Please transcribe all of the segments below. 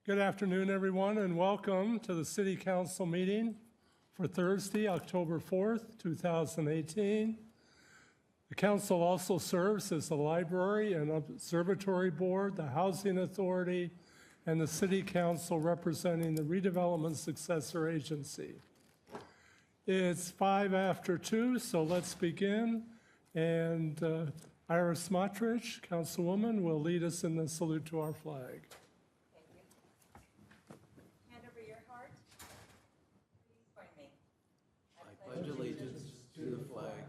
Good afternoon, everyone, and welcome to the City Council meeting for Thursday, October 4th, 2018. The council also serves as the library and observatory board, the housing authority, and the city council representing the redevelopment successor agency. It's 5 after 2, so let's begin. And Iris Smotrich, Councilwoman, will lead us in the salute to our flag. Thank you. Hand over your heart. Please join me. I pledge allegiance to the flag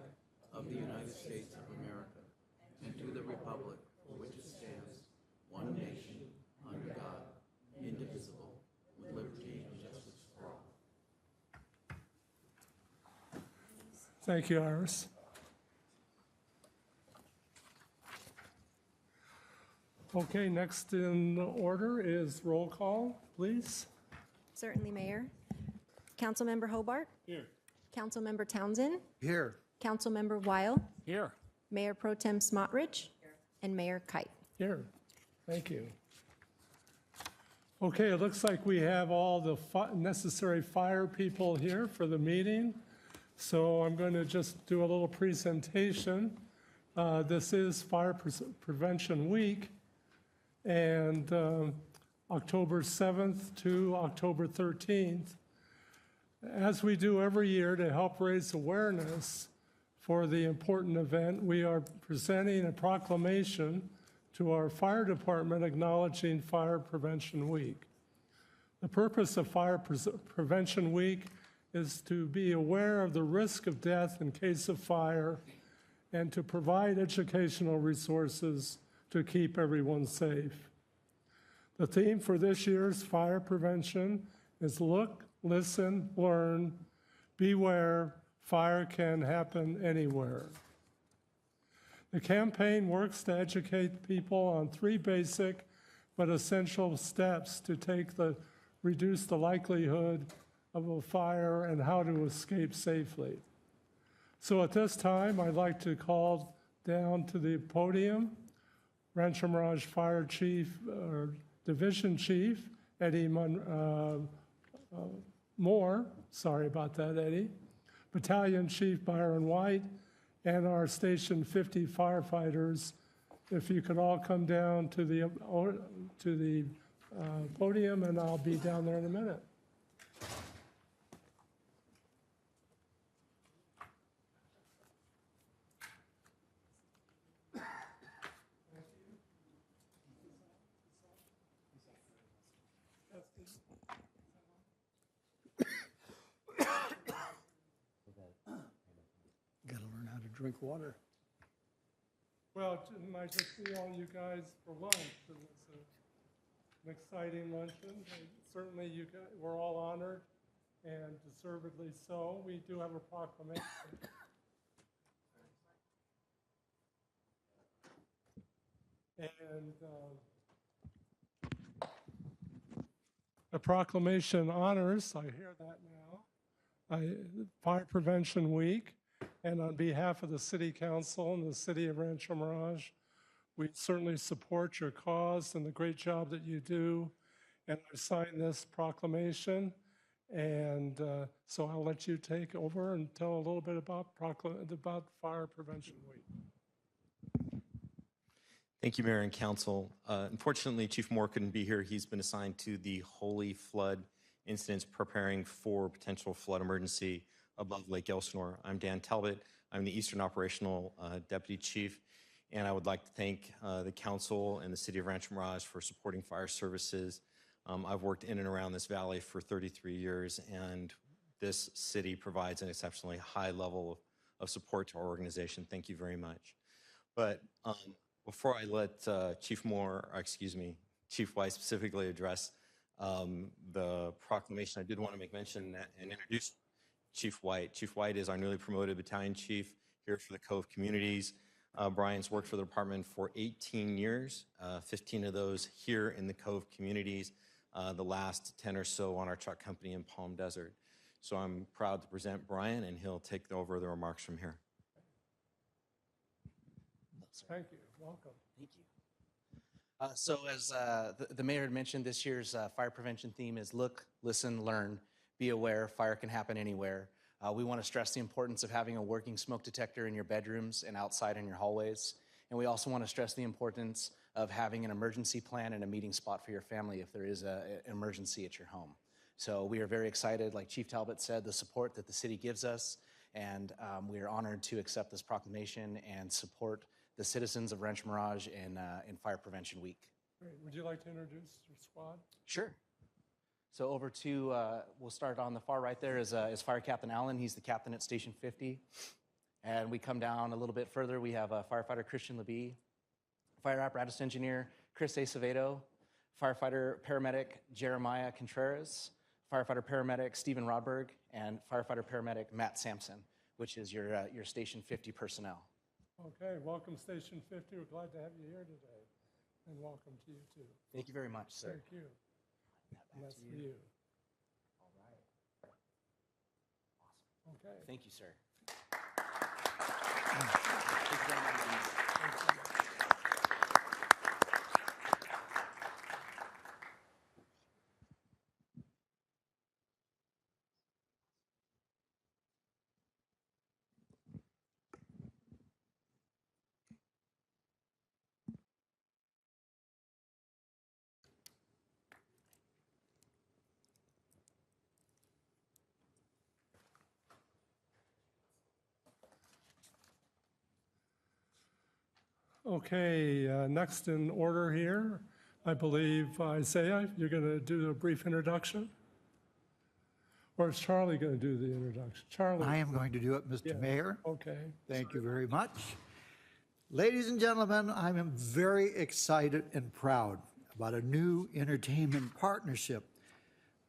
of the United States of America and to the republic for which it stands, one nation, under God, indivisible, with liberty and justice for all. Thank you, Iris. Okay, next in order is roll call, please. Certainly, Mayor. Councilmember Hobart. Here. Councilmember Townsend. Here. Councilmember Weil. Here. Mayor Pro Tem Smotrich. And Mayor Kite. Here. Thank you. Okay, it looks like we have all the necessary fire people here for the meeting. So I'm going to just do a little presentation. This is Fire Prevention Week, and October 7th to October 13th. As we do every year to help raise awareness for the important event, we are presenting a proclamation to our fire department acknowledging Fire Prevention Week. The purpose of Fire Prevention Week is to be aware of the risk of death in case of fire and to provide educational resources to keep everyone safe. The theme for this year's fire prevention is look, listen, learn, beware, fire can happen anywhere. The campaign works to educate people on 3 basic but essential steps to reduce the likelihood of a fire and how to escape safely. So at this time, I'd like to call down to the podium Rancho Mirage Fire Chief, or Division Chief, Eddie Moore, sorry about that, Eddie, Battalion Chief Byron White, and our Station 50 firefighters. If you could all come down to the podium, and I'll be down there in a minute. Got to learn how to drink water. Well, it might just be all you guys for lunch. And it's an exciting luncheon. And certainly, we're all honored, and deservedly so. We do have a proclamation. And the proclamation honors, I hear that now, Fire Prevention Week. And on behalf of the City Council and the City of Rancho Mirage, we certainly support your cause and the great job that you do. And I've signed this proclamation. And so I'll let you take over and tell a little bit about Fire Prevention Week. Thank you, Mayor and Council. Unfortunately, Chief Moore couldn't be here. He's been assigned to the Holy Flood incidents preparing for potential flood emergency above Lake Elsinore. I'm Dan Talbot. I'm the Eastern Operational Deputy Chief, and I would like to thank the Council and the City of Rancho Mirage for supporting fire services. I've worked in and around this valley for 33 years, and this city provides an exceptionally high level of support to our organization. Thank you very much. But before I let Chief White specifically address the proclamation, I did want to make mention and introduce Chief White. Chief White is our newly promoted battalion chief here for the Cove Communities. Brian's worked for the department for 18 years, 15 of those here in the Cove Communities, the last 10 or so on our truck company in Palm Desert. So I'm proud to present Brian, and he'll take over the remarks from here. Thank you. Welcome. Thank you. So as the mayor had mentioned, this year's fire prevention theme is look, listen, learn, be aware, fire can happen anywhere. We want to stress the importance of having a working smoke detector in your bedrooms and outside in your hallways. And we also want to stress the importance of having an emergency plan and a meeting spot for your family if there is an emergency at your home. So we are very excited, like Chief Talbot said, the support that the city gives us, and we are honored to accept this proclamation and support the citizens of Rancho Mirage in Fire Prevention Week. Great. Would you like to introduce your squad? Sure. So over to, we'll start on the far right there is Fire Captain Allen. He's the captain at Station 50. And we come down a little bit further. We have firefighter Christian Labie, fire apparatus engineer Chris Acevedo, firefighter paramedic Jeremiah Contreras, firefighter paramedic Stephen Rodberg, and firefighter paramedic Matt Sampson, which is your Station 50 personnel. Okay, welcome Station 50. We're glad to have you here today. And welcome to you too. Thank you very much, sir. Thank you. And that's for you. All right. Awesome. Okay. Thank you, sir. Thank you very much. Okay, next in order here, I believe Isaiah, you're going to do a brief introduction? Or is Charlie going to do the introduction? Charlie? I am going to do it, Mr. Yeah. Mayor. Okay. Thank you very much. Ladies and gentlemen, I am very excited and proud about a new entertainment partnership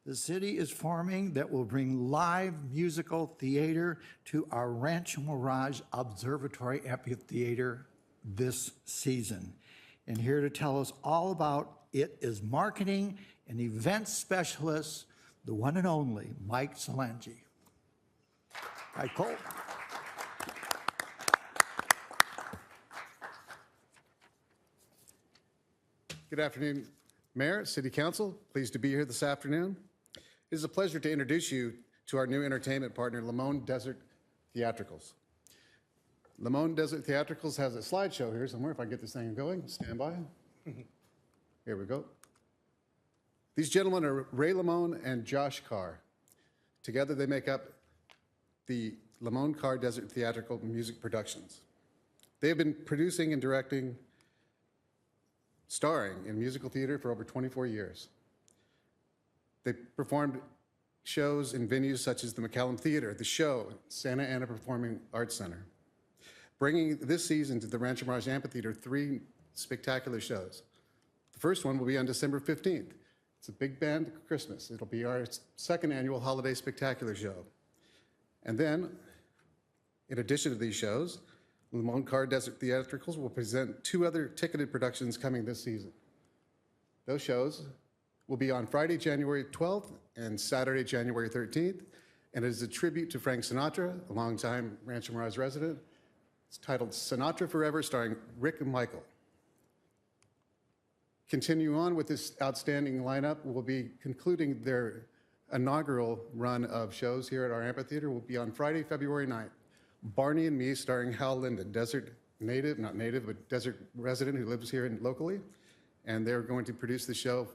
the city is forming that will bring live musical theater to our Rancho Mirage Observatory Amphitheater this season. And here to tell us all about it is marketing and events specialist, the one and only Mike Solangi. Hi, Cole. Good afternoon, Mayor, City Council. Pleased to be here this afternoon. It is a pleasure to introduce you to our new entertainment partner, Limon Desert Theatricals. Limon Desert Theatricals has a slideshow here somewhere. If I can get this thing going, stand by. Here we go. These gentlemen are Ray Limon and Josh Carr. Together they make up the Limon Carr Desert Theatrical Music Productions. They have been producing and directing, starring in musical theater for over 24 years. They performed shows in venues such as the McCallum Theater, The Show, Santa Ana Performing Arts Center. Bringing this season to the Rancho Mirage Amphitheater 3 spectacular shows. The first one will be on December 15th. It's a big band Christmas. It'll be our second annual holiday spectacular show. And then, in addition to these shows, Limon Carr Desert Theatricals will present 2 other ticketed productions coming this season. Those shows will be on Friday, January 12th and Saturday, January 13th, and it is a tribute to Frank Sinatra, a longtime Rancho Mirage resident. It's titled Sinatra Forever, starring Rick and Michael. Continue on with this outstanding lineup, we'll be concluding their inaugural run of shows here at our amphitheater will be on Friday, February 9th. Barney and Me, starring Hal Linden, desert native, not native, but desert resident who lives here locally. And they're going to produce the show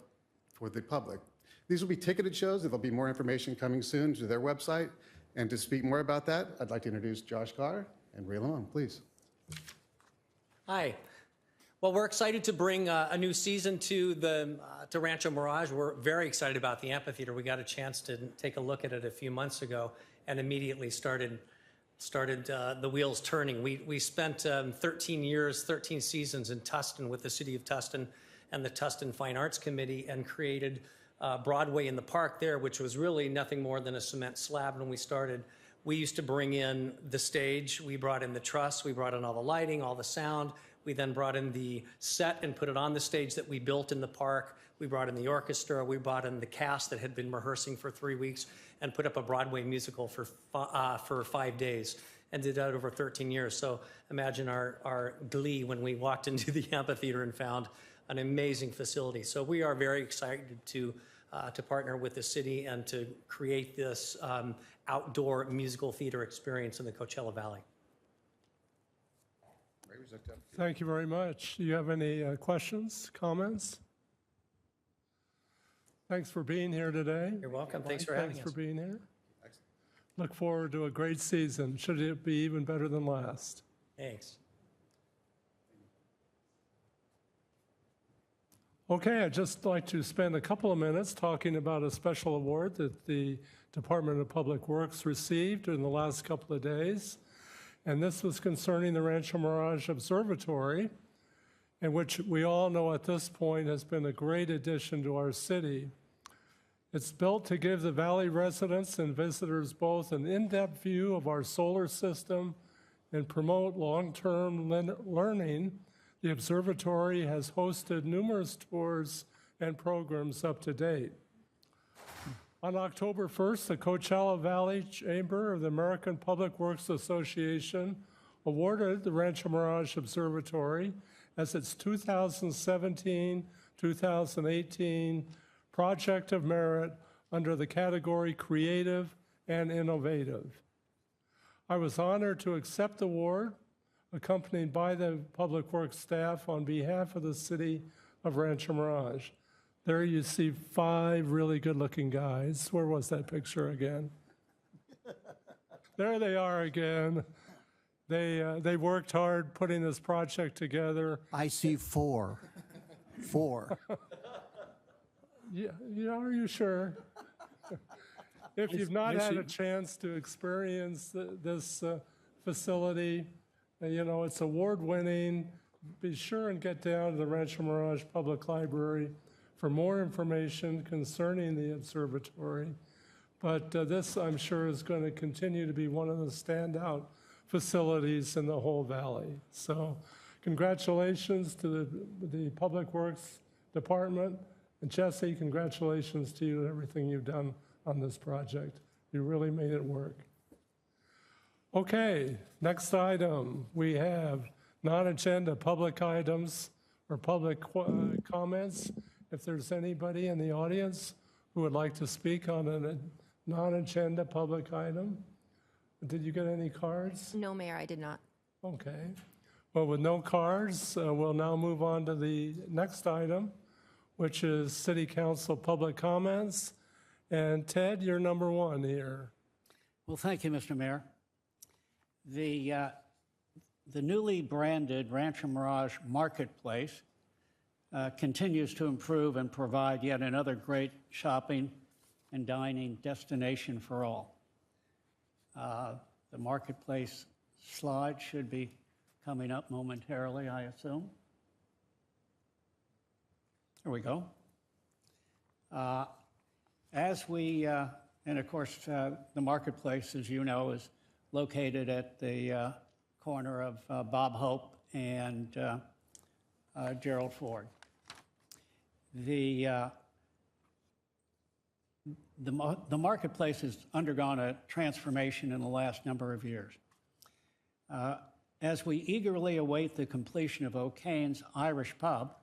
for the public. These will be ticketed shows. There'll be more information coming soon to their website. And to speak more about that, I'd like to introduce Josh Carr and Ray Limon, please. Hi. Well, we're excited to bring a new season to Rancho Mirage. We're very excited about the amphitheater. We got a chance to take a look at it a few months ago and immediately started the wheels turning. We spent 13 years, 13 seasons in Tustin with the City of Tustin and the Tustin Fine Arts Committee and created Broadway in the park there, which was really nothing more than a cement slab when we started. We used to bring in the stage, we brought in the truss, we brought in all the lighting, all the sound. We then brought in the set and put it on the stage that we built in the park. We brought in the orchestra, we brought in the cast that had been rehearsing for 3 weeks and put up a Broadway musical for 5 days and did that over 13 years. So imagine our glee when we walked into the amphitheater and found an amazing facility. So we are very excited to partner with the city and to create this outdoor musical theater experience in the Coachella Valley. Thank you very much. Do you have any questions, comments? Thanks for being here today. You're welcome. Thanks for having us. Thanks for being here. Look forward to a great season. Should it be even better than last? Thanks. Okay, I'd just like to spend a couple of minutes talking about a special award that the Department of Public Works received in the last couple of days. And this was concerning the Rancho Mirage Observatory, and which we all know at this point has been a great addition to our city. It's built to give the Valley residents and visitors both an in-depth view of our solar system and promote long-term learning. The observatory has hosted numerous tours and programs up to date. On October 1st, the Coachella Valley Chamber of the American Public Works Association awarded the Rancho Mirage Observatory as its 2017-2018 Project of Merit under the category Creative and Innovative. I was honored to accept the award, accompanied by the Public Works staff on behalf of the city of Rancho Mirage. There you see 5 really good-looking guys. Where was that picture again? There they are again. They worked hard putting this project together. I see 4. 4. Yeah, are you sure? If you've not had a chance to experience this facility, it's award-winning. Be sure and get down to the Rancho Mirage Public Library for more information concerning the observatory. But this, I'm sure, is going to continue to be one of the standout facilities in the whole valley. So congratulations to the Public Works Department. And Jesse, congratulations to you and everything you've done on this project. You really made it work. Okay, next item, we have non-agenda public items or public comments. If there's anybody in the audience who would like to speak on a non-agenda public item. Did you get any cards? No, Mayor, I did not. Okay. Well, with no cards, we'll now move on to the next item, which is City Council public comments. And Ted, you're number 1 here. Well, thank you, Mr. Mayor. The newly branded Rancho Mirage Marketplace continues to improve and provide yet another great shopping and dining destination for all. The Marketplace slide should be coming up momentarily, I assume. There we go. And of course, the Marketplace, as you know, is located at the corner of Bob Hope and Gerald Ford. The Marketplace has undergone a transformation in the last number of years. As we eagerly await the completion of O'Kane's Irish Pub,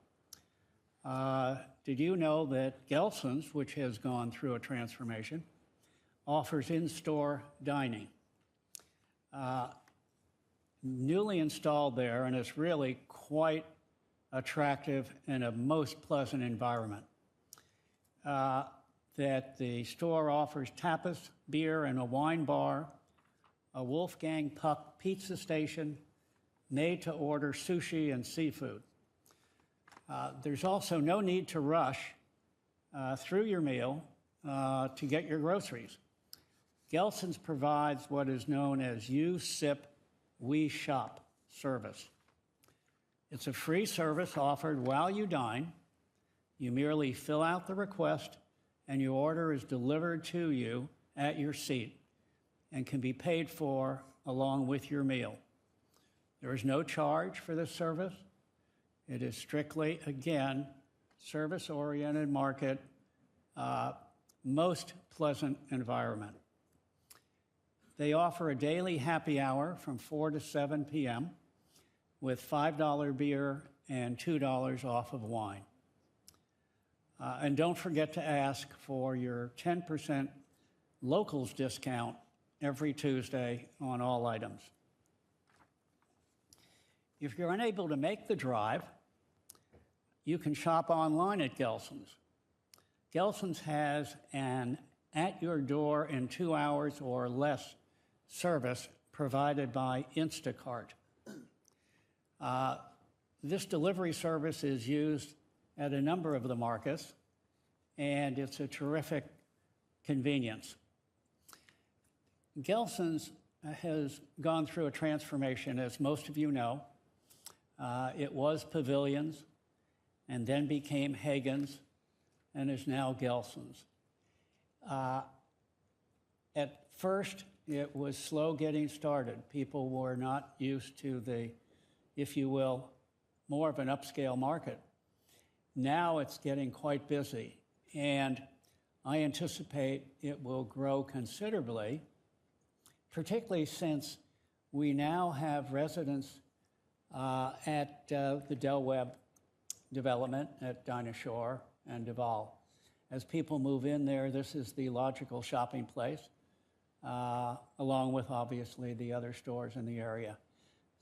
did you know that Gelson's, which has gone through a transformation, offers in-store dining? Newly installed there, and it's really quite attractive and a most pleasant environment. That the store offers tapas, beer, and a wine bar, a Wolfgang Puck pizza station, made-to-order sushi and seafood. There's also no need to rush through your meal to get your groceries. Gelson's provides what is known as You Sip, We Shop service. It's a free service offered while you dine. You merely fill out the request and your order is delivered to you at your seat and can be paid for along with your meal. There is no charge for this service. It is strictly, again, service-oriented market, most pleasant environment. They offer a daily happy hour from 4 to 7 p.m. with $5 beer and $2 off of wine. And don't forget to ask for your 10% locals discount every Tuesday on all items. If you're unable to make the drive, you can shop online at Gelson's. Gelson's has an at-your-door in 2 hours or less service provided by Instacart. This delivery service is used at a number of the markets, and it's a terrific convenience. Gelson's has gone through a transformation, as most of you know. It was Pavilions, and then became Hagen's, and is now Gelson's. At first, it was slow getting started. People were not used to the, if you will, more of an upscale market. Now it's getting quite busy, and I anticipate it will grow considerably, particularly since we now have residents at the Del Webb development at Dinah Shore and Duval. As people move in there, this is the logical shopping place, along with obviously the other stores in the area.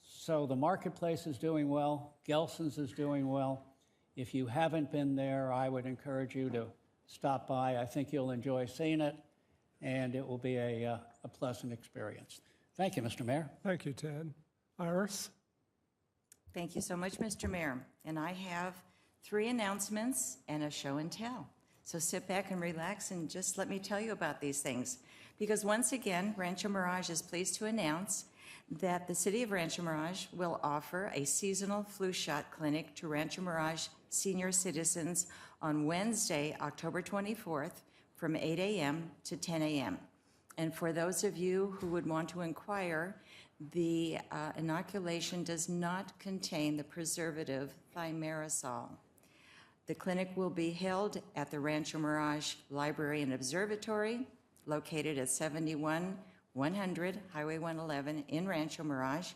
So the marketplace is doing well, Gelson's is doing well. If you haven't been there, I would encourage you to stop by. I think you'll enjoy seeing it, and it will be a pleasant experience. Thank you, Mr. Mayor. Thank you, Ted. Iris? Thank you so much, Mr. Mayor. And I have 3 announcements and a show and tell. So sit back and relax and just let me tell you about these things. Because once again, Rancho Mirage is pleased to announce that the City of Rancho Mirage will offer a seasonal flu shot clinic to Rancho Mirage senior citizens on Wednesday, October 24th from 8 a.m. to 10 a.m. And for those of you who would want to inquire, the inoculation does not contain the preservative thimerosal. The clinic will be held at the Rancho Mirage Library and Observatory, located at 71-100 Highway 111 in Rancho Mirage.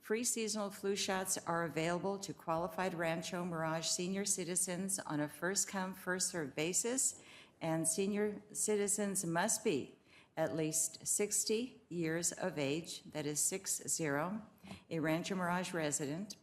Free seasonal flu shots are available to qualified Rancho Mirage senior citizens on a first-come, first-served basis, and senior citizens must be at least 60 years of age, that is 60, a Rancho Mirage resident,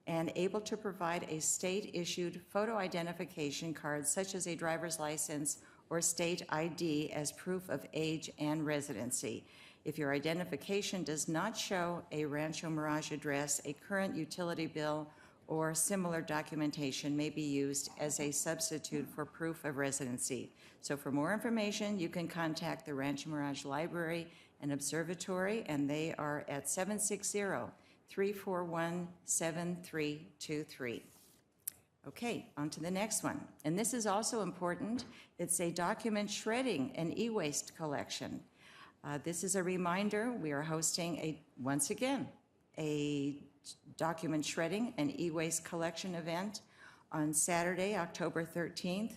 and able to provide a state-issued photo identification card such as a driver's license or state ID as proof of age and residency. If your identification does not show a Rancho Mirage address, a current utility bill or similar documentation may be used as a substitute for proof of residency. So for more information, you can contact the Rancho Mirage Library and Observatory, and they are at 760-341-7323. Okay, on to the next one. And this is also important. It's a document shredding and e-waste collection. This is a reminder, we are hosting once again, a document shredding and e-waste collection event on Saturday, October 13th.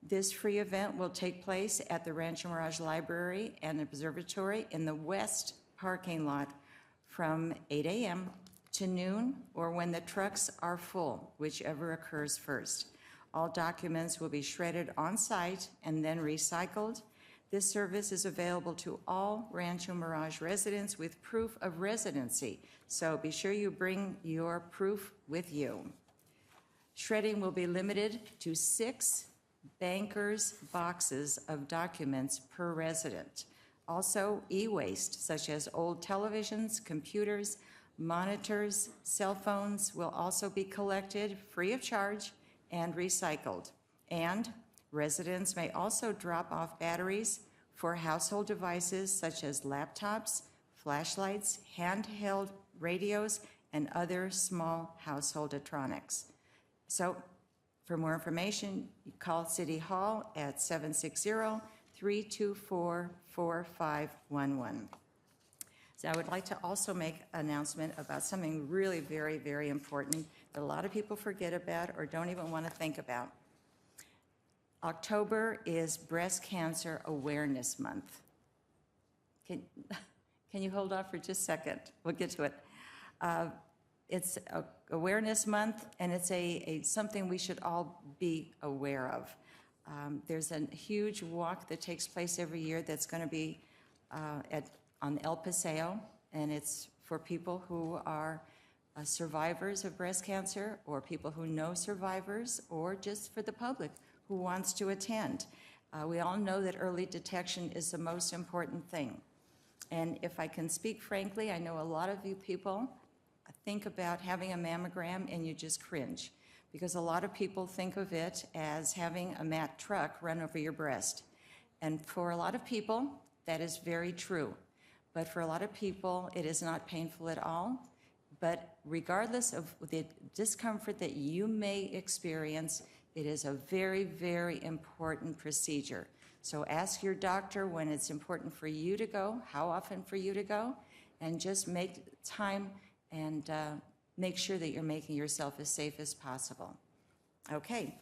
This free event will take place at the Rancho Mirage Library and Observatory in the west parking lot from 8 a.m. to noon, or when the trucks are full, whichever occurs first. All documents will be shredded on site and then recycled. This service is available to all Rancho Mirage residents with proof of residency, so be sure you bring your proof with you. Shredding will be limited to 6 bankers' boxes of documents per resident. Also, e-waste, such as old televisions, computers, monitors, cell phones will also be collected free of charge and recycled. And residents may also drop off batteries for household devices such as laptops, flashlights, handheld radios, and other small household electronics. So for more information, you call City Hall at 760-324-4511. So I would like to also make an announcement about something really very, very important that a lot of people forget about or don't even want to think about. October is Breast Cancer Awareness Month. Can you hold off for just a second? We'll get to it. it's Awareness Month, and it's something we should all be aware of. There's a huge walk that takes place every year that's going to be on El Paseo, and it's for people who are survivors of breast cancer, or people who know survivors, or just for the public who wants to attend. We all know that early detection is the most important thing. And if I can speak frankly, I know a lot of you people think about having a mammogram and you just cringe, because a lot of people think of it as having a Mack truck run over your breast. And for a lot of people, that is very true. But for a lot of people, it is not painful at all. But regardless of the discomfort that you may experience, it is a very, very important procedure. So ask your doctor when it's important for you to go, how often for you to go, and just make time and make sure that you're making yourself as safe as possible. Okay,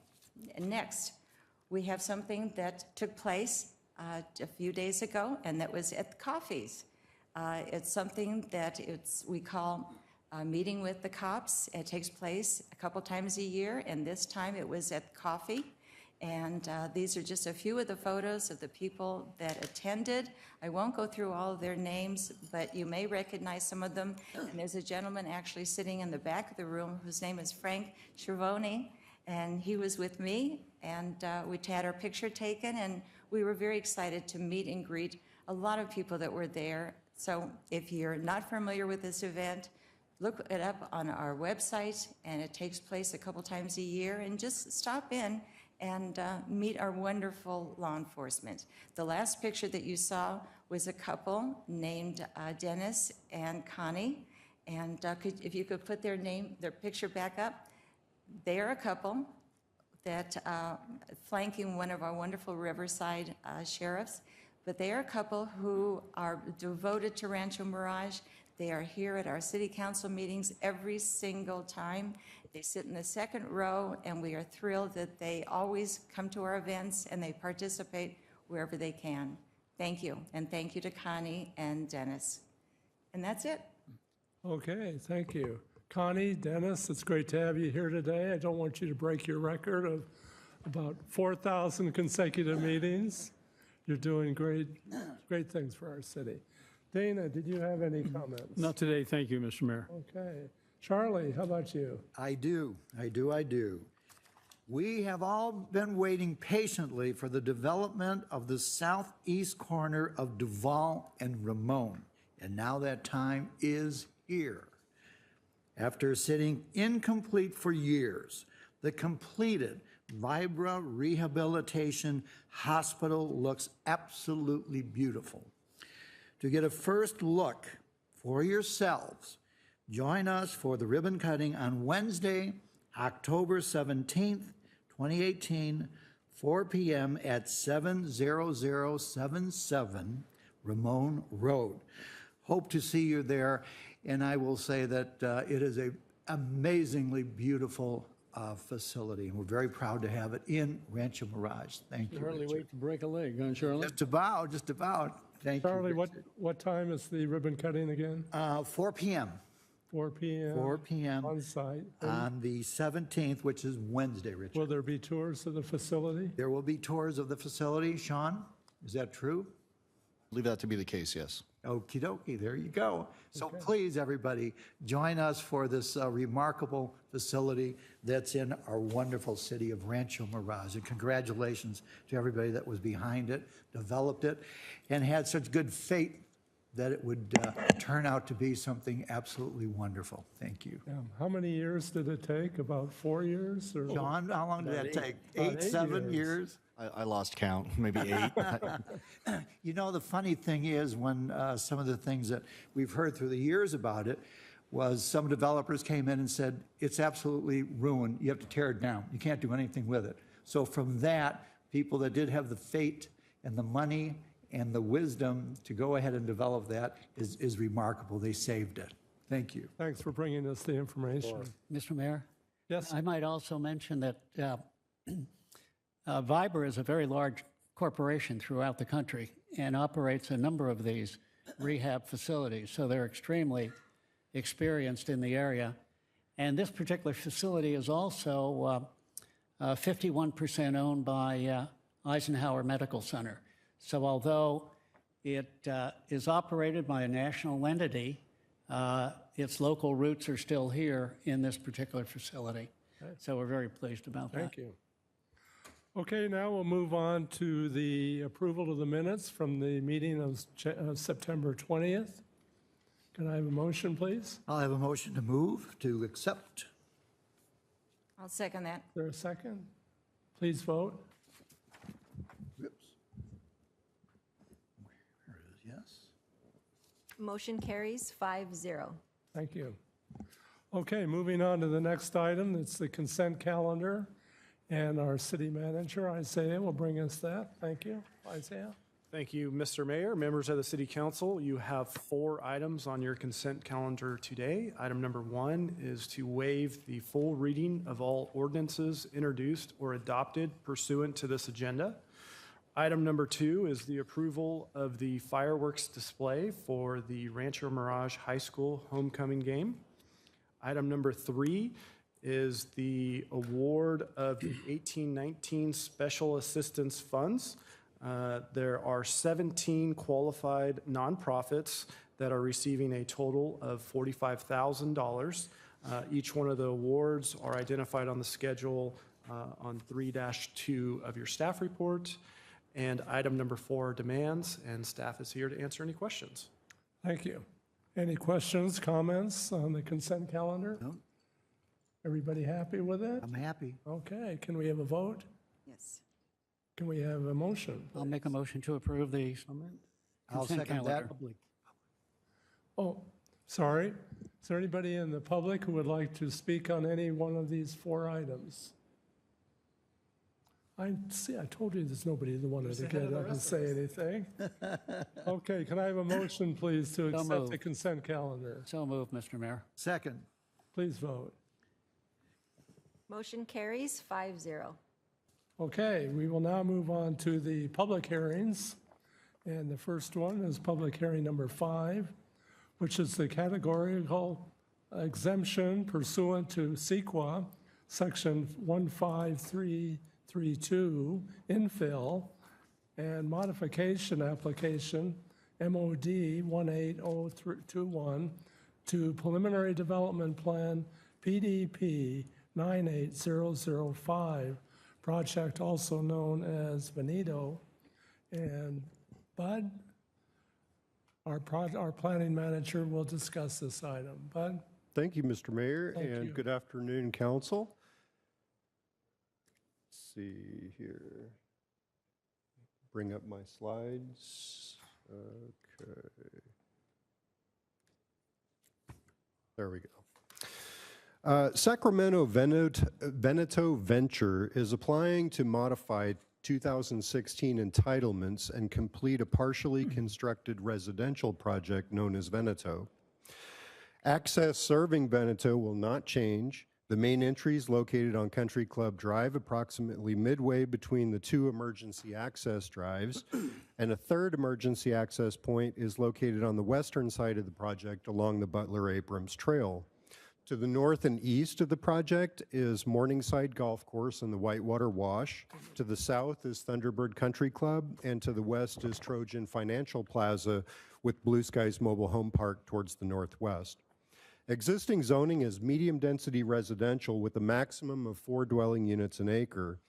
next, we have something that took place a few days ago, and that was at the Coffees. It's something that we call Meeting with the Cops. It takes place a couple times a year, and this time it was at Coffee. And these are just a few of the photos of the people that attended. I won't go through all of their names, but you may recognize some of them. And there's a gentleman actually sitting in the back of the room whose name is Frank Schiavone, and he was with me, and we had our picture taken, and we were very excited to meet and greet a lot of people that were there. So if you're not familiar with this event, look it up on our website, and it takes place a couple times a year, and just stop in and meet our wonderful law enforcement. The last picture that you saw was a couple named Dennis and Connie, and if you could put their picture back up. They are a couple that flanking one of our wonderful Riverside sheriffs, but they are a couple who are devoted to Rancho Mirage. They are here at our city council meetings every single time. They sit in the second row, and we are thrilled that they always come to our events and they participate wherever they can. Thank you, and thank you to Connie and Dennis. And that's it. Okay, thank you. Connie, Dennis, it's great to have you here today. I don't want you to break your record of about 4,000 consecutive meetings. You're doing great things for our city. Dana, did you have any comments? Not today, thank you, Mr. Mayor. Okay. Charlie, how about you? I do. We have all been waiting patiently for the development of the southeast corner of Duval and Ramon, and now that time is here. After sitting incomplete for years, the completed Vibra Rehabilitation Hospital looks absolutely beautiful. To get a first look for yourselves, join us for the ribbon cutting on Wednesday, October 17th, 2018, 4 p.m. at 70077 Ramon Road. Hope to see you there, and I will say that it is an amazingly beautiful facility, and we're very proud to have it in Rancho Mirage. Thank you, Hardly Richard. wait to break a leg, huh, Charlie? Just about. Thank Charlie, you, what time is the ribbon cutting again? 4 p.m. 4 p.m. 4 p.m. On site. on the 17th, which is Wednesday, Richard. Will there be tours of the facility? There will be tours of the facility. Sean, is that true? Believe that to be the case, yes. Okie dokie, there you go. So please, everybody, join us for this remarkable facility that's in our wonderful city of Rancho Mirage. And congratulations to everybody that was behind it, developed it, and had such good faith that it would turn out to be something absolutely wonderful. Thank you. How many years did it take? About 4 years? Or Sean, how long did that take? About 8, 7 years? I lost count, maybe 8. You know, the funny thing is when some of the things that we've heard through the years about it was some developers came in and said, it's absolutely ruined. You have to tear it down. You can't do anything with it. So from that, people that did have the faith and the money and the wisdom to go ahead and develop that is remarkable. They saved it. Thank you. Thanks for bringing us the information. Mr. Mayor? Yes. I might also mention that Vibra is a very large corporation throughout the country and operates a number of these rehab facilities. So they're extremely experienced in the area. And this particular facility is also 51% owned by Eisenhower Medical Center. So although it is operated by a national entity, its local roots are still here in this particular facility. So we're very pleased about that. Thank you. Okay, now we'll move on to the approval of the minutes from the meeting of September 20th. Can I have a motion, please? I'll have a motion to move to accept. I'll second that. Is there a second? Please vote. Whoops. There it is, yes. Motion carries 5-0. Thank you. Okay, moving on to the next item. It's the consent calendar. And our city manager, Isaiah, will bring us that. Thank you, Isaiah. Thank you, Mr. Mayor, members of the City Council. You have 4 items on your consent calendar today. Item number 1 is to waive the full reading of all ordinances introduced or adopted pursuant to this agenda. Item number 2 is the approval of the fireworks display for the Rancho Mirage High School homecoming game. Item number 3 is the award of the 1819 Special Assistance Funds. There are 17 qualified nonprofits that are receiving a total of $45,000. Each one of the awards are identified on the schedule on 3-2 of your staff report. And item number 4 are demands, and staff is here to answer any questions. Thank you. Any questions, comments on the consent calendar? No. Everybody happy with it? I'm happy. Okay, can we have a vote? Yes. Can we have a motion? I'll make a motion to approve the I'll consent second that. calendar. Oh, sorry. Is there anybody in the public who would like to speak on any one of these 4 items? I told you there's nobody that wanted to get up and say anything. Okay, can I have a motion, please, to accept the moved. consent calendar? So moved, Mr. Mayor. Second. Please vote. Motion carries 5-0. Okay, we will now move on to the public hearings. And the first one is public hearing number 5, which is the categorical exemption pursuant to CEQA, section 15332, infill, and modification application, MOD 18021, to preliminary development plan, PDP 98005, project also known as Benito. And Bud, our planning manager, will discuss this item. Bud? Thank you, Mr. Mayor, Thank and you. good afternoon, council. Let's see here. Bring up my slides. Okay. There we go. Sacramento Veneto Venture is applying to modify 2016 entitlements and complete a partially constructed residential project known as Veneto. Access serving Veneto will not change. The main entry is located on Country Club Drive, approximately midway between the 2 emergency access drives, and a 3rd emergency access point is located on the western side of the project along the Butler-Abrams Trail. To the north and east of the project is Morningside Golf Course and the Whitewater Wash. To the south is Thunderbird Country Club, and to the west is Trojan Financial Plaza with Blue Skies Mobile Home Park towards the northwest. Existing zoning is medium-density residential with a maximum of 4 dwelling units an acre.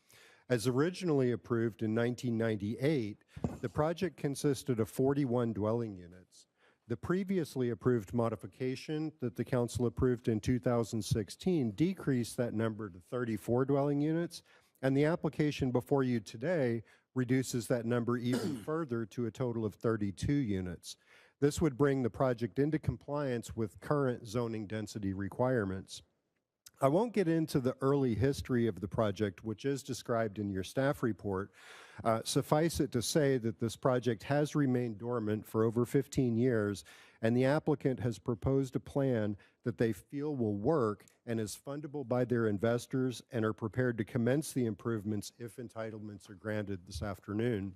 As originally approved in 1998, the project consisted of 41 dwelling units. The previously approved modification that the council approved in 2016 decreased that number to 34 dwelling units, and the application before you today reduces that number even further to a total of 32 units. This would bring the project into compliance with current zoning density requirements. I won't get into the early history of the project, which is described in your staff report. Suffice it to say that this project has remained dormant for over 15 years, and the applicant has proposed a plan that they feel will work and is fundable by their investors, and are prepared to commence the improvements if entitlements are granted this afternoon.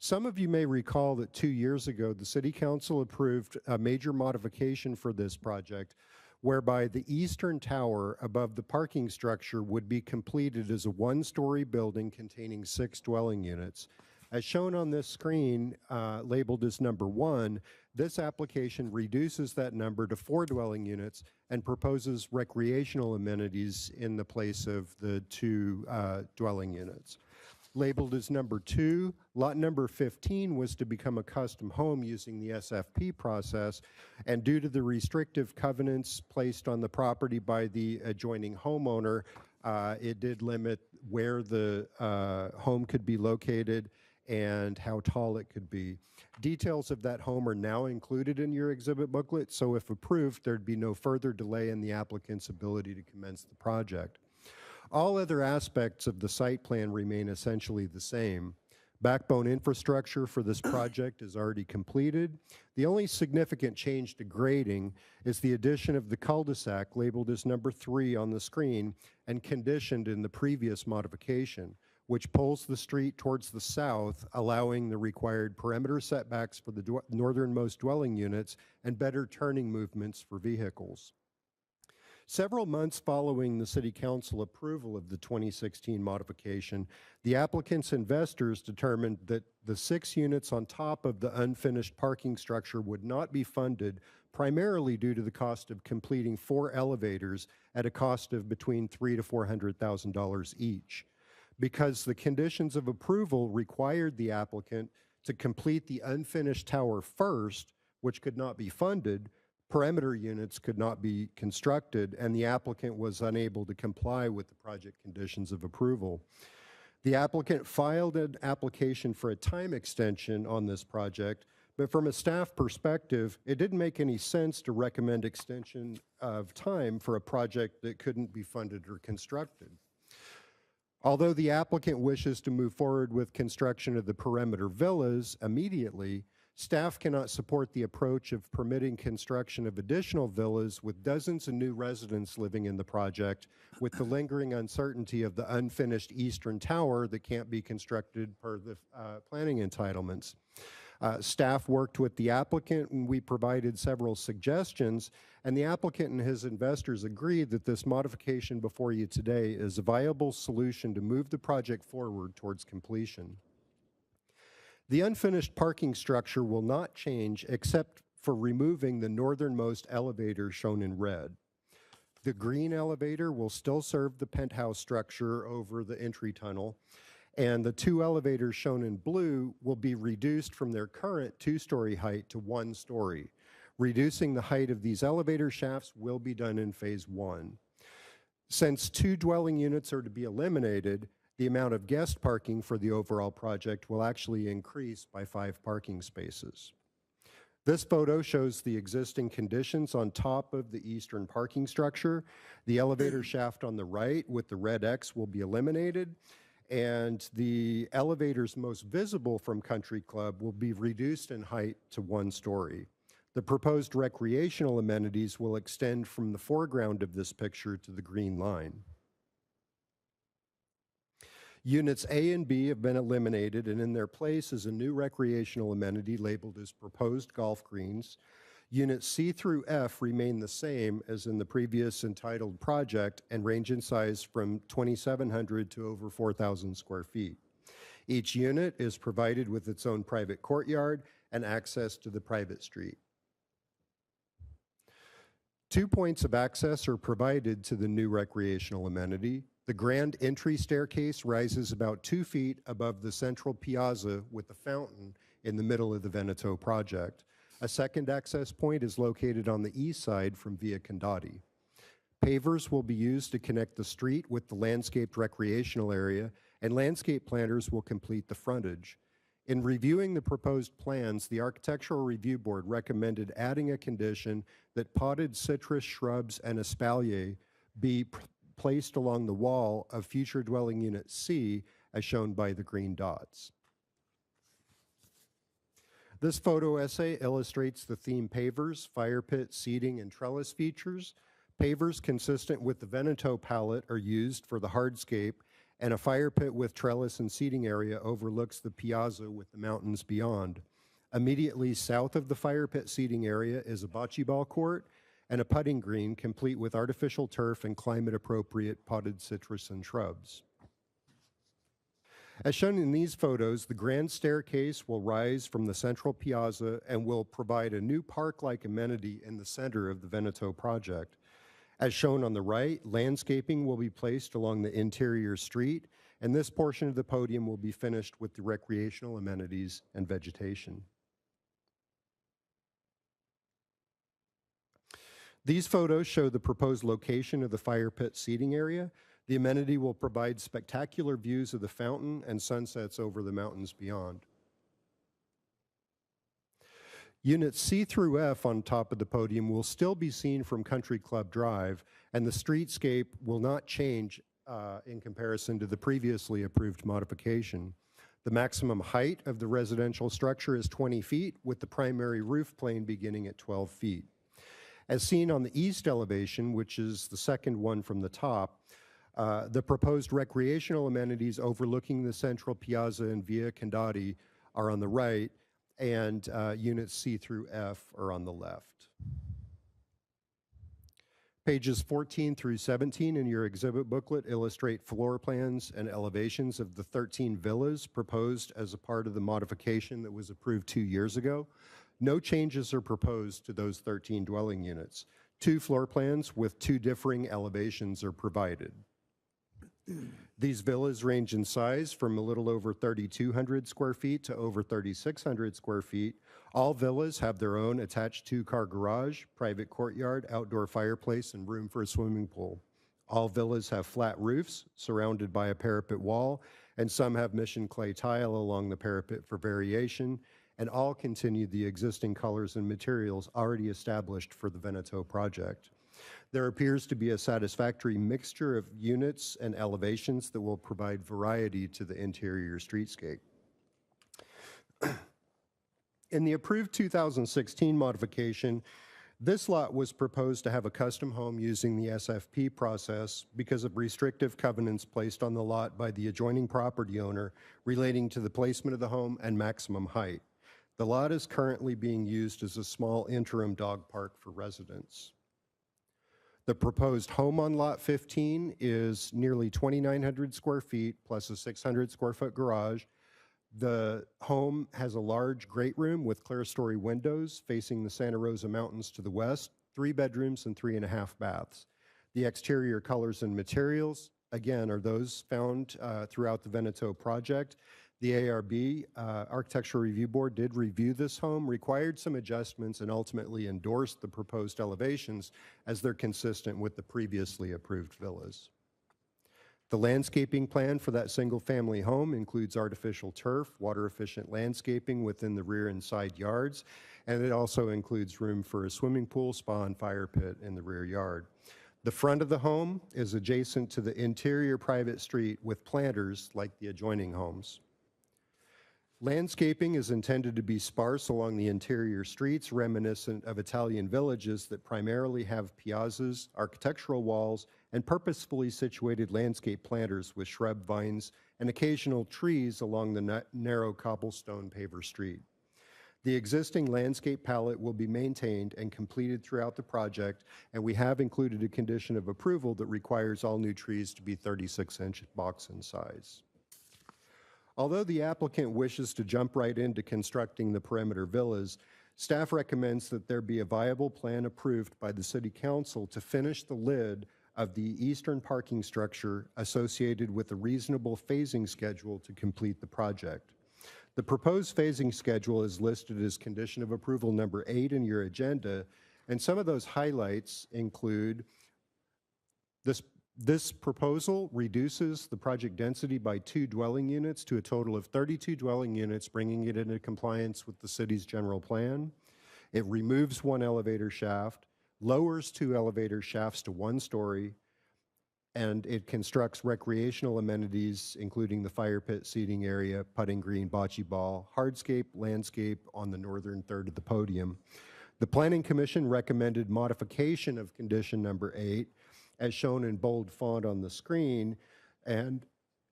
Some of you may recall that 2 years ago, the City Council approved a major modification for this project whereby the eastern tower above the parking structure would be completed as a one-story building containing 6 dwelling units. As shown on this screen, labeled as number 1, this application reduces that number to 4 dwelling units and proposes recreational amenities in the place of the 2 dwelling units. Labeled as number 2, lot number 15 was to become a custom home using the SFP process, and due to the restrictive covenants placed on the property by the adjoining homeowner, it did limit where the home could be located and how tall it could be. Details of that home are now included in your exhibit booklet, so if approved, there'd be no further delay in the applicant's ability to commence the project. All other aspects of the site plan remain essentially the same. Backbone infrastructure for this project is already completed. The only significant change to grading is the addition of the cul-de-sac labeled as number 3 on the screen and conditioned in the previous modification, which pulls the street towards the south, allowing the required perimeter setbacks for the northernmost dwelling units and better turning movements for vehicles. Several months following the City Council approval of the 2016 modification, the applicant's investors determined that the 6 units on top of the unfinished parking structure would not be funded, primarily due to the cost of completing 4 elevators at a cost of between $300,000 to $400,000 each. Because the conditions of approval required the applicant to complete the unfinished tower first, which could not be funded, perimeter units could not be constructed, and the applicant was unable to comply with the project conditions of approval. The applicant filed an application for a time extension on this project, but from a staff perspective, it didn't make any sense to recommend extension of time for a project that couldn't be funded or constructed. Although the applicant wishes to move forward with construction of the perimeter villas immediately, staff cannot support the approach of permitting construction of additional villas with dozens of new residents living in the project, with the lingering uncertainty of the unfinished eastern tower that can't be constructed per the planning entitlements. Staff worked with the applicant, and we provided several suggestions, and the applicant and his investors agreed that this modification before you today is a viable solution to move the project forward towards completion. The unfinished parking structure will not change except for removing the northernmost elevator shown in red. The green elevator will still serve the penthouse structure over the entry tunnel, and the 2 elevators shown in blue will be reduced from their current 2-story height to 1 story. Reducing the height of these elevator shafts will be done in phase 1. Since 2 dwelling units are to be eliminated, the amount of guest parking for the overall project will actually increase by 5 parking spaces. This photo shows the existing conditions on top of the eastern parking structure. The elevator shaft on the right with the red X will be eliminated, and the elevators most visible from Country Club will be reduced in height to 1 story. The proposed recreational amenities will extend from the foreground of this picture to the green line. Units A and B have been eliminated, and in their place is a new recreational amenity labeled as proposed golf greens. Units C through F remain the same as in the previous entitled project and range in size from 2,700 to over 4,000 square feet. Each unit is provided with its own private courtyard and access to the private street. 2 points of access are provided to the new recreational amenity. The grand entry staircase rises about 2 feet above the central piazza with the fountain in the middle of the Veneto project. A second access point is located on the east side from Via Condati. Pavers will be used to connect the street with the landscaped recreational area, and landscape planters will complete the frontage. In reviewing the proposed plans, the Architectural Review Board recommended adding a condition that potted citrus shrubs and espalier be placed along the wall of future dwelling unit C, as shown by the green dots. This photo essay illustrates the theme pavers, fire pit, seating, and trellis features. Pavers consistent with the Veneto palette are used for the hardscape, and a fire pit with trellis and seating area overlooks the piazza with the mountains beyond. Immediately south of the fire pit seating area is a bocce ball court and a putting green complete with artificial turf and climate-appropriate potted citrus and shrubs. As shown in these photos, the grand staircase will rise from the central piazza and will provide a new park-like amenity in the center of the Veneto project. As shown on the right, landscaping will be placed along the interior street, and this portion of the podium will be finished with the recreational amenities and vegetation. These photos show the proposed location of the fire pit seating area. The amenity will provide spectacular views of the fountain and sunsets over the mountains beyond. Units C through F on top of the podium will still be seen from Country Club Drive, and the streetscape will not change in comparison to the previously approved modification. The maximum height of the residential structure is 20 feet, with the primary roof plane beginning at 12 feet. As seen on the east elevation, which is the second one from the top, the proposed recreational amenities overlooking the central piazza and Via Condati are on the right, and units C through F are on the left. Pages 14 through 17 in your exhibit booklet illustrate floor plans and elevations of the 13 villas proposed as a part of the modification that was approved 2 years ago. No changes are proposed to those 13 dwelling units. 2 floor plans with 2 differing elevations are provided. These villas range in size from a little over 3,200 square feet to over 3,600 square feet. All villas have their own attached 2-car garage, private courtyard, outdoor fireplace, and room for a swimming pool. All villas have flat roofs surrounded by a parapet wall, and some have mission clay tile along the parapet for variation, and all continue the existing colors and materials already established for the Veneto project. There appears to be a satisfactory mixture of units and elevations that will provide variety to the interior streetscape. In the approved 2016 modification, this lot was proposed to have a custom home using the SFP process because of restrictive covenants placed on the lot by the adjoining property owner relating to the placement of the home and maximum height. The lot is currently being used as a small interim dog park for residents. The proposed home on Lot 15 is nearly 2,900 square feet plus a 600 square foot garage. The home has a large great room with clerestory windows facing the Santa Rosa Mountains to the west, 3 bedrooms and 3.5 baths. The exterior colors and materials, again, are those found throughout the Veneto project. The ARB, Architectural Review Board, did review this home, required some adjustments, and ultimately endorsed the proposed elevations as they're consistent with the previously approved villas. The landscaping plan for that single-family home includes artificial turf, water-efficient landscaping within the rear and side yards, and it also includes room for a swimming pool, spa, and fire pit in the rear yard. The front of the home is adjacent to the interior private street with planters like the adjoining homes. Landscaping is intended to be sparse along the interior streets, reminiscent of Italian villages that primarily have piazzas, architectural walls, and purposefully situated landscape planters with shrub vines and occasional trees along the narrow cobblestone paver street. The existing landscape palette will be maintained and completed throughout the project, and we have included a condition of approval that requires all new trees to be 36-inch box in size. Although the applicant wishes to jump right into constructing the perimeter villas, staff recommends that there be a viable plan approved by the City Council to finish the lid of the eastern parking structure associated with a reasonable phasing schedule to complete the project. The proposed phasing schedule is listed as condition of approval number 8 in your agenda, and some of those highlights include this proposal reduces the project density by 2 dwelling units to a total of 32 dwelling units, bringing it into compliance with the city's general plan. It removes 1 elevator shaft, lowers 2 elevator shafts to 1 story, and it constructs recreational amenities, including the fire pit seating area, putting green, bocce ball, hardscape, landscape on the northern third of the podium. The Planning Commission recommended modification of condition number 8, as shown in bold font on the screen, and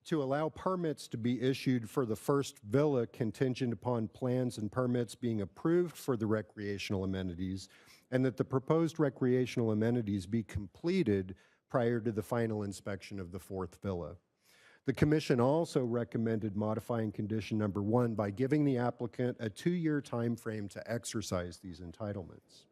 to allow permits to be issued for the first villa contingent upon plans and permits being approved for the recreational amenities, and that the proposed recreational amenities be completed prior to the final inspection of the fourth villa. The commission also recommended modifying condition number 1 by giving the applicant a 2-year time frame to exercise these entitlements.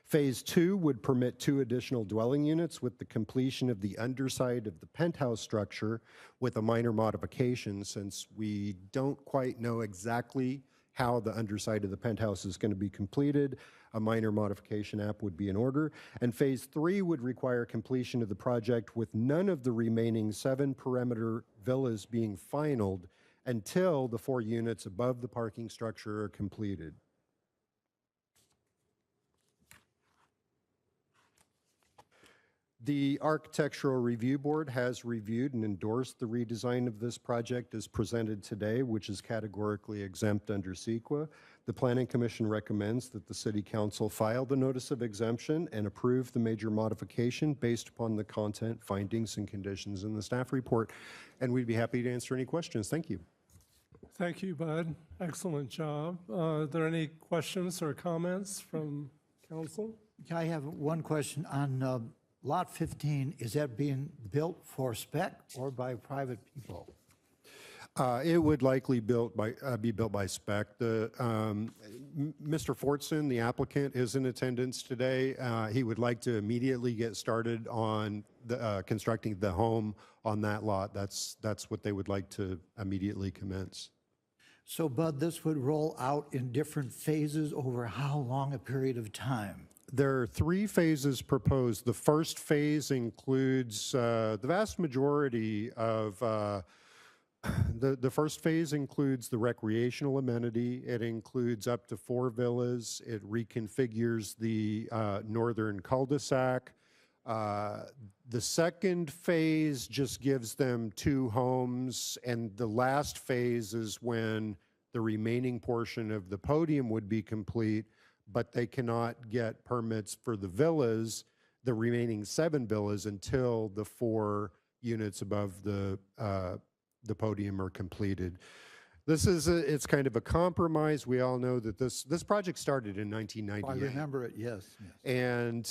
Phase 2 would permit 2 additional dwelling units with the completion of the underside of the penthouse structure with a minor modification, since we don't quite know exactly how the underside of the penthouse is going to be completed. A minor modification app would be in order. And phase 3 would require completion of the project with none of the remaining 7 perimeter villas being finalized until the 4 units above the parking structure are completed. The Architectural Review Board has reviewed and endorsed the redesign of this project as presented today, which is categorically exempt under CEQA. The Planning Commission recommends that the City Council file the notice of exemption and approve the major modification based upon the content, findings, and conditions in the staff report. And we'd be happy to answer any questions. Thank you. Thank you, Bud. Excellent job. Are there any questions or comments from council? I have one question on Lot 15. Is that being built for spec or by private people? It would likely be built by spec. Mr. Fortson, the applicant, is in attendance today. He would like to immediately get started on constructing the home on that lot. That's what they would like to immediately commence. So, Bud, this would roll out in different phases over how long a period of time? There are 3 phases proposed. The first phase includes the vast majority of the first phase includes the recreational amenity. It includes up to 4 villas. It reconfigures the northern cul-de-sac. The second phase just gives them 2 homes, and the last phase is when the remaining portion of the podium would be complete, but they cannot get permits for the villas, the remaining 7 villas, until the 4 units above the podium are completed. It's kind of a compromise. We all know that this project started in 1998. I remember it, yes. And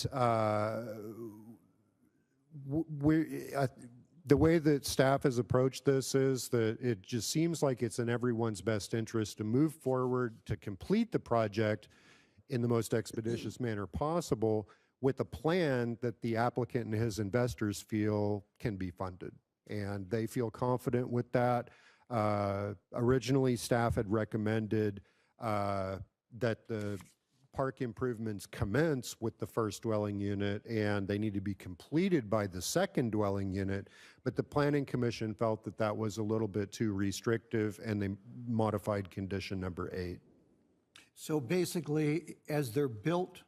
the way that staff has approached this is that it just seems like it's in everyone's best interest to move forward to complete the project in the most expeditious manner possible, with a plan that the applicant and his investors feel can be funded. And they feel confident with that. Originally, staff had recommended that the park improvements commence with the first dwelling unit, and they need to be completed by the second dwelling unit. But the Planning Commission felt that that was a little bit too restrictive, and they modified condition number 8. So basically, as they're built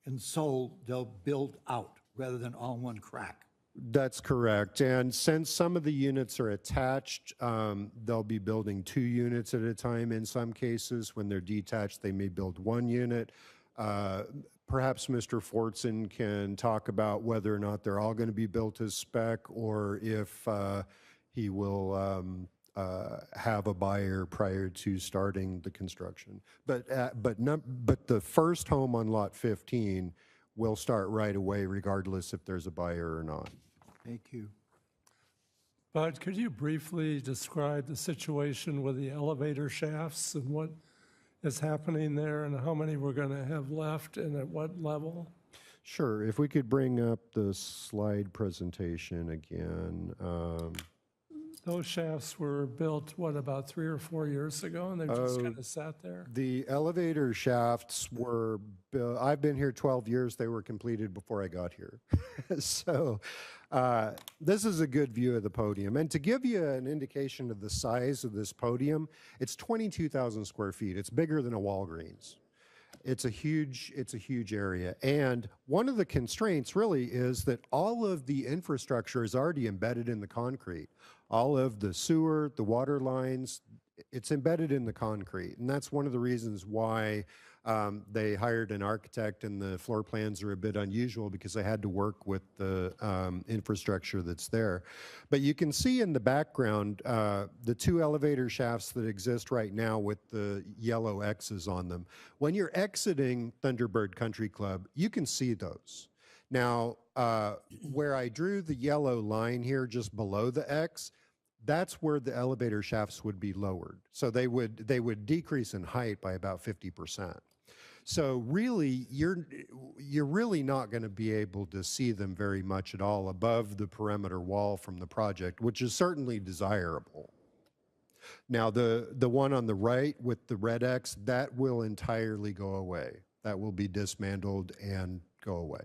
and sold, they'll build out rather than all in one crack. That's correct. And since some of the units are attached, they'll be building 2 units at a time. In some cases, when they're detached, they may build 1 unit. Perhaps Mr. Fortson can talk about whether or not they're all going to be built as spec, or if he will have a buyer prior to starting the construction. But the first home on lot 15 will start right away, regardless if there's a buyer or not. Thank you. Bud, could you briefly describe the situation with the elevator shafts and what is happening there and how many we're going to have left and at what level? Sure. If we could bring up the slide presentation again. Those shafts were built, what, about 3 or 4 years ago, and they just kind of sat there? The elevator shafts were built, I've been here 12 years, they were completed before I got here. So this is a good view of the podium. And to give you an indication of the size of this podium, it's 22,000 square feet. It's bigger than a Walgreens. It's a huge area. And one of the constraints really is that all of the infrastructure is already embedded in the concrete. All of the sewer, the water lines, it's embedded in the concrete. And that's one of the reasons why they hired an architect, and the floor plans are a bit unusual because they had to work with the infrastructure that's there. But you can see in the background the two elevator shafts that exist right now with the yellow X's on them. When you're exiting Thunderbird Country Club, you can see those. Now, where I drew the yellow line here just below the X, that's where the elevator shafts would be lowered. So they would decrease in height by about 50%. So really, you're really not going to be able to see them very much at all above the perimeter wall from the project, which is certainly desirable. Now, the one on the right with the red X, that will entirely go away. That will be dismantled and go away.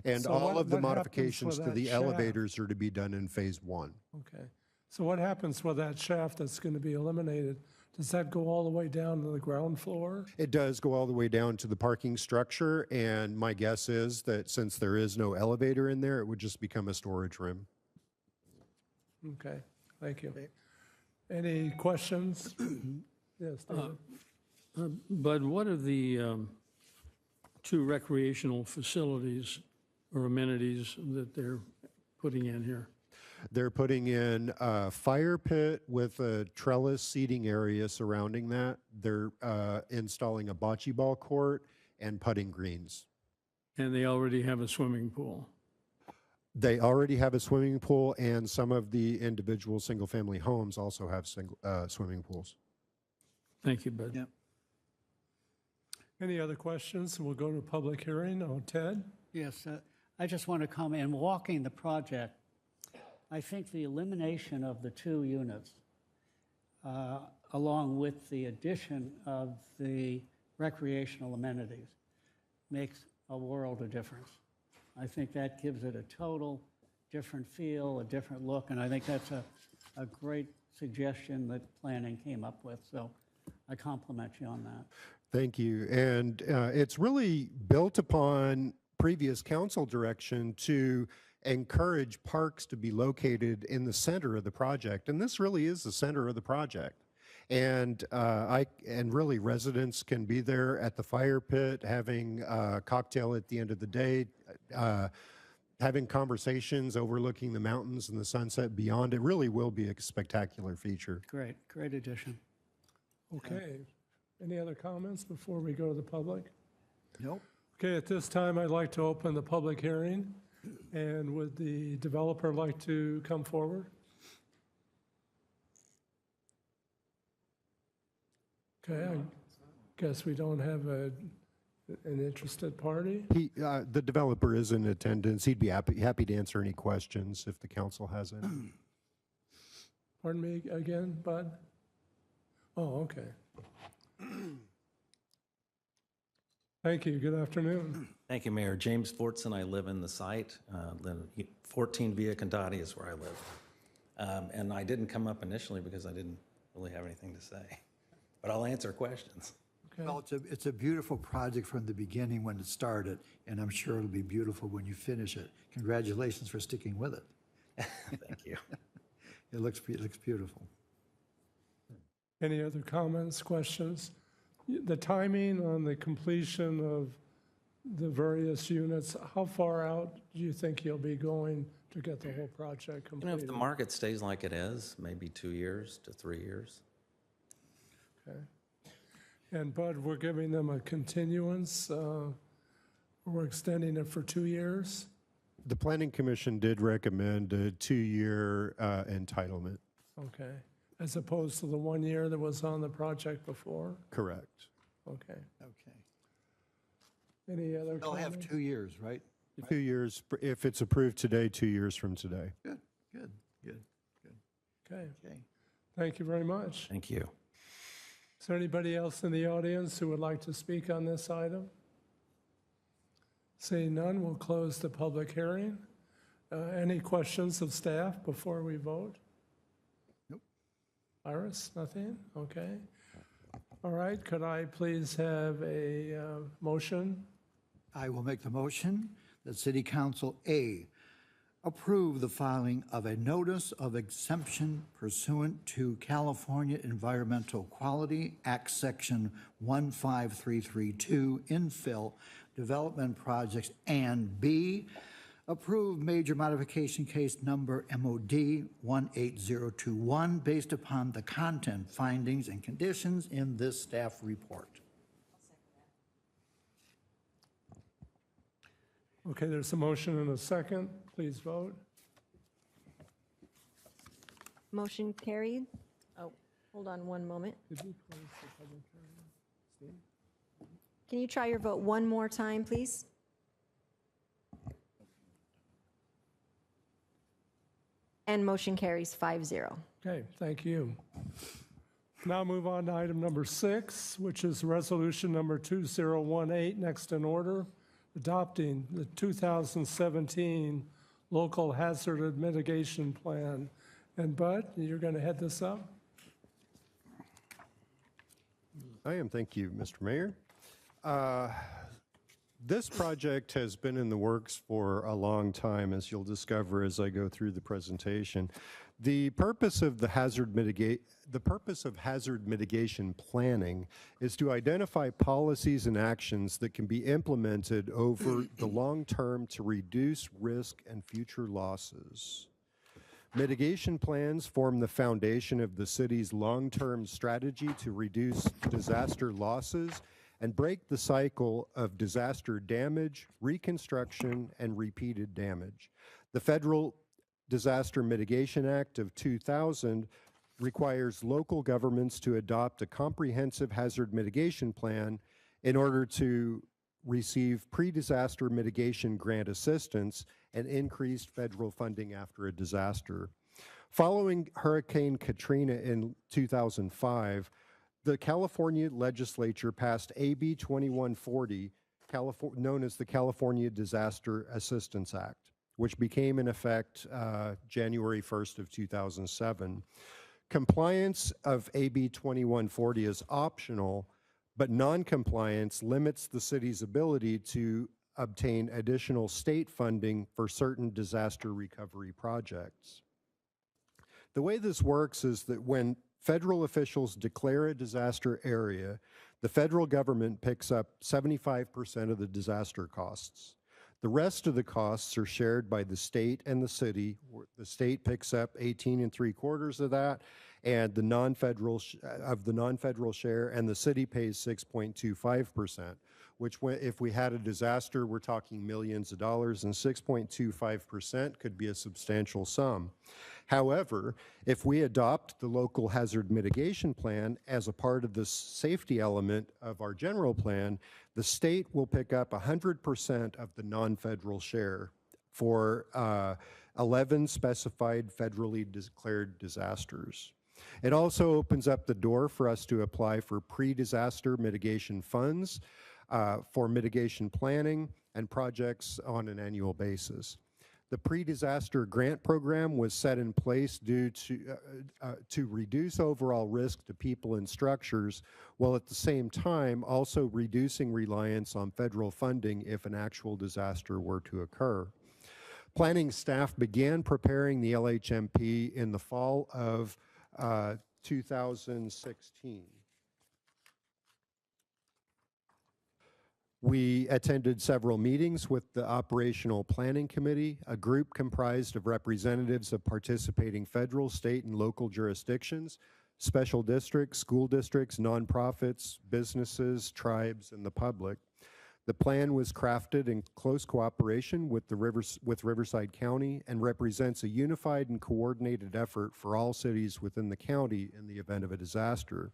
And So all of the what happens modifications with to that the shaft? elevators are to be done in phase one. Okay. So what happens with that shaft that's going to be eliminated? Does that go all the way down to the ground floor? It does go all the way down to the parking structure, and my guess is that since there is no elevator in there, it would just become a storage room. Okay, thank you. Any questions? Yes, David. Bud, what are the two recreational facilities or amenities that they're putting in here? They're putting in a fire pit with a trellis seating area surrounding that. They're installing a bocce ball court and putting greens. And they already have a swimming pool. They already have a swimming pool, and some of the individual single-family homes also have swimming pools. Thank you, Bud. Yep. Any other questions? We'll go to public hearing. Oh, Ted? Yes, I just want to comment, in walking the project, I think the elimination of the 2 units, along with the addition of the recreational amenities, makes a world of difference. I think that gives it a total different feel, a different look, and I think that's a great suggestion that planning came up with, so I compliment you on that. Thank you. And it's really built upon previous council direction to encourage parks to be located in the center of the project. And this really is the center of the project. And really residents can be there at the fire pit, having a cocktail at the end of the day, having conversations overlooking the mountains and the sunset beyond. It really will be a spectacular feature. Great, great addition. Okay. Any other comments before we go to the public? Nope. Okay, at this time, I'd like to open the public hearing. And would the developer like to come forward? Okay, I guess we don't have an interested party. The developer is in attendance. He'd be happy to answer any questions if the council has any. Pardon me again, Bud? Oh, okay. Thank you. Good afternoon. Thank you, Mayor. James Fortson. I live in the site. 14 Via Condati is where I live. And I didn't come up initially because I didn't really have anything to say. But I'll answer questions. Okay. Well, it's a beautiful project from the beginning when it started, and I'm sure it'll be beautiful when you finish it. Congratulations for sticking with it. Thank you. It looks beautiful. Any other comments, questions? The timing on the completion of the various units, how far out do you think you'll be going to get the whole project completed? If the market stays like it is, maybe 2 years to 3 years. Okay. And Bud, we're giving them a continuance. We're extending it for 2 years. The Planning Commission did recommend a 2-year entitlement. Okay. As opposed to the 1 year that was on the project before? Correct. Okay. Okay. Any other They'll have comments? 2 years, right? 2 years, if it's approved today, 2 years from today. Good. Okay. Okay. Thank you very much. Thank you. Is there anybody else in the audience who would like to speak on this item? Seeing none, we'll close the public hearing. Any questions of staff before we vote? Nope. Iris, nothing? Okay. All right, could I please have a motion? I will make the motion that City Council A approve the filing of a notice of exemption pursuant to California Environmental Quality Act Section 15332 infill development projects, and B, approve major modification case number MOD 18021 based upon the content, findings, and conditions in this staff report. Okay, there's a motion and a second. Please vote. Motion carried. Oh, hold on one moment. Did we close the public hearing? Steve? Can you try your vote one more time, please? And motion carries 5-0. Okay, thank you. Now move on to item number 6, which is resolution number 2018, next in order, adopting the 2017 Local Hazard Mitigation Plan. And Bud, you're going to head this up? I am, thank you, Mr. Mayor. This project has been in the works for a long time, as you'll discover as I go through the presentation. The purpose of hazard mitigation planning is to identify policies and actions that can be implemented over the long term to reduce risk and future losses. Mitigation plans form the foundation of the city's long-term strategy to reduce disaster losses and break the cycle of disaster damage, reconstruction, and repeated damage. The Federal Disaster Mitigation Act of 2000 requires local governments to adopt a comprehensive hazard mitigation plan in order to receive pre-disaster mitigation grant assistance and increased federal funding after a disaster. Following Hurricane Katrina in 2005, the California legislature passed AB 2140, known as the California Disaster Assistance Act, which became in effect January 1st of 2007. Compliance of AB 2140 is optional, but non-compliance limits the city's ability to obtain additional state funding for certain disaster recovery projects. The way this works is that when federal officials declare a disaster area, the federal government picks up 75% of the disaster costs. The rest of the costs are shared by the state and the city. The state picks up 18 3/4 of that, and the non-federal share, and the city pays 6.25%, which if we had a disaster, we're talking millions of dollars, and 6.25% could be a substantial sum. However, if we adopt the local hazard mitigation plan as a part of the safety element of our general plan, the state will pick up 100% of the non-federal share for 11 specified federally declared disasters. It also opens up the door for us to apply for pre-disaster mitigation funds for mitigation planning and projects on an annual basis. The pre-disaster grant program was set in place due to reduce overall risk to people and structures, while at the same time also reducing reliance on federal funding if an actual disaster were to occur. Planning staff began preparing the LHMP in the fall of 2016. We attended several meetings with the Operational Planning Committee, a group comprised of representatives of participating federal, state, and local jurisdictions, special districts, school districts, nonprofits, businesses, tribes, and the public. The plan was crafted in close cooperation with Riverside County and represents a unified and coordinated effort for all cities within the county in the event of a disaster.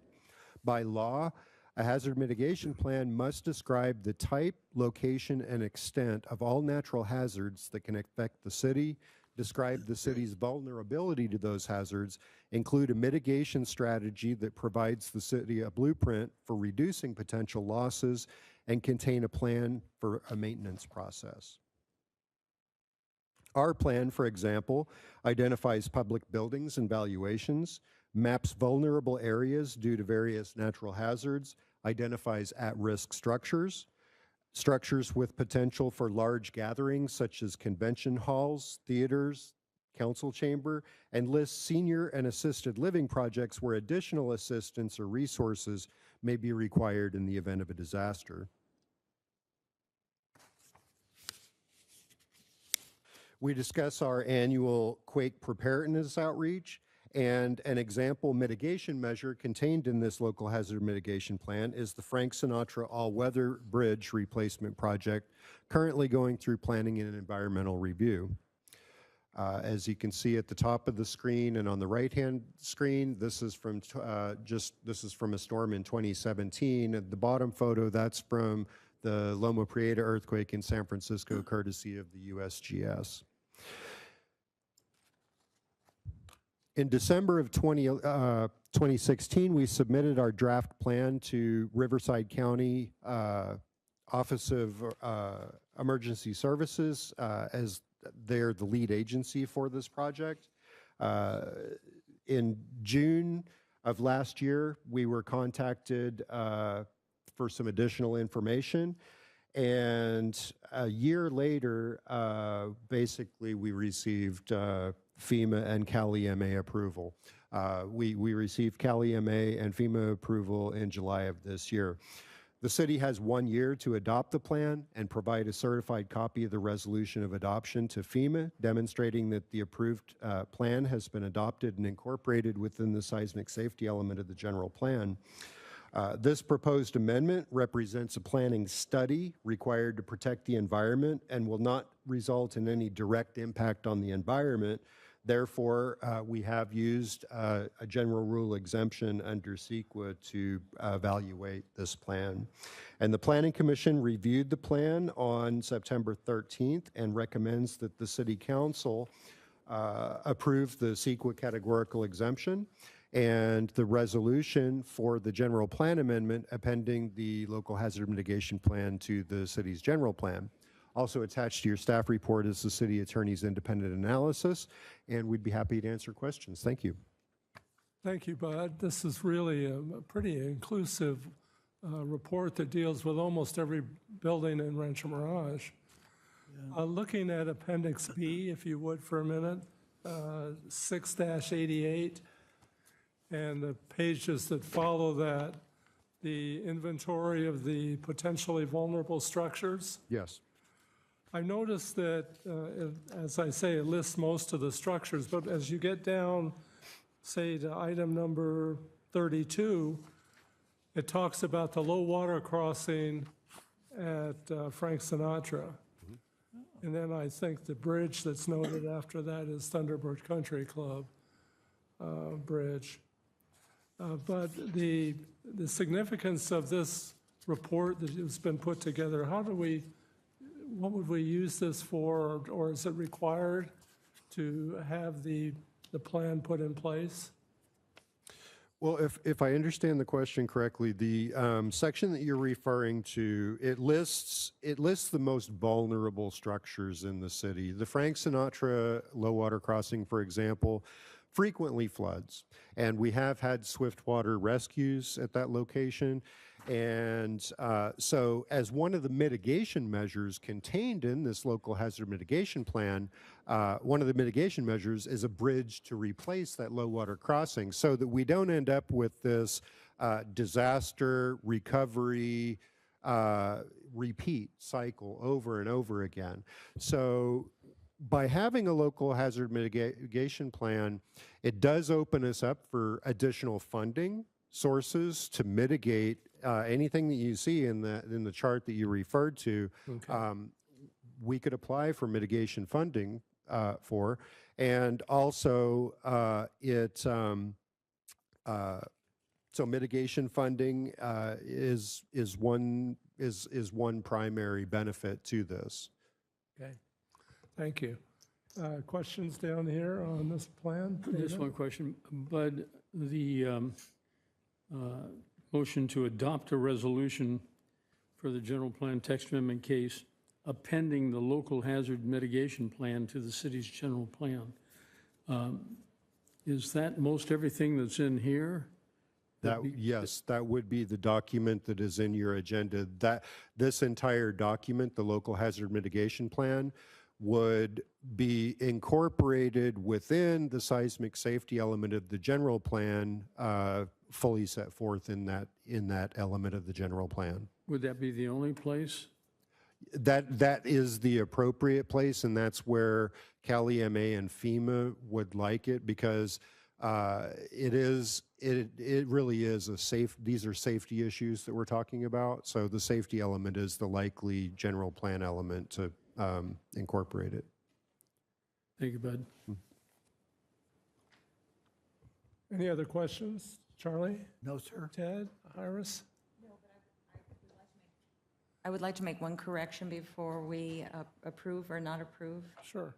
By law, a hazard mitigation plan must describe the type, location, and extent of all natural hazards that can affect the city, describe the city's vulnerability to those hazards, include a mitigation strategy that provides the city a blueprint for reducing potential losses, and contain a plan for a maintenance process. Our plan, for example, identifies public buildings and valuations, maps vulnerable areas due to various natural hazards, identifies at-risk structures, structures with potential for large gatherings such as convention halls, theaters, council chamber, and lists senior and assisted living projects where additional assistance or resources may be required in the event of a disaster. We discuss our annual quake preparedness outreach, and an example mitigation measure contained in this local hazard mitigation plan is the Frank Sinatra All-Weather Bridge Replacement Project, currently going through planning and environmental review. As you can see at the top of the screen and on the right-hand screen, this is from a storm in 2017. At the bottom photo, that's from the Loma Prieta earthquake in San Francisco, courtesy of the USGS. In December of 2016, we submitted our draft plan to Riverside County Office of Emergency Services as they're the lead agency for this project. In June of last year, we were contacted for some additional information. And a year later, basically, we received FEMA and Cali MA approval. We received Cali MA and FEMA approval in July of this year. The city has 1 year to adopt the plan and provide a certified copy of the resolution of adoption to FEMA, demonstrating that the approved plan has been adopted and incorporated within the seismic safety element of the general plan. This proposed amendment represents a planning study required to protect the environment and will not result in any direct impact on the environment. Therefore, we have used a general rule exemption under CEQA to evaluate this plan. And the Planning Commission reviewed the plan on September 13th and recommends that the City Council approve the CEQA categorical exemption and the resolution for the general plan amendment appending the local hazard mitigation plan to the city's general plan. Also attached to your staff report is the city attorney's independent analysis, and we'd be happy to answer questions. Thank you. Thank you, Bud. This is really a pretty inclusive report that deals with almost every building in Rancho Mirage. Looking at Appendix B, if you would, for a minute, 6-88, and the pages that follow that, the inventory of the potentially vulnerable structures. Yes. I noticed that, as I say, it lists most of the structures, but as you get down, say, to item number 32, it talks about the low water crossing at Frank Sinatra. And then I think the bridge that's noted after that is Thunderbird Country Club bridge. But the significance of this report that has been put together, what would we use this for, or is it required to have the plan put in place? Well, if I understand the question correctly, the section that you're referring to, it lists the most vulnerable structures in the city. The Frank Sinatra low water crossing, for example, frequently floods, and we have had swift water rescues at that location. And so as one of the mitigation measures contained in this local hazard mitigation plan, one of the mitigation measures is a bridge to replace that low water crossing so that we don't end up with this disaster recovery repeat cycle over and over again. So by having a local hazard mitigation plan, it does open us up for additional funding sources to mitigate anything that you see in the chart that you referred to. Okay. We could apply for mitigation funding for, and also so mitigation funding is one primary benefit to this. Okay, thank you. Questions down here on this plan? Just one question, Bud. The motion to adopt a resolution for the general plan text amendment case appending the local hazard mitigation plan to the city's general plan. Is that most everything that's in here? Yes, that would be the document that is in your agenda. This entire document, the local hazard mitigation plan, would be incorporated within the seismic safety element of the general plan, fully set forth in that element of the general plan. Would that be the only place? That is the appropriate place, and that's where Cali MA and FEMA would like it, because it really is these are safety issues that we're talking about. So the safety element is the likely general plan element to incorporate it. Thank you, Bud. Any other questions? Charlie? No, sir. Ted? Iris? I would like to make one correction before we approve or not approve. Sure.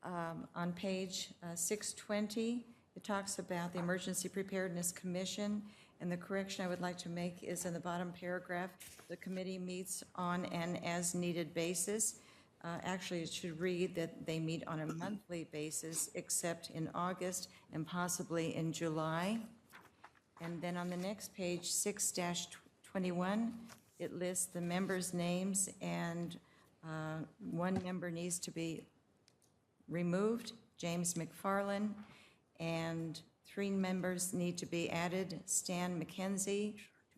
On page 620, it talks about the Emergency Preparedness Commission, and the correction I would like to make is in the bottom paragraph, the committee meets on an as-needed basis. Actually, it should read that they meet on a monthly basis, except in August and possibly in July. And then on the next page, 6-21, it lists the members' names, and one member needs to be removed, James McFarland, and 3 members need to be added, Stan McKenzie,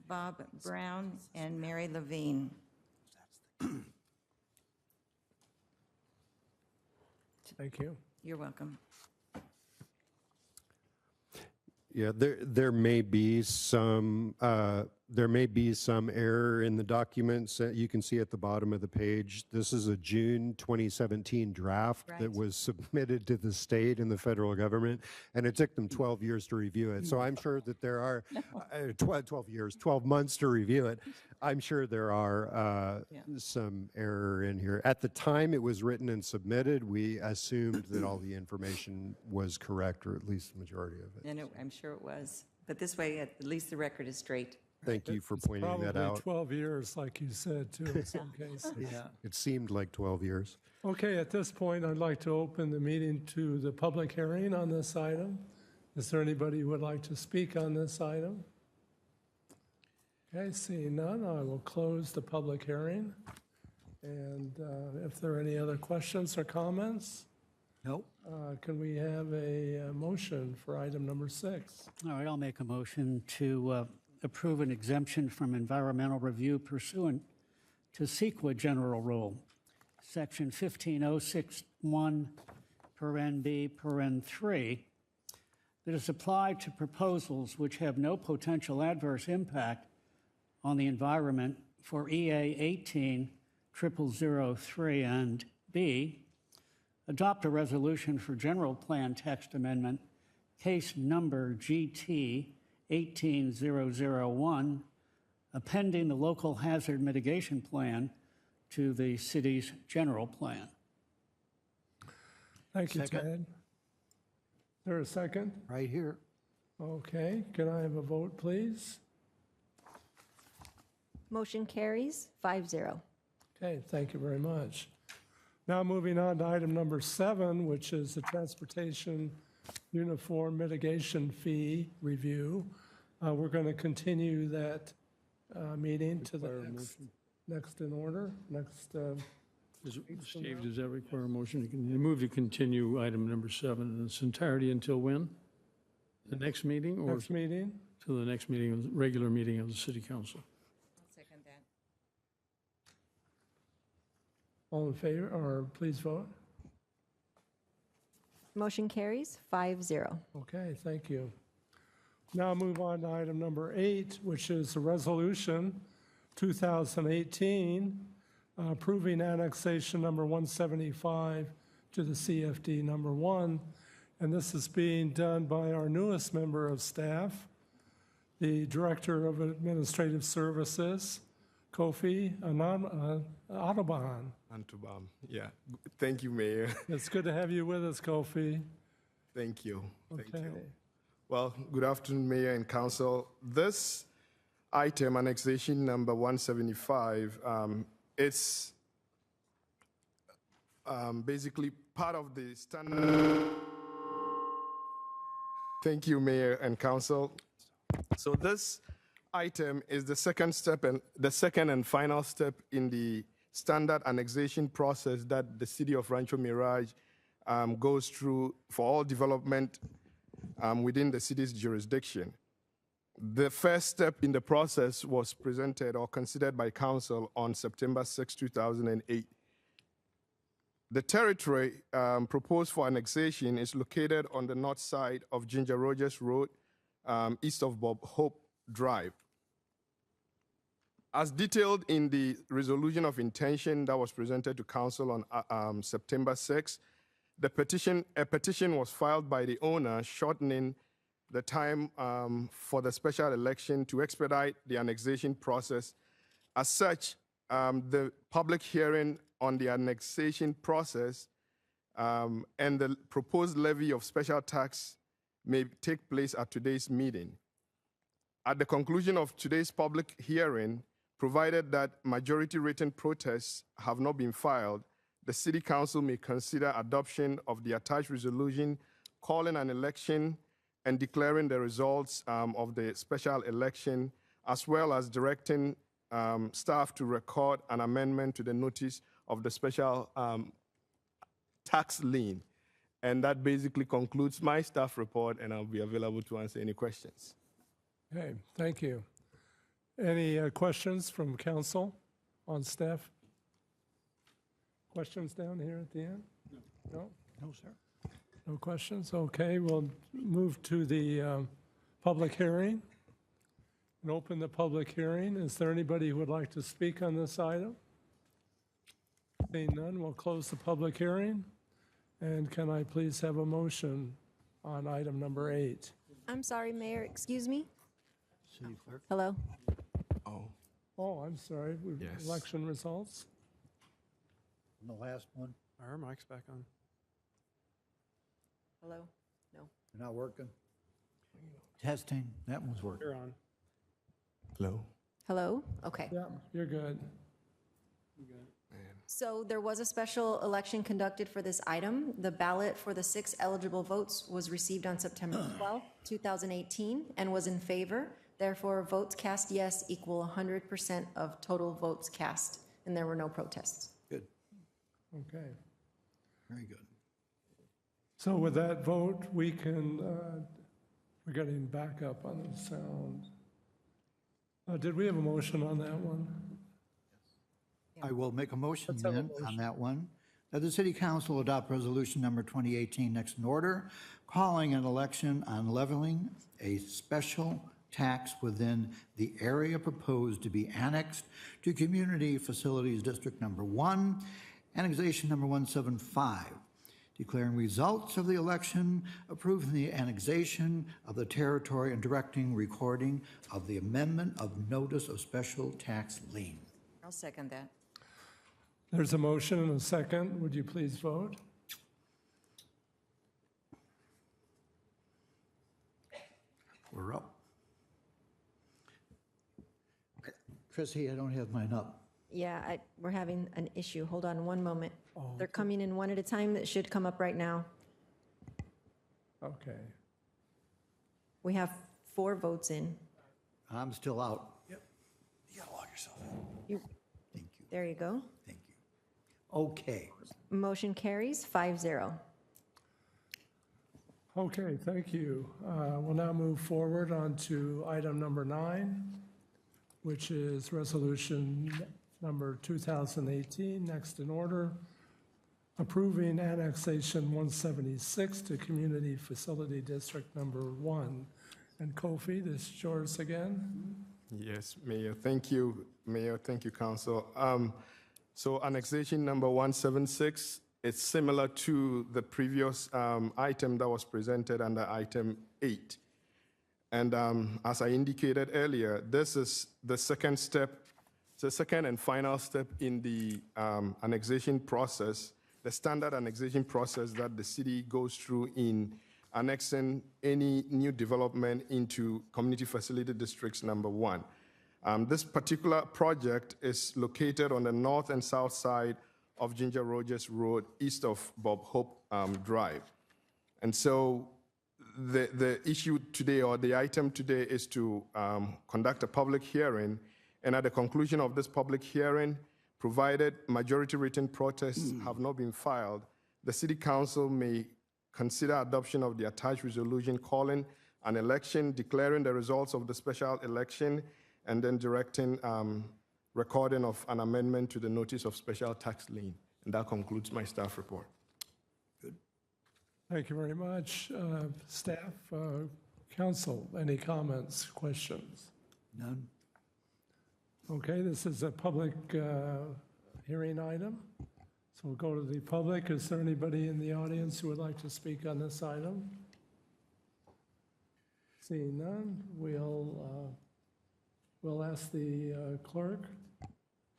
Bob Brown, and Mary Levine. Thank you. You're welcome. Yeah, there may be some error in the documents that you can see at the bottom of the page. This is a June 2017 draft that was submitted to the state and the federal government, and it took them 12 years to review it. So I'm sure that there are 12 months to review it. I'm sure there are some error in here. At the time it was written and submitted, we assumed that all the information was correct, or at least the majority of it. And I'm sure it was. But this way, at least the record is straight. Thank you for pointing that out. Probably 12 years, like you said, too, in some cases. Yeah. It seemed like 12 years. Okay, at this point, I'd like to open the meeting to the public hearing on this item. Is there anybody who would like to speak on this item? Okay, seeing none, I will close the public hearing. And if there are any other questions or comments? Nope. Can we have a motion for item number 6? All right, I'll make a motion to approve an exemption from environmental review pursuant to CEQA General Rule, Section 15061, paren B, paren 3, that is applied to proposals which have no potential adverse impact on the environment for EA 18-0003, and B, adopt a resolution for general plan text amendment, case number GT 18001, appending the local hazard mitigation plan to the city's general plan. Thank you, Ted. Is there a second? Right here. Okay, can I have a vote, please? Motion carries 5-0. Okay, thank you very much. Now moving on to item number 7, which is the Transportation Uniform Mitigation Fee Review. We're going to continue that meeting to the next in order. Steve, does that require a motion? You move to continue item number 7 in its entirety until when? The next meeting? Or Next meeting? till the next meeting, regular meeting of the City Council? I'll second that. All in favor, or please vote. Motion carries 5-0. Okay, thank you. Now move on to item number 8, which is a resolution 2018 approving annexation number 175 to the CFD number 1. And this is being done by our newest member of staff, the Director of Administrative Services, Kofi Autobahn. Antubam, yeah. Thank you, Mayor. It's good to have you with us, Kofi. Thank you. Thank Okay. you. Well, good afternoon, Mayor and Council. This item, annexation number 175, it's basically part of the standard. Thank you, Mayor and Council. So this item is the second step and the second and final step in the standard annexation process that the city of Rancho Mirage goes through for all development within the city's jurisdiction. The first step in the process was presented or considered by council on September 6, 2008. The territory proposed for annexation is located on the north side of Ginger Rogers Road, east of Bob Hope Drive. As detailed in the resolution of intention that was presented to council on September 6, a petition was filed by the owner shortening the time for the special election to expedite the annexation process. As such, the public hearing on the annexation process and the proposed levy of special tax may take place at today's meeting. At the conclusion of today's public hearing, provided that majority written protests have not been filed, the City Council may consider adoption of the attached resolution calling an election and declaring the results of the special election, as well as directing staff to record an amendment to the notice of the special tax lien. And that basically concludes my staff report, and I'll be available to answer any questions. Okay, thank you. Any questions from council on staff? Questions down here at the end? No? No, sir. No questions? Okay, we'll move to the public hearing and open the public hearing. Is there anybody who would like to speak on this item? Seeing none, we'll close the public hearing. And can I please have a motion on item number 8? I'm sorry, Mayor, excuse me? City clerk. Hello? Oh, I'm sorry. Yes. Election results? And the last one, Are our mics back on? Hello? No. you're not working? Testing, that one's working. You're on. Hello? Hello? Okay. Yeah, you're good. So there was a special election conducted for this item. The ballot for the 6 eligible votes was received on September 12, 2018, and was in favor. Therefore, votes cast yes equal 100% of total votes cast, and there were no protests. Good, Okay. very good. So with that vote, we can, we're getting back up on the sound. Did we have a motion on that one? I will make a motion Let's have a then on motion. that one, that the city council adopt resolution number 2018 next in order, calling an election on leveling a special tax within the area proposed to be annexed to Community Facilities District Number 1, annexation number 175, declaring results of the election, approving the annexation of the territory, and directing recording of the amendment of notice of special tax lien. I'll second that. There's a motion and a second. Would you please vote? We're up. Chrissy, I don't have mine up. Yeah, we're having an issue. Hold on one moment. They're coming in one at a time. That should come up right now. Okay. We have 4 votes in. I'm still out. You gotta log yourself in. Thank you, There you go. thank you. Okay, Motion carries 5-0. Okay, thank you. We'll now move forward on to item number 9, which is resolution number 2018, next in order, approving annexation 176 to Community Facility District Number 1. And Kofi, this is yours again. Yes, Mayor. Thank you, Mayor. Thank you, Council. So annexation number 176 is similar to the previous item that was presented under item 8. And as I indicated earlier, this is the second step, the second and final step in the annexation process, the standard annexation process that the city goes through in annexing any new development into Community Facility Districts Number 1. This particular project is located on the north and south side of Ginger Rogers Road, east of Bob Hope Drive. And so the issue today, or the item today, is to conduct a public hearing, and at the conclusion of this public hearing, provided majority written protests have not been filed, the City Council may consider adoption of the attached resolution calling an election, declaring the results of the special election, and then directing recording of an amendment to the notice of special tax lien. And that concludes my staff report. Thank you very much. Staff, council, any comments, questions? None? Okay, this is a public hearing item. So we'll go to the public. Is there anybody in the audience who would like to speak on this item? Seeing none, we'll ask the clerk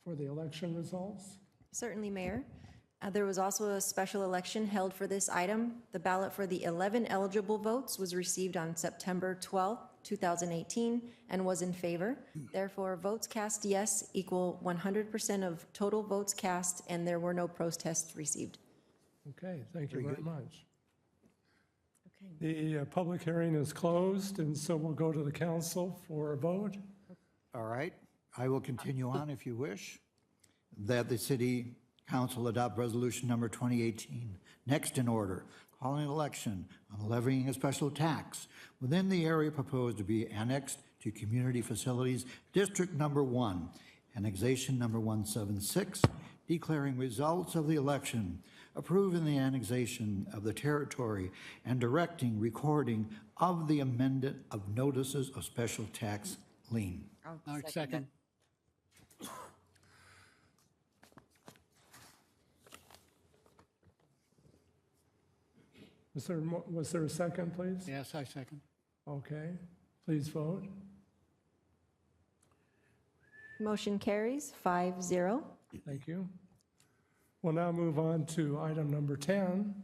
for the election results. Certainly, Mayor. There was also a special election held for this item. The ballot for the 11 eligible votes was received on September 12, 2018, and was in favor. Therefore, votes cast yes equal 100% of total votes cast, and there were no protests received. Okay, thank you very much. The public hearing is closed, and so we'll go to the council for a vote. All right, I will continue on if you wish. That the City Council adopt resolution number 2018, next in order, calling an election on levying a special tax within the area proposed to be annexed to Community Facilities District Number 1, annexation number 176, declaring results of the election, approving the annexation of the territory, and directing recording of the amendment of notices of special tax lien. I'll second. Was there a second, please? Yes, I second. Okay, please vote. Motion carries 5-0. Thank you. We'll now move on to item number 10,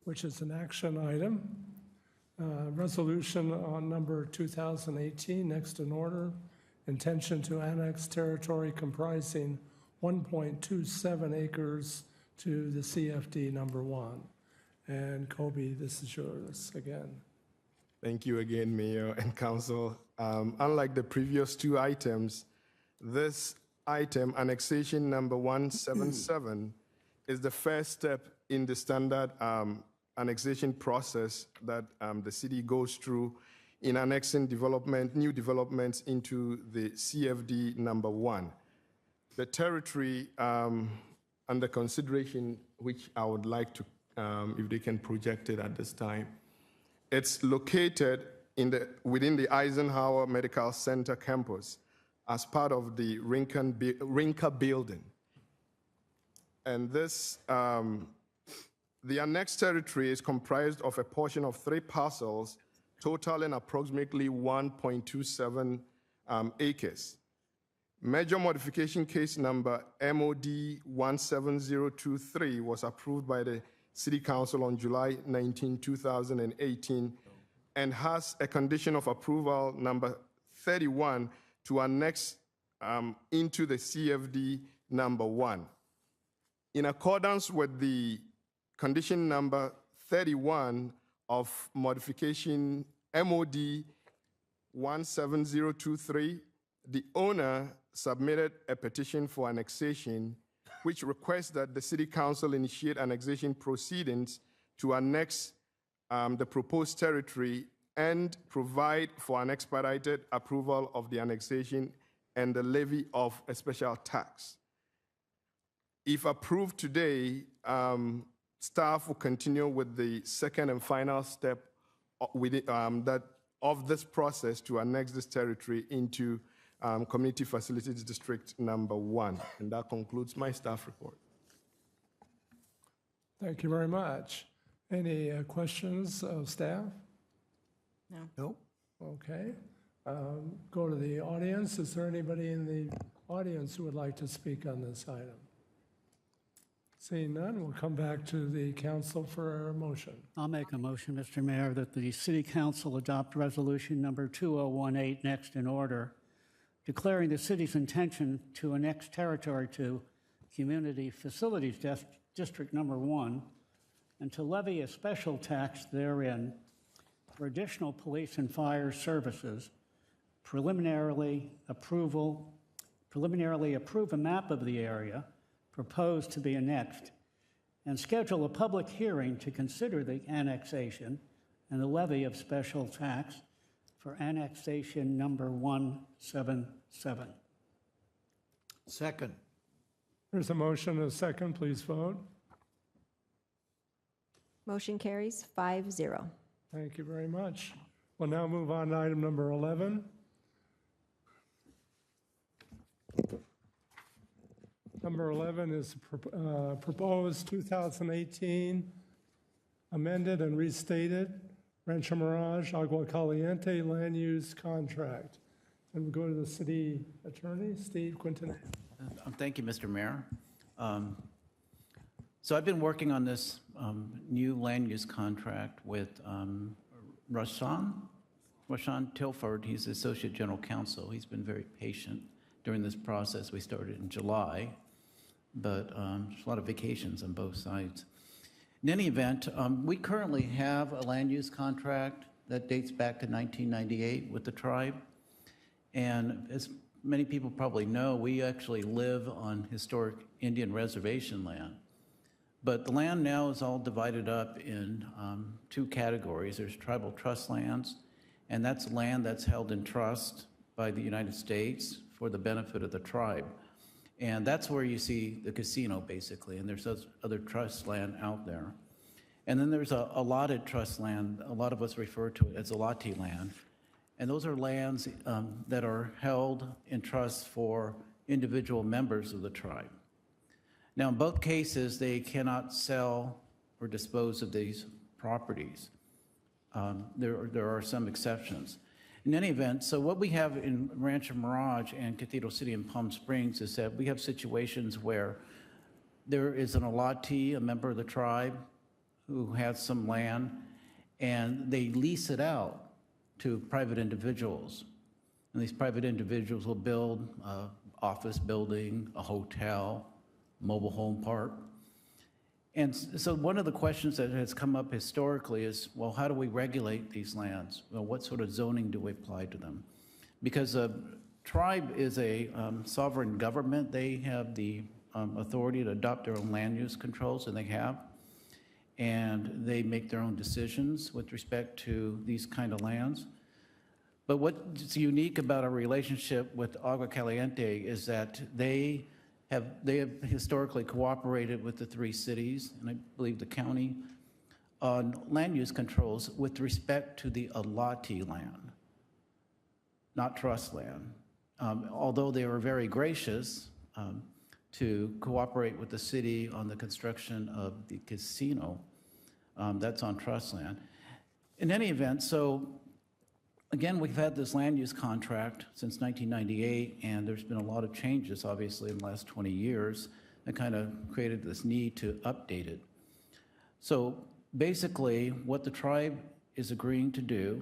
which is an action item. Resolution on number 2018, next in order, intention to annex territory comprising 1.27 acres to the CFD number 1. And Kobe, this is yours again. Thank you again, Mayor and Council. Unlike the previous two items, this item, annexation number 177, is the first step in the standard annexation process that the city goes through in annexing new developments into the CFD number 1. The territory under consideration, which I would like to, if they can project it at this time, it's located within the Eisenhower Medical Center campus as part of the Rinka building. And this, the annexed territory is comprised of a portion of 3 parcels totaling approximately 1.27 acres. Major modification case number MOD 17023 was approved by the City Council on July 19, 2018, and has a condition of approval number 31 to annex into the CFD number 1. In accordance with the condition number 31 of modification MOD 17023, the owner submitted a petition for annexation which requests that the City Council initiate annexation proceedings to annex the proposed territory and provide for an expedited approval of the annexation and the levy of a special tax. If approved today, staff will continue with the second and final step of this process to annex this territory into Community Facilities District number 1. And that concludes my staff report. Thank you very much. Any questions of staff? No. Nope. Okay. Go to the audience. Is there anybody in the audience who would like to speak on this item? Seeing none, we'll come back to the council for a motion. I'll make a motion, Mr. Mayor, that the City Council adopt resolution number 2018 next in order, declaring the city's intention to annex territory to Community Facilities District number 1 and to levy a special tax therein, for additional police and fire services, preliminarily approve a map of the area proposed to be annexed, and schedule a public hearing to consider the annexation and the levy of special tax for annexation number 177. Second. There's a motion and a second. Please vote. Motion carries 5-0. Thank you very much. We'll now move on to item number 11. Number 11 is proposed 2018 amended and restated Rancho Mirage Agua Caliente land use contract. And we go to the city attorney, Steve Quintanilla. Thank you, Mr. Mayor. So I've been working on this new land use contract with Rashawn Tilford. He's the Associate General Counsel. He's been very patient during this process. We started in July, but there's a lot of vacations on both sides. In any event, we currently have a land use contract that dates back to 1998 with the tribe. And as many people probably know, we actually live on historic Indian reservation land. But the land now is all divided up in two categories. There's tribal trust lands, and that's land that's held in trust by the United States for the benefit of the tribe. And that's where you see the casino, basically, and there's other trust land out there. And then there's a allotted trust land. A lot of us refer to it as allotee land. And those are lands that are held in trust for individual members of the tribe. Now, in both cases, they cannot sell or dispose of these properties. There are some exceptions. In any event, so what we have in Rancho Mirage and Cathedral City and Palm Springs is that we have situations where there is an allottee, a member of the tribe, who has some land, and they lease it out to private individuals. And these private individuals will build an office building, a hotel, mobile home park. And so one of the questions that has come up historically is, well, how do we regulate these lands? Well, what sort of zoning do we apply to them? Because a tribe is a sovereign government. They have the authority to adopt their own land use controls, and they have. And they make their own decisions with respect to these kind of lands. But what's unique about our relationship with Agua Caliente is that they have historically cooperated with the three cities, and I believe the county, on land use controls with respect to the allotee land, not trust land. Although they were very gracious to cooperate with the city on the construction of the casino, that's on trust land. In any event, so again, we've had this land use contract since 1998, and there's been a lot of changes, obviously, in the last 20 years that kind of created this need to update it. So basically, what the tribe is agreeing to do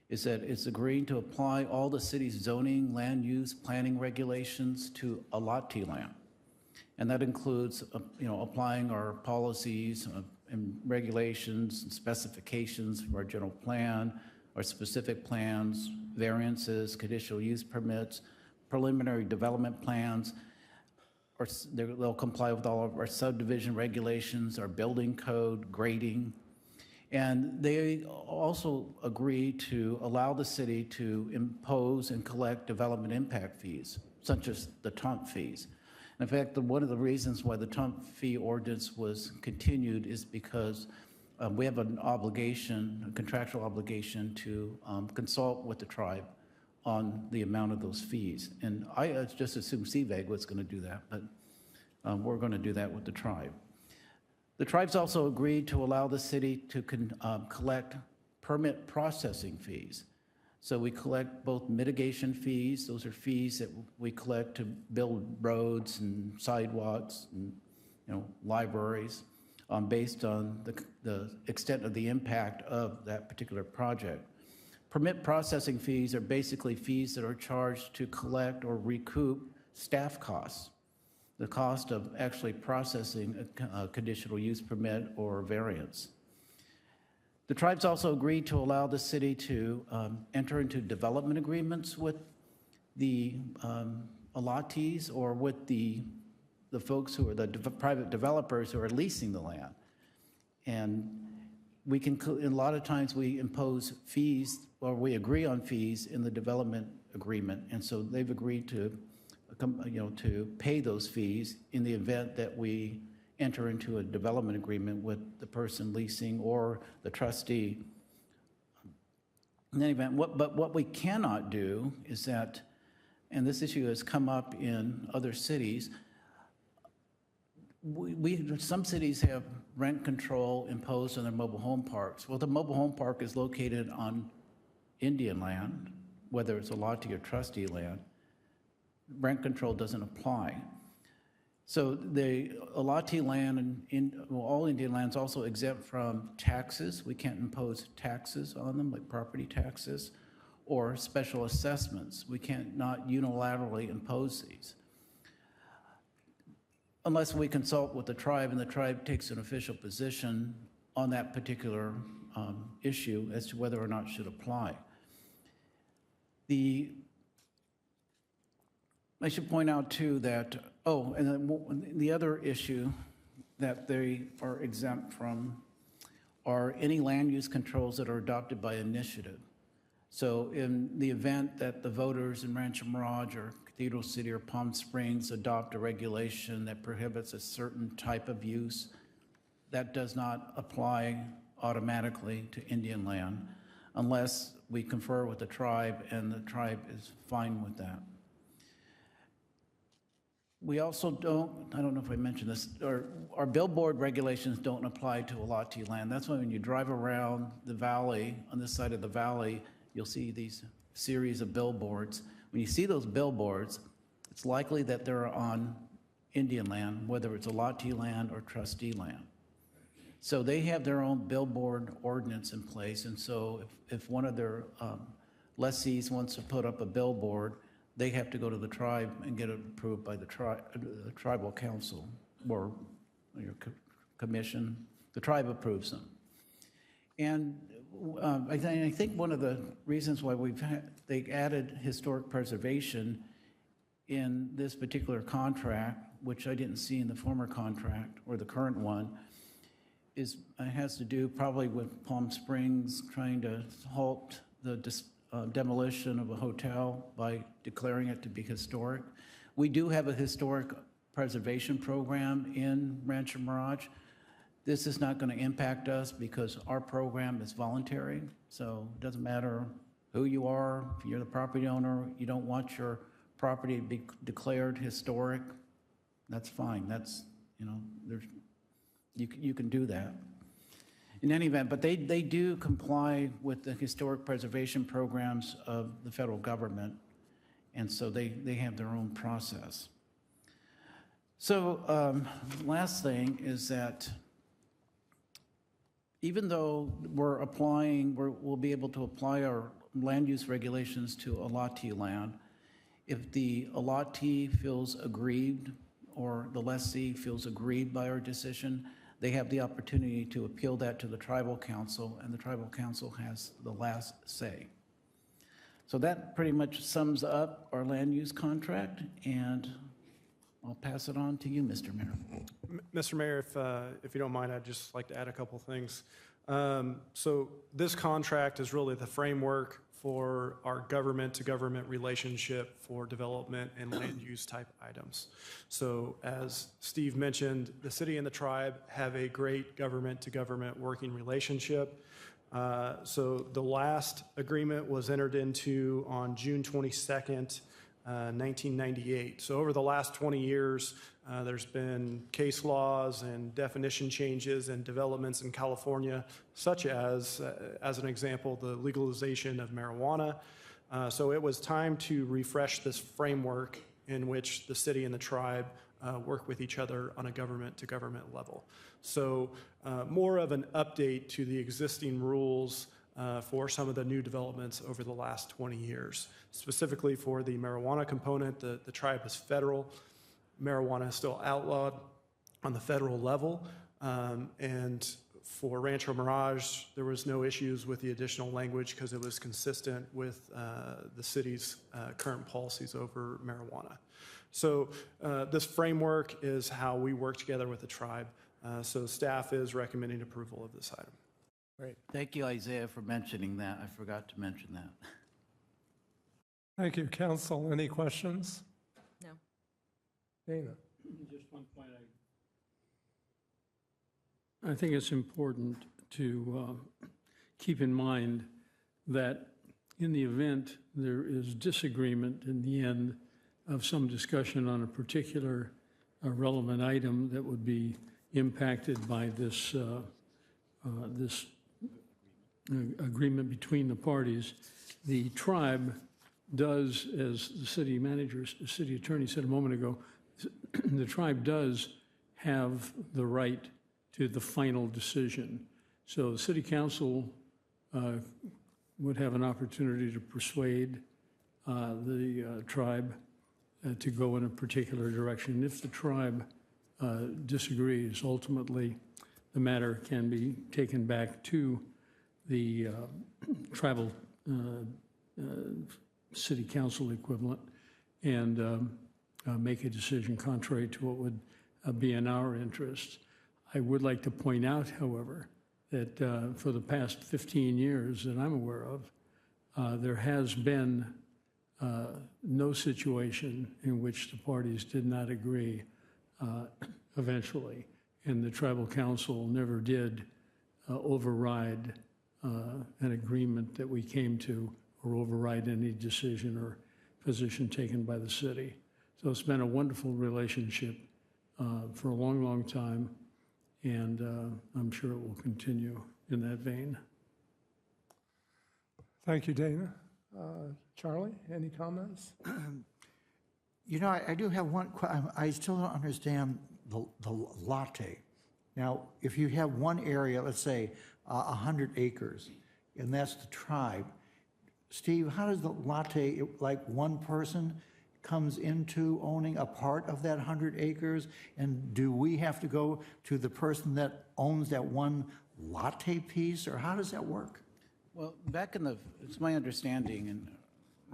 is that it's agreeing to apply all the city's zoning, land use, planning regulations to allotee land. And that includes, applying our policies and regulations and specifications for our general plan, our specific plans, variances, conditional use permits, preliminary development plans, or they'll comply with all of our subdivision regulations, our building code, grading. And they also agree to allow the city to impose and collect development impact fees, such as the TUMP fees. In fact, one of the reasons why the TUMP fee ordinance was continued is because we have an obligation, a contractual obligation to consult with the tribe on the amount of those fees. And I just assumed CVAG was going to do that, but we're going to do that with the tribe. The tribes also agreed to allow the city to collect permit processing fees. So we collect both mitigation fees, those are fees that we collect to build roads and sidewalks and libraries, based on the extent of the impact of that particular project. Permit processing fees are basically fees that are charged to collect or recoup staff costs, the cost of actually processing a conditional use permit or variance. The tribes also agreed to allow the city to enter into development agreements with the allottees or with the folks who are the private developers who are leasing the land. And we can, a lot of times we impose fees, or we agree on fees in the development agreement. And so they've agreed to, to pay those fees in the event that we enter into a development agreement with the person leasing or the trustee. In any event, but what we cannot do is that, and this issue has come up in other cities, some cities have rent control imposed on their mobile home parks. Well, the mobile home park is located on Indian land, whether it's a lottee or trustee land. Rent control doesn't apply. So the allotee land and all Indian lands also exempt from taxes. We can't impose taxes on them, like property taxes, or special assessments. We can't not unilaterally impose these, unless we consult with the tribe and the tribe takes an official position on that particular issue as to whether or not it should apply. I should point out too that, and then the other issue that they are exempt from are any land use controls that are adopted by initiative. So in the event that the voters in Rancho Mirage or Cathedral City or Palm Springs adopt a regulation that prohibits a certain type of use, that does not apply automatically to Indian land unless we confer with the tribe and the tribe is fine with that. We also I don't know if I mentioned this, our billboard regulations don't apply to allotee land. That's why when you drive around the valley, on this side of the valley, you'll see these series of billboards. When you see those billboards, it's likely that they're on Indian land, whether it's allotee land or trustee land. So they have their own billboard ordinance in place, and so if one of their lessees wants to put up a billboard, they have to go to the tribe and get it approved by the tribal council or your commission. The tribe approves them. And I think one of the reasons why they added historic preservation in this particular contract, which I didn't see in the former contract or the current one, has to do probably with Palm Springs trying to halt the demolition of a hotel by declaring it to be historic. We do have a historic preservation program in Rancho Mirage. This is not going to impact us because our program is voluntary, so it doesn't matter who you are. If you're the property owner, you don't want your property to be declared historic, that's fine. That's, you can do that. In any event, but they do comply with the historic preservation programs of the federal government, and so they have their own process. So last thing is that even though we'll be able to apply our land use regulations to allotee land, if the allotee feels aggrieved or the lessee feels aggrieved by our decision, they have the opportunity to appeal that to the tribal council, and the tribal council has the last say. So that pretty much sums up our land use contract, and I'll pass it on to you, Mr. Mayor. Mr. Mayor, if you don't mind, I'd just like to add a couple things. So this contract is really the framework for our government-to-government relationship for development and land use type items. So as Steve mentioned, the city and the tribe have a great government-to-government working relationship. So the last agreement was entered into on June 22nd, 1998. So over the last 20 years, there's been case laws and definition changes and developments in California, such as an example, the legalization of marijuana. So it was time to refresh this framework in which the city and the tribe work with each other on a government-to-government level. So more of an update to the existing rules for some of the new developments over the last 20 years. Specifically for the marijuana component, the tribe is federal. Marijuana is still outlawed on the federal level, and For Rancho Mirage, there was no issues with the additional language because it was consistent with the city's current policies over marijuana. So this framework is how we work together with the tribe. So staff is recommending approval of this item. Great. Thank you, Isaiah, for mentioning that. I forgot to mention that. Thank you, council. Any questions? No. Dana? Just one point. I think it's important to keep in mind that in the event there is disagreement in the end of some discussion on a particular relevant item that would be impacted by this this agreement between the parties, the tribe does, as the city manager, city attorney said a moment ago, the tribe does have the right to the final decision. So the city council would have an opportunity to persuade the tribe to go in a particular direction. If the tribe disagrees, ultimately the matter can be taken back to the tribal city council equivalent and make a decision contrary to what would be in our interest. I would like to point out, however, that for the past 15 years that I'm aware of, there has been no situation in which the parties did not agree eventually, and the tribal council never did override an agreement that we came to or override any decision or position taken by the city. So it's been a wonderful relationship for a long, long time, and I'm sure it will continue in that vein. Thank you, Dana. Charlie, any comments? You know, I do have one, I still don't understand the latte. Now, if you have one area, let's say 100 acres, and that's the tribe, Steve, how does the latte, like one person comes into owning a part of that 100 acres? And do we have to go to the person that owns that one latte piece, or how does that work? Well, back in it's my understanding, and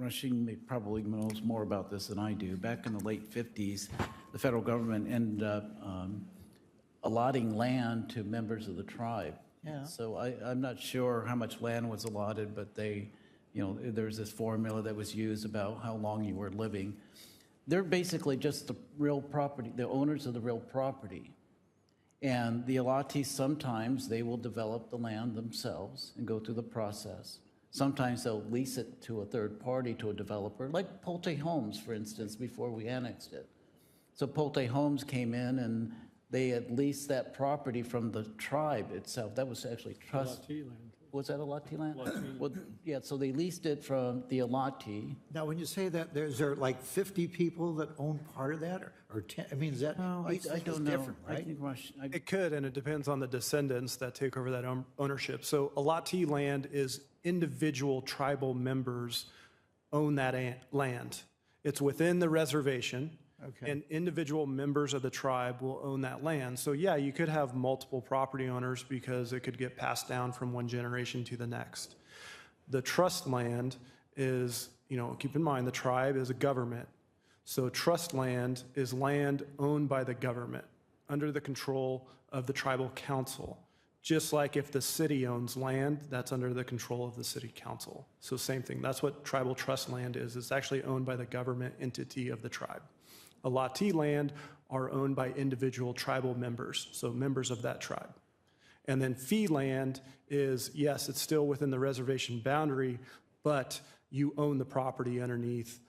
Rasheen probably knows more about this than I do, back in the late 50s, the federal government ended up allotting land to members of the tribe. Yeah. So I'm not sure how much land was allotted, but they, you know, there's this formula that was used about how long you were living. They're basically just the real property, the owners of the real property. And the allottees, sometimes they will develop the land themselves and go through the process. Sometimes they'll lease it to a third party, to a developer, like Pulte Homes, for instance, before we annexed it. So Pulte Homes came in and they had leased that property from the tribe itself. That was actually trust. Was that a Alati land? Well, yeah, so they leased it from the Alati. Now, when you say that, is there like 50 people that own part of that, or 10? I mean, is that? No, I don't know. Different, right? I think It could, and it depends on the descendants that take over that ownership. So Alati land is individual tribal members own that land. It's within the reservation. Okay. And individual members of the tribe will own that land. So yeah, you could have multiple property owners because it could get passed down from one generation to the next. The trust land is, you know, keep in mind the tribe is a government. So trust land is land owned by the government under the control of the tribal council. Just like if the city owns land, that's under the control of the city council. So same thing, that's what tribal trust land is. It's actually owned by the government entity of the tribe. Alati land are owned by individual tribal members, so members of that tribe. And then fee land is, yes, it's still within the reservation boundary, but you own the property underneath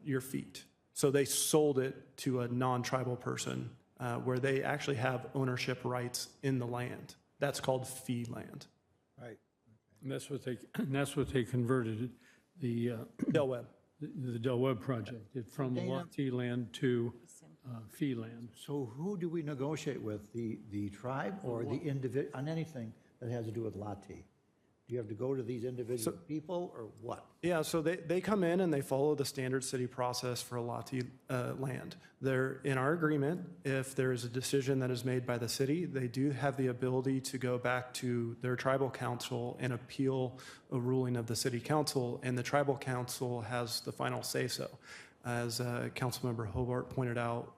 your feet. So they sold it to a non-tribal person where they actually have ownership rights in the land. That's called fee land. Right. And that's what they converted the Del Webb. The Del Webb project, from Alati land to fee land. So who do we negotiate with, the tribe or the individual, on anything that has to do with Lati? Do you have to go to these individual people or what? Yeah, so they come in and they follow the standard city process for allotee land. They're in our agreement. If there is a decision that is made by the city, they do have the ability to go back to their tribal council and appeal a ruling of the city council, and the tribal council has the final say-so. As Councilmember Hobart pointed out,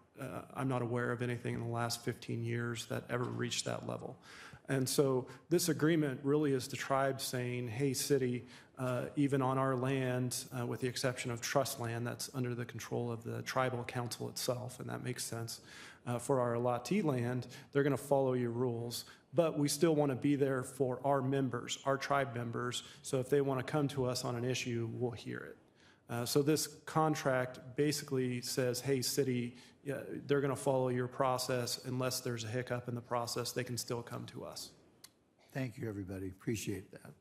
I'm not aware of anything in the last 15 years that ever reached that level. And so this agreement really is the tribe saying, hey, city, even on our land, with the exception of trust land, that's under the control of the tribal council itself, and that makes sense. For our allotee land, they're going to follow your rules, but we still want to be there for our members, our tribe members, so if they want to come to us on an issue, we'll hear it. So this contract basically says, hey, city, they're going to follow your process. Unless there's a hiccup in the process, they can still come to us. Thank you, everybody. Appreciate that.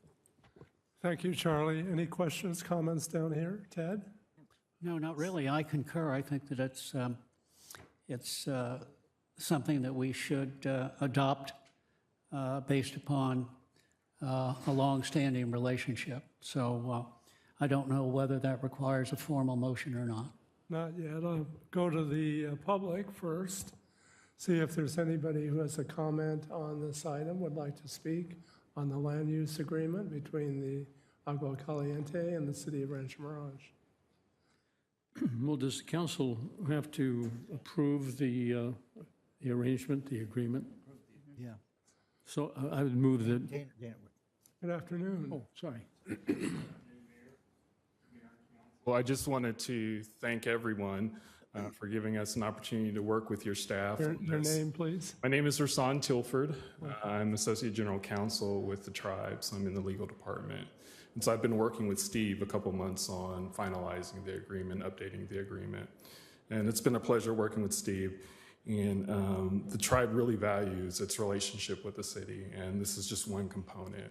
Thank you, Charlie. Any questions, comments down here? Ted? No, not really. I concur. I think that it's something that we should adopt based upon a long-standing relationship. So I don't know whether that requires a formal motion or not. Not yet. I'll go to the public first, see if there's anybody who has a comment on this item, would like to speak on the land use agreement between the Agua Caliente and the city of Rancho Mirage. Well, does the council have to approve the arrangement, the agreement? Yeah. So I would move that. Good afternoon. Oh, sorry. Well, I just wanted to thank everyone for giving us an opportunity to work with your staff. Your name, please. My name is Rasan Tilford. I'm Associate General Counsel with the tribes. I'm in the legal department. And so I've been working with Steve a couple months on finalizing the agreement, updating the agreement. And it's been a pleasure working with Steve. And the tribe really values its relationship with the city, and this is just one component.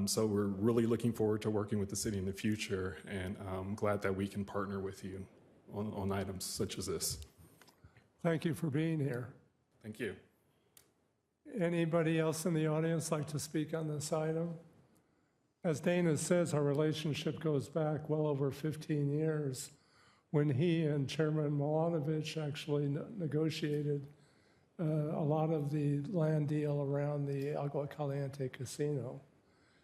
So we're really looking forward to working with the city in the future, and I'm glad that we can partner with you on items such as this. Thank you for being here. Thank you. Anybody else in the audience like to speak on this item? As Dana says, our relationship goes back well over 15 years when he and Chairman Milanovic actually negotiated a lot of the land deal around the Agua Caliente Casino.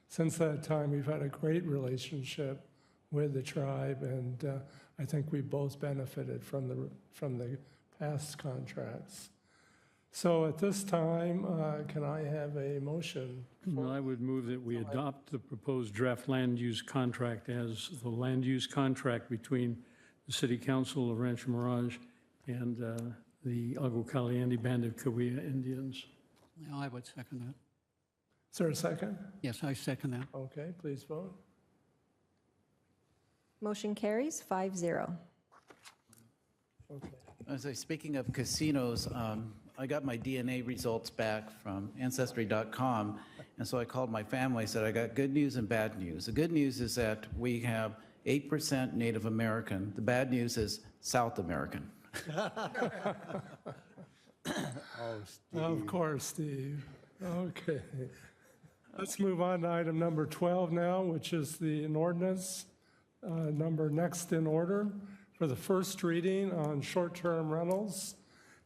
Since that time, we've had a great relationship with the tribe, and I think we both benefited from the past contracts. So at this time, can I have a motion? Well, I would move that we adopt the proposed draft land use contract as the land use contract between the City Council of Rancho Mirage and the Agua Caliente Band of Cahuilla Indians. Yeah, I would second that. Is there a second? Yes, I second that. Okay, please vote. Motion carries 5-0. Okay. As I speaking of casinos, I got my DNA results back from Ancestry.com, and so I called my family and said, I got good news and bad news. The good news is that we have 8% Native American. The bad news is South American. Of course, Steve. Okay. Let's move on to item number 12 now, which is an ordinance number next in order for the first reading on short-term rentals.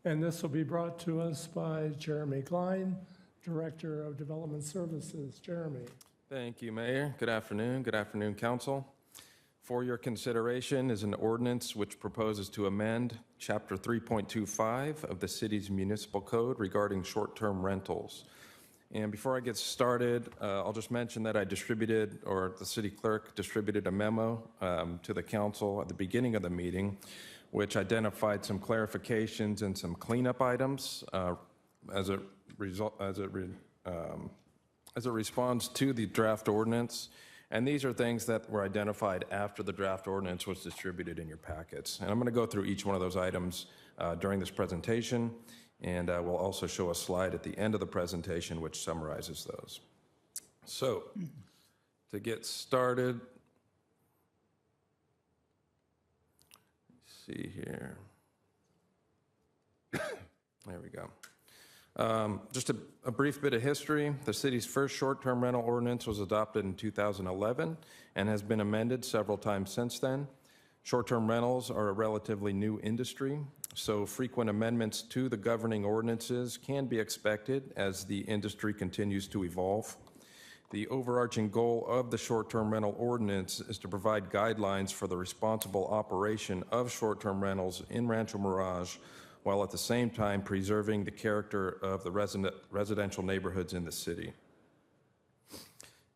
And this will be brought to us by Jeremy Klein, Director of Development Services. Jeremy. Thank you, Mayor. Good afternoon. Good afternoon, Council. For your consideration is an ordinance which proposes to amend Chapter 3.25 of the city's municipal code regarding short-term rentals. And before I get started, I'll just mention that I distributed, or the city clerk distributed a memo to the council at the beginning of the meeting, which identified some clarifications and some cleanup items as it responds to the draft ordinance. And these are things that were identified after the draft ordinance was distributed in your packets. And I'm going to go through each one of those items during this presentation, and we'll also show a slide at the end of the presentation which summarizes those. So, to get started, let's see here. There we go. Just a brief bit of history. The city's first short-term rental ordinance was adopted in 2011 and has been amended several times since then. Short-term rentals are a relatively new industry, so frequent amendments to the governing ordinances can be expected as the industry continues to evolve. The overarching goal of the short-term rental ordinance is to provide guidelines for the responsible operation of short-term rentals in Rancho Mirage, while at the same time preserving the character of the residential neighborhoods in the city.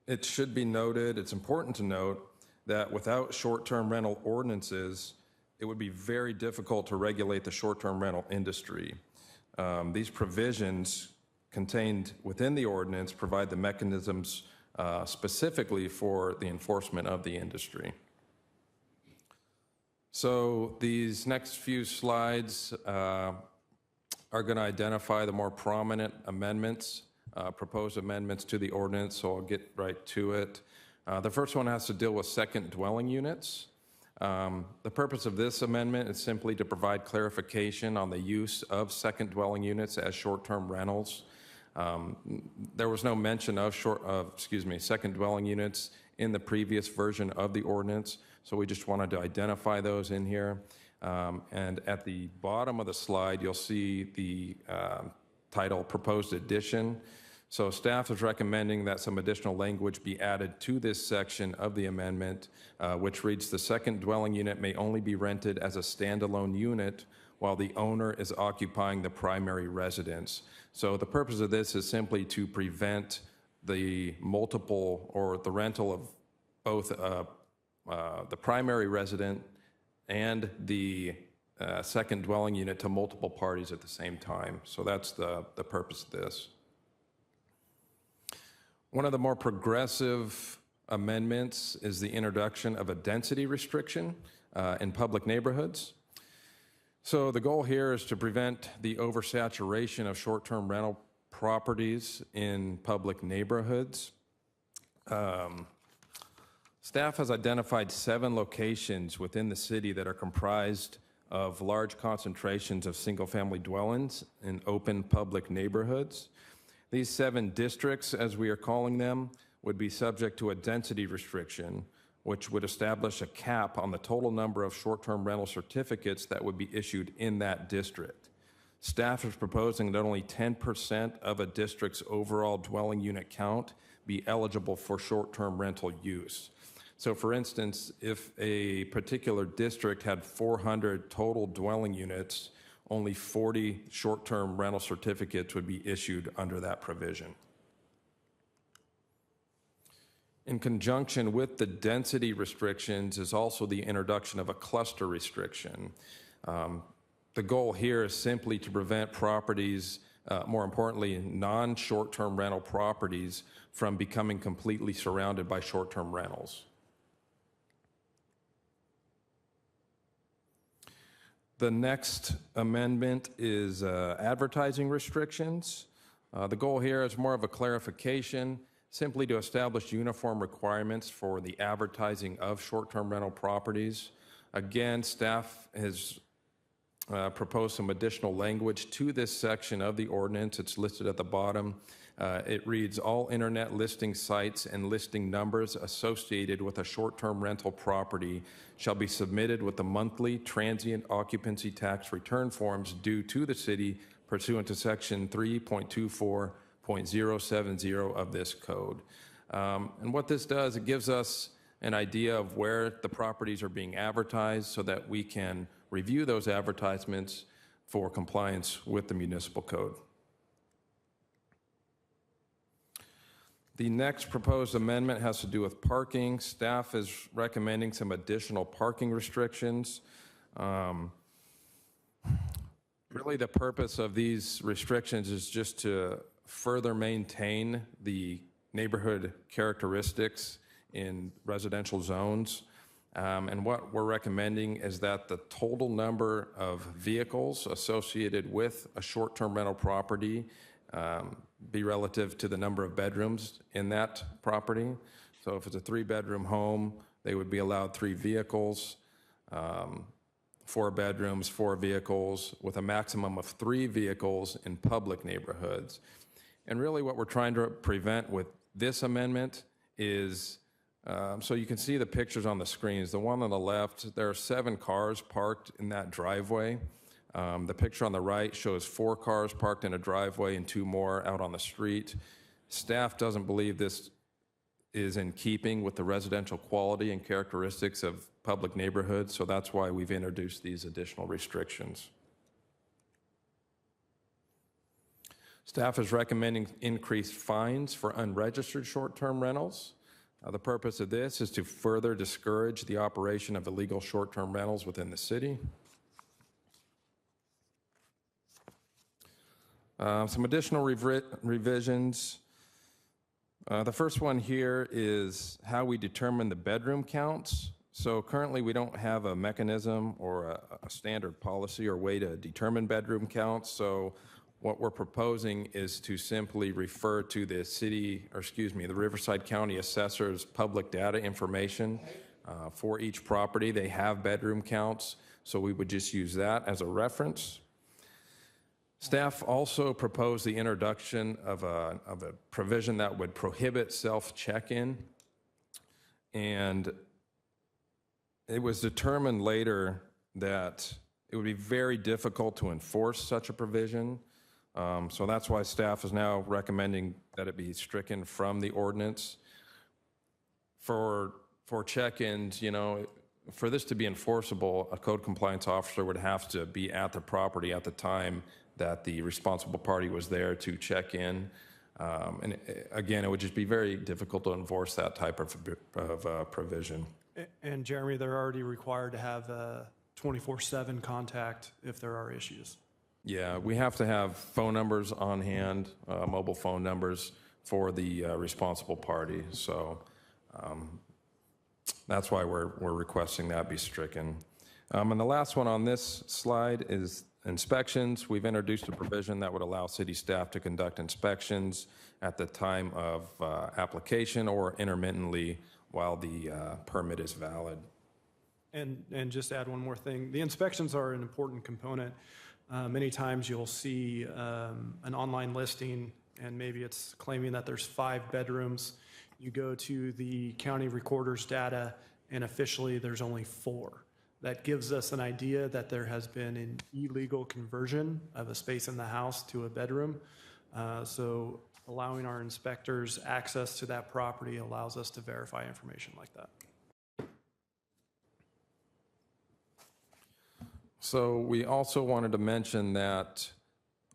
It should be noted, it's important to note, that without short-term rental ordinances, it would be very difficult to regulate the short-term rental industry. These provisions contained within the ordinance provide the mechanisms specifically for the enforcement of the industry. So these next few slides are going to identify the more prominent amendments, proposed amendments to the ordinance, so I'll get right to it. The first one has to deal with second dwelling units. The purpose of this amendment is simply to provide clarification on the use of second dwelling units as short-term rentals. There was no mention of second dwelling units in the previous version of the ordinance, so we just wanted to identify those in here. And at the bottom of the slide, you'll see the title Proposed Addition. So staff is recommending that some additional language be added to this section of the amendment, which reads, "The second dwelling unit may only be rented as a standalone unit while the owner is occupying the primary residence." So the purpose of this is simply to prevent the multiple or the rental of both the primary resident and the second dwelling unit to multiple parties at the same time. So that's the purpose of this. One of the more progressive amendments is the introduction of a density restriction in public neighborhoods. So the goal here is to prevent the oversaturation of short-term rental properties in public neighborhoods. Staff has identified 7 locations within the city that are comprised of large concentrations of single-family dwellings in open public neighborhoods. These 7 districts, as we are calling them, would be subject to a density restriction, which would establish a cap on the total number of short-term rental certificates that would be issued in that district. Staff is proposing that only 10% of a district's overall dwelling unit count be eligible for short-term rental use. So for instance, if a particular district had 400 total dwelling units, only 40 short-term rental certificates would be issued under that provision. In conjunction with the density restrictions is also the introduction of a cluster restriction. The goal here is simply to prevent properties, more importantly, non-short-term rental properties, from becoming completely surrounded by short-term rentals. The next amendment is advertising restrictions. The goal here is more of a clarification, simply to establish uniform requirements for the advertising of short-term rental properties. Again, staff has proposed some additional language to this section of the ordinance. It's listed at the bottom. It reads, "All internet listing sites and listing numbers associated with a short-term rental property shall be submitted with the monthly transient occupancy tax return forms due to the city pursuant to section 3.24.070 of this code." And what this does, it gives us an idea of where the properties are being advertised so that we can review those advertisements for compliance with the municipal code. The next proposed amendment has to do with parking. Staff is recommending some additional parking restrictions. Really, the purpose of these restrictions is just to further maintain the neighborhood characteristics in residential zones. And what we're recommending is that the total number of vehicles associated with a short-term rental property be relative to the number of bedrooms in that property. So if it's a 3-bedroom home, they would be allowed 3 vehicles. 4 bedrooms, 4 vehicles, with a maximum of 3 vehicles in public neighborhoods. And really what we're trying to prevent with this amendment is, so you can see the pictures on the screens. The one on the left, there are 7 cars parked in that driveway. The picture on the right shows 4 cars parked in a driveway and 2 more out on the street. Staff doesn't believe this is in keeping with the residential quality and characteristics of public neighborhoods, so that's why we've introduced these additional restrictions. Staff is recommending increased fines for unregistered short-term rentals. The purpose of this is to further discourage the operation of illegal short-term rentals within the city. Some additional revisions. The first one here is how we determine the bedroom counts. So currently we don't have a mechanism or a standard policy or way to determine bedroom counts. So what we're proposing is to simply refer to the the Riverside County Assessor's public data information for each property. They have bedroom counts, so we would just use that as a reference. Staff also proposed the introduction of a provision that would prohibit self-check-in, and it was determined later that it would be very difficult to enforce such a provision. So that's why staff is now recommending that it be stricken from the ordinance. For check-ins, for this to be enforceable, a code compliance officer would have to be at the property at the time that the responsible party was there to check in. And again, it would just be very difficult to enforce that type of provision. And Jeremy, they're already required to have 24/7 contact if there are issues. Yeah, we have to have phone numbers on hand, mobile phone numbers for the responsible party. So that's why we're requesting that be stricken. And the last one on this slide is inspections. We've introduced a provision that would allow city staff to conduct inspections at the time of application or intermittently while the permit is valid. And just to add one more thing, the inspections are an important component. Many times you'll see an online listing and maybe it's claiming that there's 5 bedrooms. You go to the county recorder's data and officially there's only 4. That gives us an idea that there has been an illegal conversion of a space in the house to a bedroom. So allowing our inspectors access to that property allows us to verify information like that. So we also wanted to mention that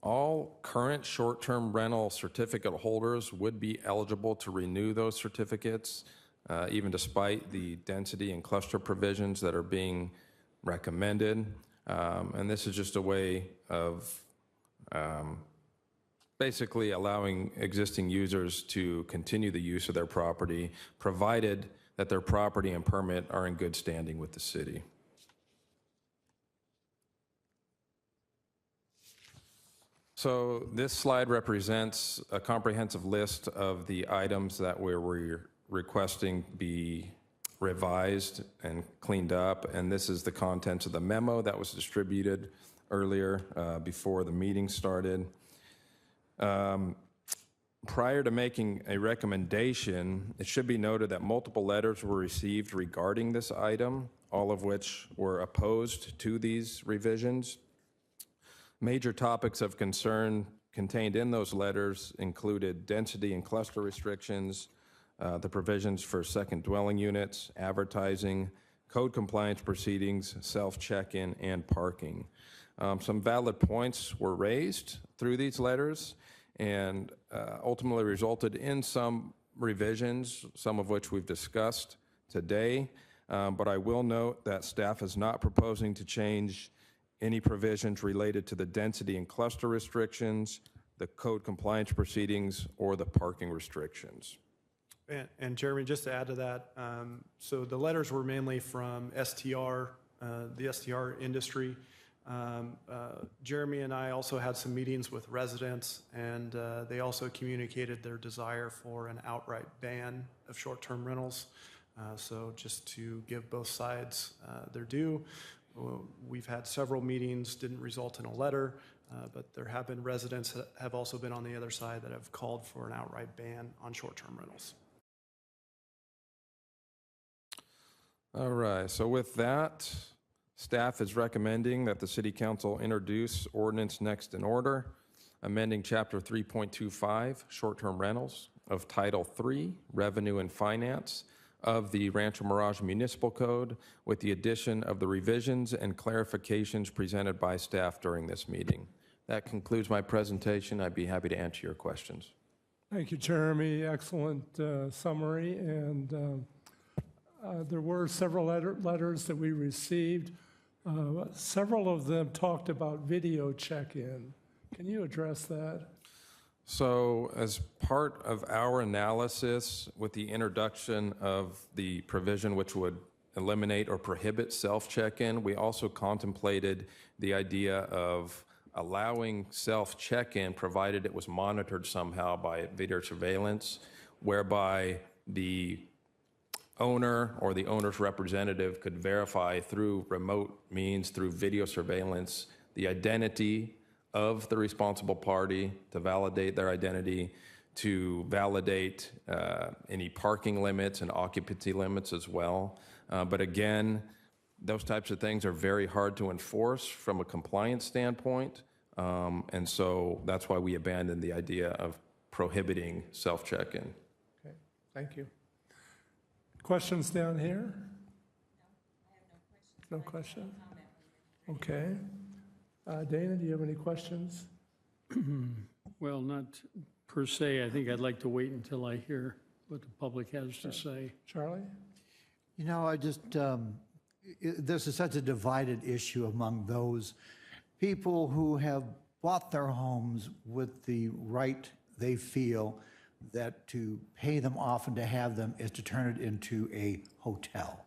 all current short-term rental certificate holders would be eligible to renew those certificates, even despite the density and cluster provisions that are being recommended. And this is just a way of basically allowing existing users to continue the use of their property, provided that their property and permit are in good standing with the city. So this slide represents a comprehensive list of the items that we're requesting be revised and cleaned up, and this is the contents of the memo that was distributed earlier before the meeting started. Prior to making a recommendation, it should be noted that multiple letters were received regarding this item, all of which were opposed to these revisions. Major topics of concern contained in those letters included density and cluster restrictions, the provisions for second dwelling units, advertising, code compliance proceedings, self-check-in, and parking. Some valid points were raised through these letters and ultimately resulted in some revisions, some of which we've discussed today. But I will note that staff is not proposing to change any provisions related to the density and cluster restrictions, the code compliance proceedings, or the parking restrictions. And Jeremy, just to add to that, so the letters were mainly from STR, the STR industry. Jeremy and I also had some meetings with residents, and they also communicated their desire for an outright ban of short-term rentals. So just to give both sides their due, We've had several meetings, didn't result in a letter, but there have been residents that have also been on the other side that have called for an outright ban on short-term rentals. All right, so with that, staff is recommending that the City Council introduce ordinance next in order, amending Chapter 3.25, short-term rentals, of Title III, Revenue and Finance, of the Rancho Mirage Municipal Code, with the addition of the revisions and clarifications presented by staff during this meeting. That concludes my presentation. I'd be happy to answer your questions. Thank you, Jeremy. Excellent summary. And there were several letters that we received. Several of them talked about video check-in. Can you address that? So as part of our analysis with the introduction of the provision which would eliminate or prohibit self-check-in, we also contemplated the idea of allowing self-check-in provided it was monitored somehow by video surveillance, whereby the owner or the owner's representative could verify through remote means, through video surveillance, the identity of the responsible party, to validate their identity, to validate any parking limits and occupancy limits as well. But again, those types of things are very hard to enforce from a compliance standpoint. And so that's why we abandoned the idea of prohibiting self-check-in. Okay, thank you. Questions down here? No questions? Okay. Dana, do you have any questions? Well, not per se. I think I'd like to wait until I hear what the public has to say. Charlie? You know, I just, this is such a divided issue among those people who have bought their homes with the right they feel that to pay them off and to have them is to turn it into a hotel.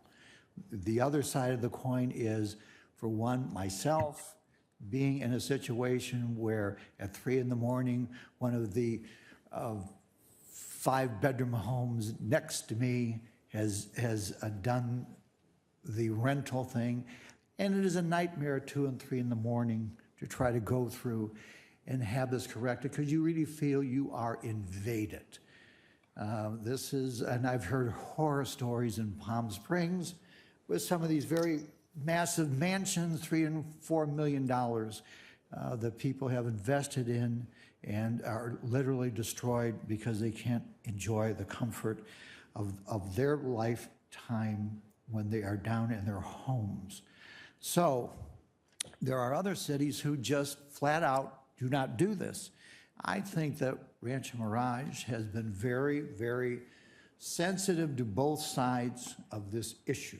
The other side of the coin is, for one, myself, being in a situation where at 3 in the morning, one of the 5-bedroom homes next to me has done the rental thing, and it is a nightmare at 2 and 3 in the morning to try to go through and have this corrected, because you really feel you are invaded. This is, and I've heard horror stories in Palm Springs with some of these very massive mansions, $3 and $4 million that people have invested in and are literally destroyed because they can't enjoy the comfort of their lifetime when they are down in their homes. So there are other cities who just flat out do not do this. I think that Rancho Mirage has been very, very sensitive to both sides of this issue.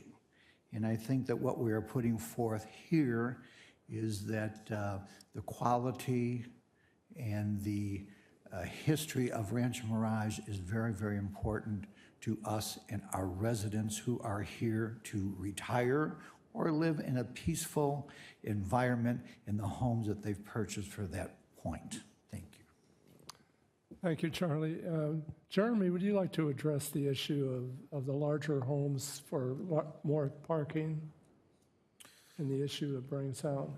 And I think that what we are putting forth here is that the quality and the history of Rancho Mirage is very, very important to us and our residents who are here to retire or live in a peaceful environment in the homes that they've purchased for that point. Thank you. Thank you, Charlie. Jeremy, would you like to address the issue of the larger homes for more parking and the issue it brings out?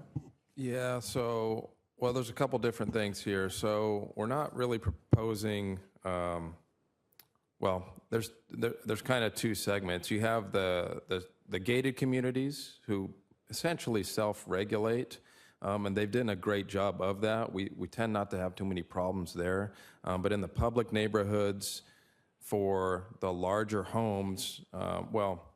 Yeah, so, well, there's a couple different things here. So we're not really proposing, well, there's kind of two segments. You have the gated communities who essentially self-regulate, and they've done a great job of that. We tend not to have too many problems there. But in the public neighborhoods, for the larger homes, well,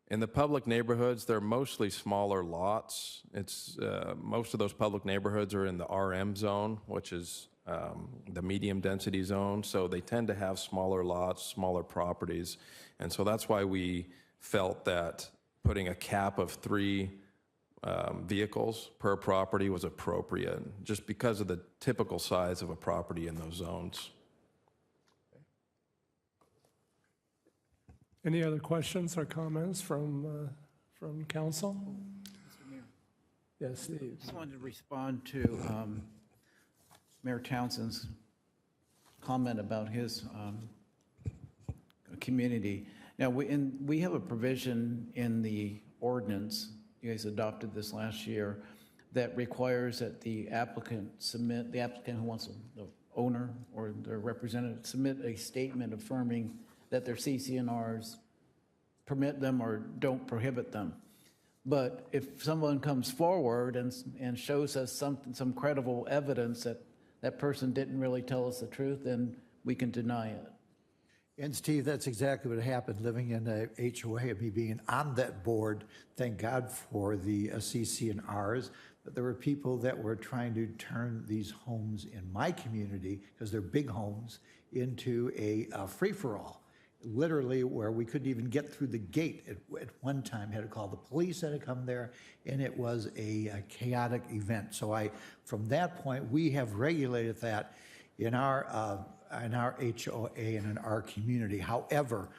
in the public neighborhoods, they're mostly smaller lots. It's most of those public neighborhoods are in the RM zone, which is the medium density zone. So they tend to have smaller lots, smaller properties. And so that's why we felt that putting a cap of 3 vehicles per property was appropriate, just because of the typical size of a property in those zones. Any other questions or comments from council? Mr. Mayor. Yes, Steve. I just wanted to respond to Mayor Townsend's comment about his community. Now, we have a provision in the ordinance you guys adopted this last year, that requires that the applicant who wants the owner or their representative submit a statement affirming that their CCNRs permit them or don't prohibit them. But if someone comes forward and shows us some credible evidence that that person didn't really tell us the truth, then we can deny it. And Steve, that's exactly what happened living in the HOA and me being on that board. Thank God for the CCNRs. But there were people that were trying to turn these homes in my community, because they're big homes, into a free-for-all. Literally, where we couldn't even get through the gate at one time. Had to call the police, had to come there, and it was a chaotic event. So from that point, we have regulated that in our HOA and in our community. However,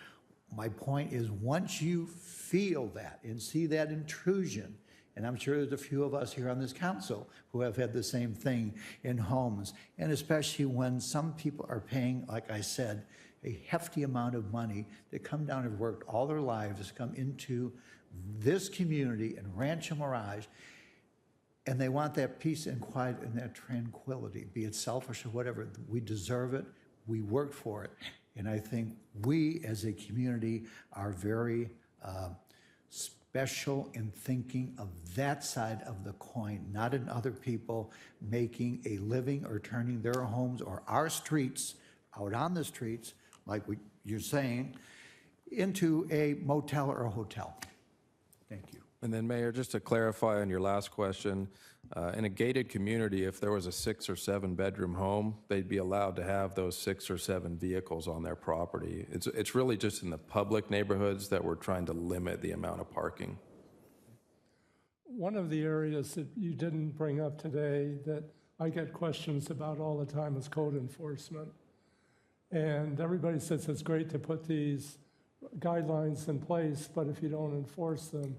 my point is, once you feel that and see that intrusion, and I'm sure there's a few of us here on this council who have had the same thing in homes, and especially when some people are paying, like I said, a hefty amount of money to come down and work all their lives to come into this community in Rancho Mirage, and they want that peace and quiet and that tranquility, be it selfish or whatever. We deserve it. We worked for it. And I think we as a community are very special in thinking of that side of the coin, not in other people making a living or turning their homes or our streets out on the streets, like you're saying, into a motel or a hotel. Thank you. And then, Mayor, just to clarify on your last question, in a gated community, if there was a 6 or 7 bedroom home, they'd be allowed to have those 6 or 7 vehicles on their property. It's really just in the public neighborhoods that we're trying to limit the amount of parking. One of the areas that you didn't bring up today that I get questions about all the time is code enforcement. And everybody says it's great to put these guidelines in place, but if you don't enforce them,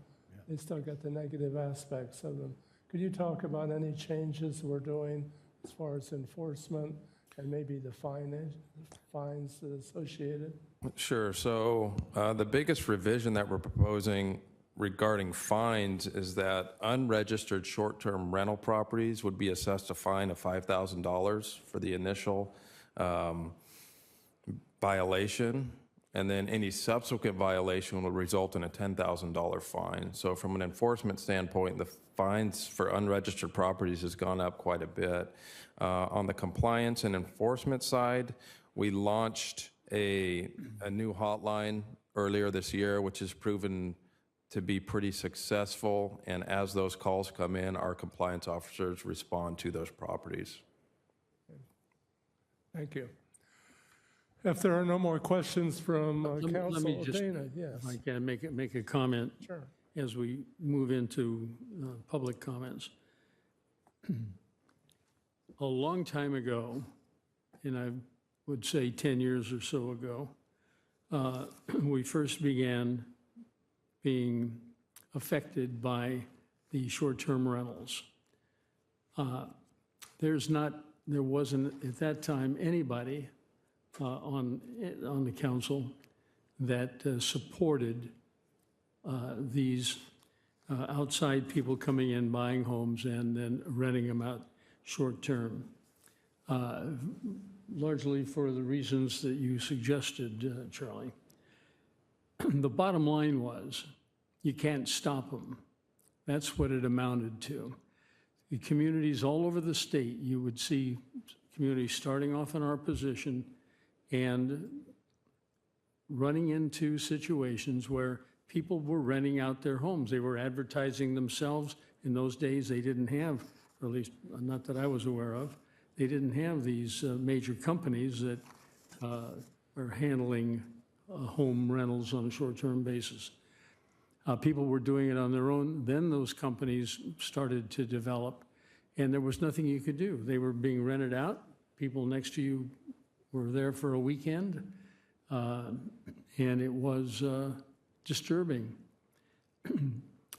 they still get the negative aspects of them. Could you talk about any changes we're doing as far as enforcement and maybe the fines associated? Sure. So the biggest revision that we're proposing regarding fines is that unregistered short-term rental properties would be assessed a fine of $5,000 for the initial violation, and then any subsequent violation will result in a $10,000 fine. So from an enforcement standpoint, the fines for unregistered properties has gone up quite a bit. On the compliance and enforcement side, we launched a new hotline earlier this year, which has proven to be pretty successful, and as those calls come in, our compliance officers respond to those properties. Thank you. If there are no more questions from Let Council, me just, Dana, yes. if I can make a comment Sure. as we move into public comments. A long time ago, and I would say 10 years or so ago, we first began being affected by the short-term rentals. There wasn't at that time anybody on the council that supported these outside people coming in, buying homes, and then renting them out short-term, largely for the reasons that you suggested, Charlie. The bottom line was, you can't stop them. That's what it amounted to. The communities all over the state, you would see communities starting off in our position and running into situations where people were renting out their homes. They were advertising themselves. In those days, they didn't have, or at least not that I was aware of, they didn't have these major companies that are handling home rentals on a short-term basis. People were doing it on their own. Then those companies started to develop, and there was nothing you could do. They were being rented out. People next to you were there for a weekend, and it was disturbing.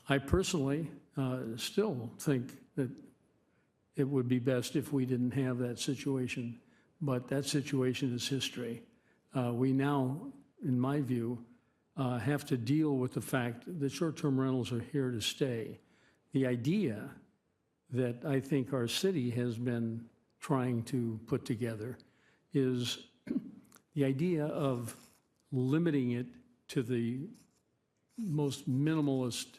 I personally still think that it would be best if we didn't have that situation, but that situation is history. We now, in my view, have to deal with the fact that short-term rentals are here to stay. The idea that I think our city has been trying to put together is the idea of limiting it to the most minimalist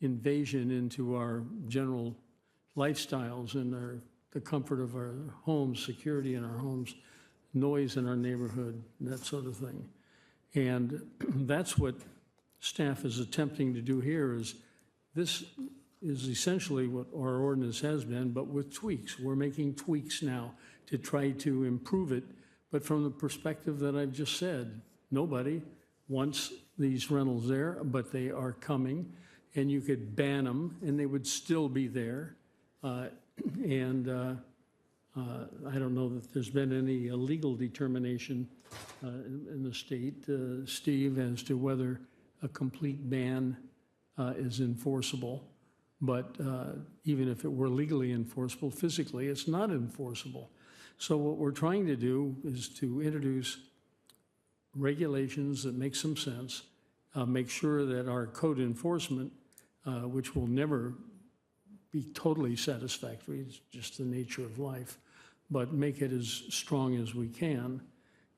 invasion into our general lifestyles and the comfort of our homes, security in our homes, noise in our neighborhood, that sort of thing. And that's what staff is attempting to do here is this is essentially what our ordinance has been, but with tweaks. We're making tweaks now to try to improve it, but from the perspective that I've just said, nobody wants these rentals there, but they are coming, and you could ban them, and they would still be there. I don't know that there's been any legal determination in the state, Steve, as to whether a complete ban is enforceable. But even if it were legally enforceable, physically, it's not enforceable. So what we're trying to do is to introduce regulations that make some sense, make sure that our code enforcement, which will never be totally satisfactory, it's just the nature of life, but make it as strong as we can.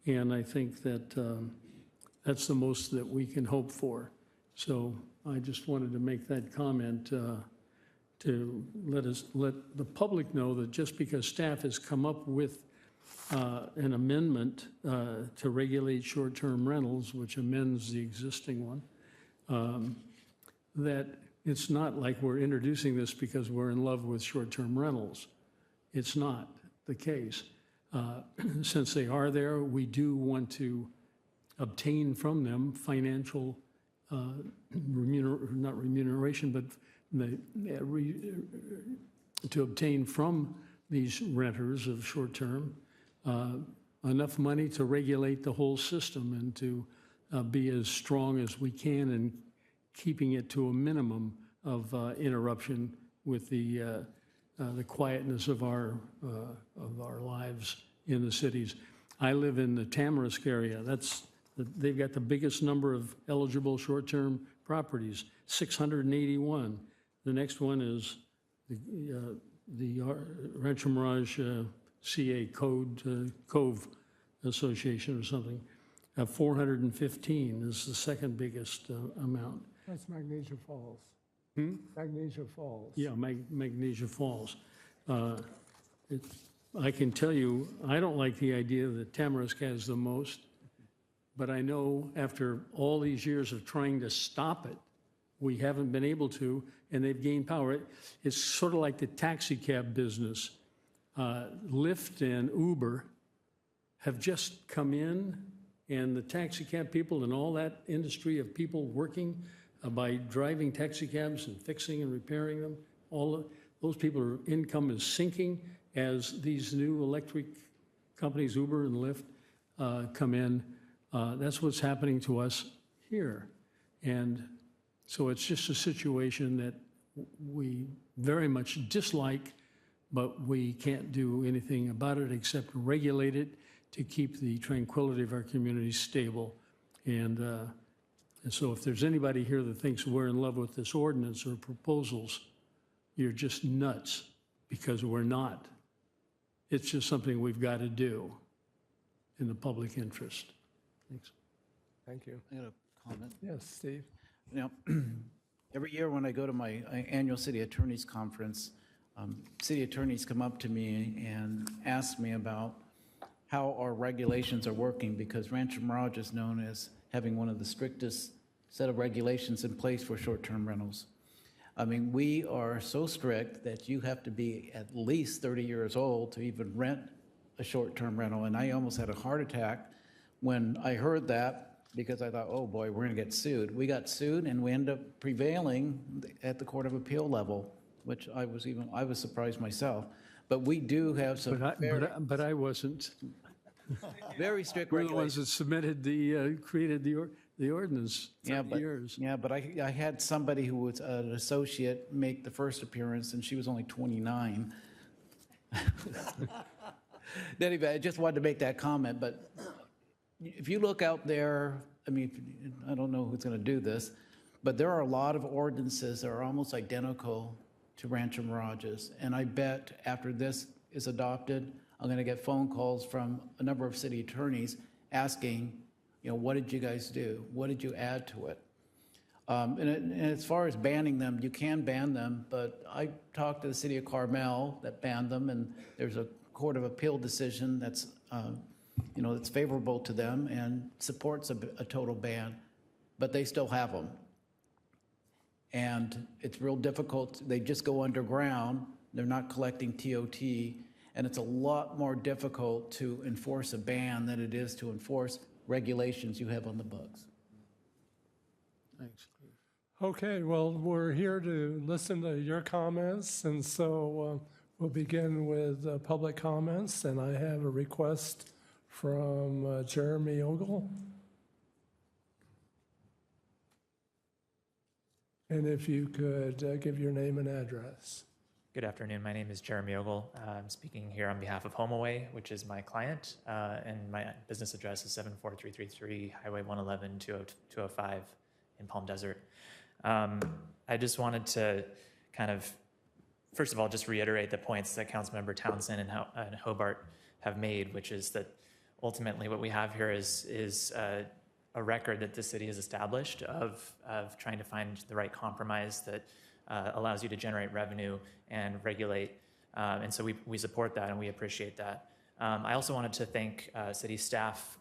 And I think that that's the most that we can hope for. So I just wanted to make that comment to let the public know that just because staff has come up with an amendment to regulate short-term rentals, which amends the existing one, that it's not like we're introducing this because we're in love with short-term rentals. It's not the case. Since they are there, we do want to obtain from them financial not remuneration, but to obtain from these renters of short-term enough money to regulate the whole system and to be as strong as we can in keeping it to a minimum of interruption with the quietness of our lives in the cities. I live in the Tamarisk area. They've got the biggest number of eligible short-term properties, 681. The next one is the Rancho Mirage CA Cove Association or something. 415 is the second biggest amount. That's Magnesia Falls. Magnesia Falls. Yeah, Magnesia Falls. I can tell you, I don't like the idea that Tamarisk has the most, but I know after all these years of trying to stop it, we haven't been able to, and they've gained power. It's sort of like the taxi cab business. Lyft and Uber have just come in, and the taxi cab people and all that industry of people working by driving taxi cabs and fixing and repairing them, those people's income is sinking as these new electric companies, Uber and Lyft, come in. That's what's happening to us here. And so it's just a situation that we very much dislike, but we can't do anything about it except regulate it to keep the tranquility of our community stable. And so if there's anybody here that thinks we're in love with this ordinance or proposals, you're just nuts, because we're not. It's just something we've got to do in the public interest. Thanks. Thank you. I got a comment. Yes, Steve. Now, every year when I go to my annual city attorneys conference, city attorneys come up to me and ask me about how our regulations are working, because Rancho Mirage is known as having one of the strictest set of regulations in place for short-term rentals. I mean, we are so strict that you have to be at least 30 years old to even rent a short-term rental. And I almost had a heart attack when I heard that, because I thought, oh boy, we're gonna get sued. We got sued and we ended up prevailing at the Court of Appeal level, which I was surprised myself. But we do have some But I wasn't. very strict We're the regulations. ones that submitted created the ordinance for years. Yeah, but I had somebody who was an associate make the first appearance, and she was only 29. Anyway, I just wanted to make that comment, but if you look out there I mean, I don't know who's going to do this, but there are a lot of ordinances that are almost identical to Rancho Mirage's. And I bet after this is adopted, I'm going to get phone calls from a number of city attorneys asking, what did you guys do? What did you add to it? And as far as banning them, you can ban them, but I talked to the city of Carmel that banned them, and there's a Court of Appeal decision that's, that's favorable to them and supports a total ban, but they still have them. And it's real difficult. They just go underground. They're not collecting TOT, and it's a lot more difficult to enforce a ban than it is to enforce regulations you have on the books. Thanks. Okay, well, we're here to listen to your comments, and so we'll begin with public comments, and I have a request from Jeremy Ogle. And if you could give your name and address. Good afternoon. My name is Jeremy Ogle. I'm speaking here on behalf of HomeAway, which is my client, and my business address is 74333 Highway 111, 205 in Palm Desert. I just wanted to kind of, first of all, just reiterate the points that Councilmember Townsend and Hobart have made, which is that ultimately what we have here is a record that the city has established of trying to find the right compromise that allows you to generate revenue and regulate. And so we support that and we appreciate that. I also wanted to thank city staff.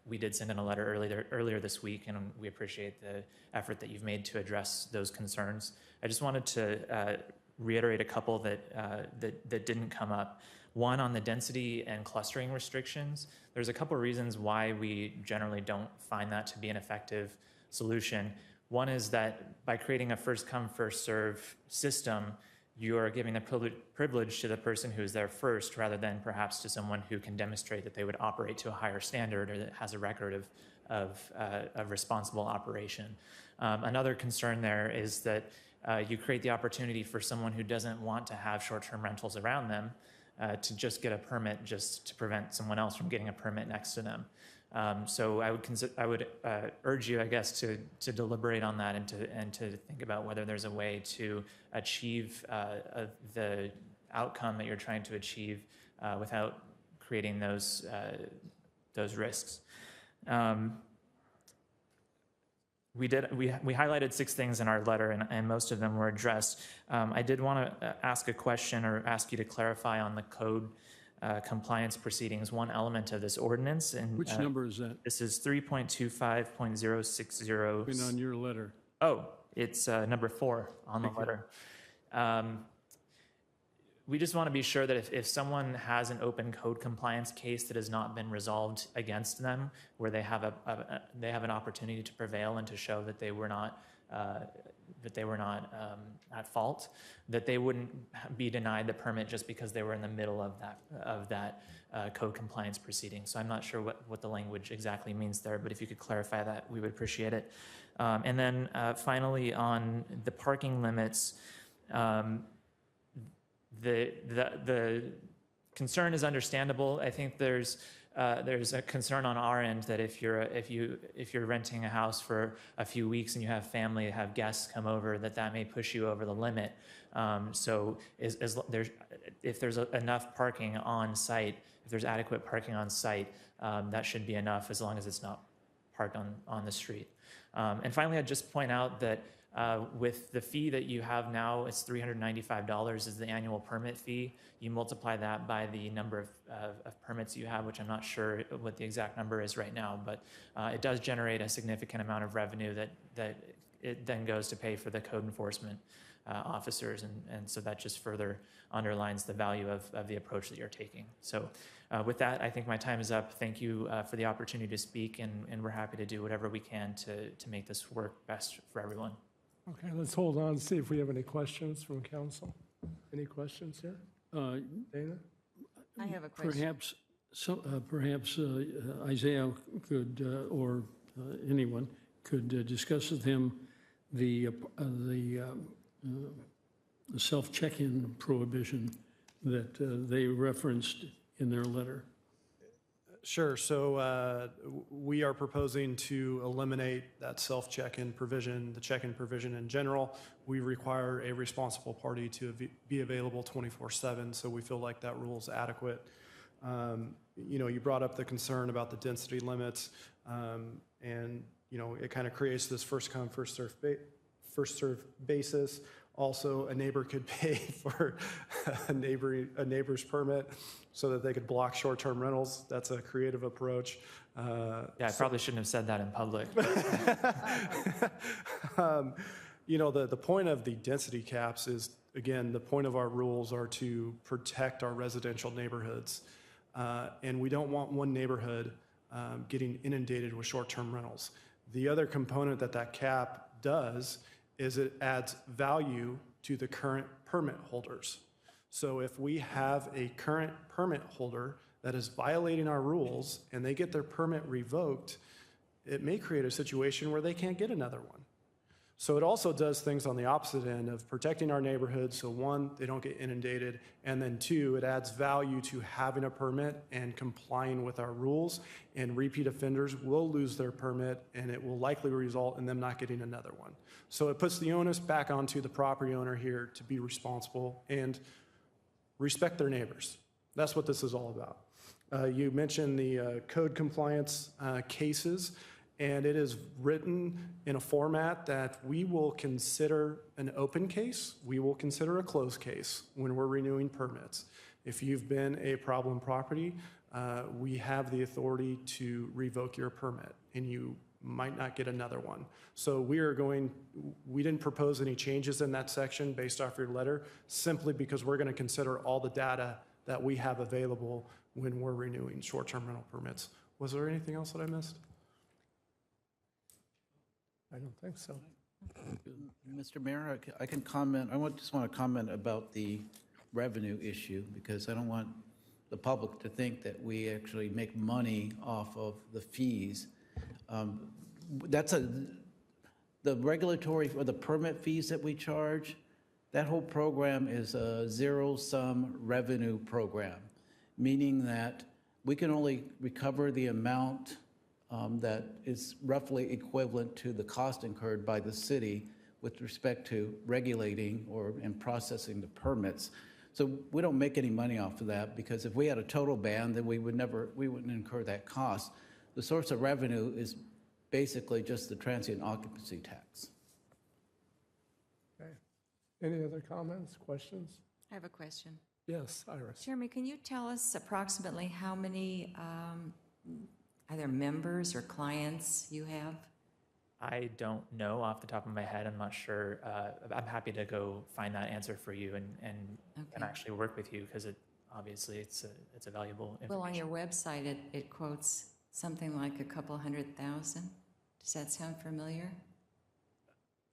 We did send in a letter earlier this week, and we appreciate the effort that you've made to address those concerns. I just wanted to reiterate a couple that didn't come up. One, on the density and clustering restrictions, there's a couple reasons why we generally don't find that to be an effective solution. One is that by creating a first come, first serve system, you are giving the privilege to the person who's there first rather than perhaps to someone who can demonstrate that they would operate to a higher standard or that has a record of responsible operation. Another concern there is that you create the opportunity for someone who doesn't want to have short-term rentals around them to just get a permit just to prevent someone else from getting a permit next to them. So I would urge you, I guess, to deliberate on that and to think about whether there's a way to achieve the outcome that you're trying to achieve without creating those risks. We highlighted 6 things in our letter, and most of them were addressed. I did want to ask a question or ask you to clarify on the code compliance proceedings, one element of this ordinance. And which number is that? This is 3.25.060. Been on your letter. Oh, it's number 4 on the letter. We just want to be sure that if someone has an open code compliance case that has not been resolved against them, where they have an opportunity to prevail and to show that they were not at fault, that they wouldn't be denied the permit just because they were in the middle of that code compliance proceeding. So I'm not sure what the language exactly means there, but if you could clarify that, we would appreciate it. And then finally, on the parking limits, the concern is understandable. I think there's a concern on our end that if you're renting a house for a few weeks and you have family, have guests come over, that may push you over the limit. So if there's enough parking on site, if there's adequate parking on site, that should be enough as long as it's not parked on the street. And finally, I'd just point out that with the fee that you have now, it's $395 is the annual permit fee. You multiply that by the number of permits you have, which I'm not sure what the exact number is right now, but it does generate a significant amount of revenue that it then goes to pay for the code enforcement officers, and so that just further underlines the value of the approach that you're taking. So with that, I think my time is up. Thank you for the opportunity to speak, and we're happy to do whatever we can to make this work best for everyone. Okay, let's hold on and see if we have any questions from council. Any questions here? Dana? I have a question. Perhaps Isaiah could, or anyone, could discuss with him the self-check-in prohibition that they referenced in their letter. Sure. So we are proposing to eliminate that self-check-in provision, the check-in provision in general. We require a responsible party to be available 24/7, so we feel like that rule is adequate. You brought up the concern about the density limits, and it kind of creates this first come, first serve basis. Also, a neighbor could pay for a neighbor's permit so that they could block short-term rentals. That's a creative approach. Yeah, I probably shouldn't have said that in public. The point of the density caps is, again, the point of our rules are to protect our residential neighborhoods. And we don't want one neighborhood getting inundated with short-term rentals. The other component that cap does is it adds value to the current permit holders. So if we have a current permit holder that is violating our rules and they get their permit revoked, it may create a situation where they can't get another one. So it also does things on the opposite end of protecting our neighborhood. So one, they don't get inundated. And then two, it adds value to having a permit and complying with our rules. And repeat offenders will lose their permit and it will likely result in them not getting another one. So it puts the onus back onto the property owner here to be responsible and respect their neighbors. That's what this is all about. You mentioned the code compliance cases. And it is written in a format that we will consider an open case, we will consider a closed case when we're renewing permits. If you've been a problem property, we have the authority to revoke your permit and you might not get another one. So we didn't propose any changes in that section based off your letter, simply because we're going to consider all the data that we have available when we're renewing short-term rental permits. Was there anything else that I missed? I don't think so. Mr. Mayor, I can comment. Just want to comment about the revenue issue, because I don't want the public to think that we actually make money off of the fees. The regulatory or the permit fees that we charge, that whole program is a zero-sum revenue program, meaning that we can only recover the amount that is roughly equivalent to the cost incurred by the city with respect to regulating and processing the permits. So we don't make any money off of that, because if we had a total ban, then we wouldn't incur that cost. The source of revenue is basically just the transient occupancy tax. Okay. Any other comments, questions? I have a question. Yes, Iris. Jeremy, can you tell us approximately how many either members or clients you have? I don't know off the top of my head. I'm not sure. I'm happy to go find that answer for you and actually work with you, because obviously it's a valuable information. Well, on your website, it quotes something like a couple 100,000. Does that sound familiar?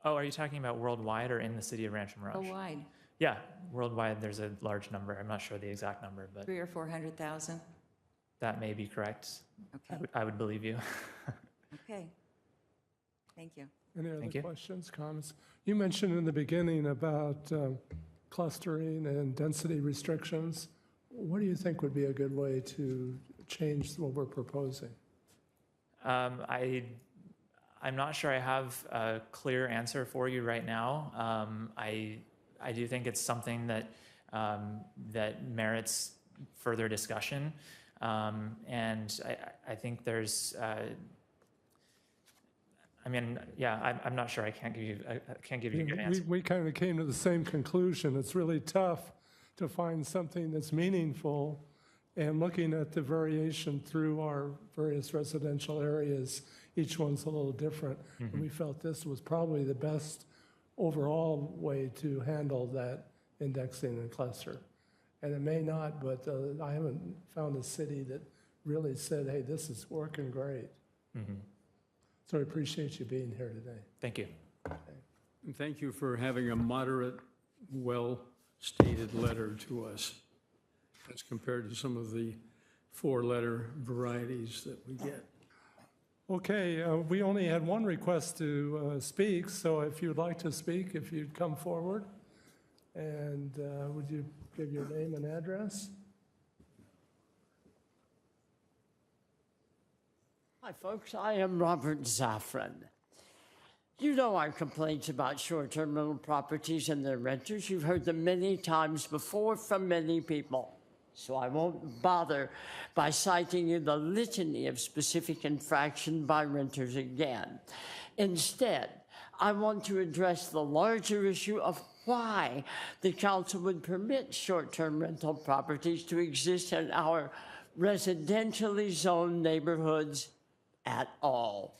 Oh, are you talking about worldwide or in the city of Rancho Mirage? Worldwide. Yeah, worldwide there's a large number. I'm not sure the exact number, but 300,000 or 400,000. that may be correct. Okay. I would believe you. Okay. Thank you. Any other questions, comments? You mentioned in the beginning about clustering and density restrictions. What do you think would be a good way to change what we're proposing? I'm not sure I have a clear answer for you right now. I do think it's something that merits further discussion. And I think there's, I'm not sure. I can't give you a good answer. We kind of came to the same conclusion. It's really tough to find something that's meaningful, and looking at the variation through our various residential areas, each one's a little different. Mm-hmm. And we felt this was probably the best overall way to handle that indexing and cluster. And it may not, but I haven't found a city that really said, hey, this is working great. Mm-hmm. So I appreciate you being here today. Thank you. Okay. And thank you for having a moderate, well-stated letter to us as compared to some of the four-letter varieties that we get. Okay, we only had one request to speak, so if you'd like to speak, if you'd come forward. And would you give your name and address? Hi, folks. I am Robert Zaffron. You know our complaints about short-term rental properties and their renters. You've heard them many times before from many people. So I won't bother by citing you the litany of specific infraction by renters again. Instead, I want to address the larger issue of why the council would permit short-term rental properties to exist in our residentially zoned neighborhoods at all.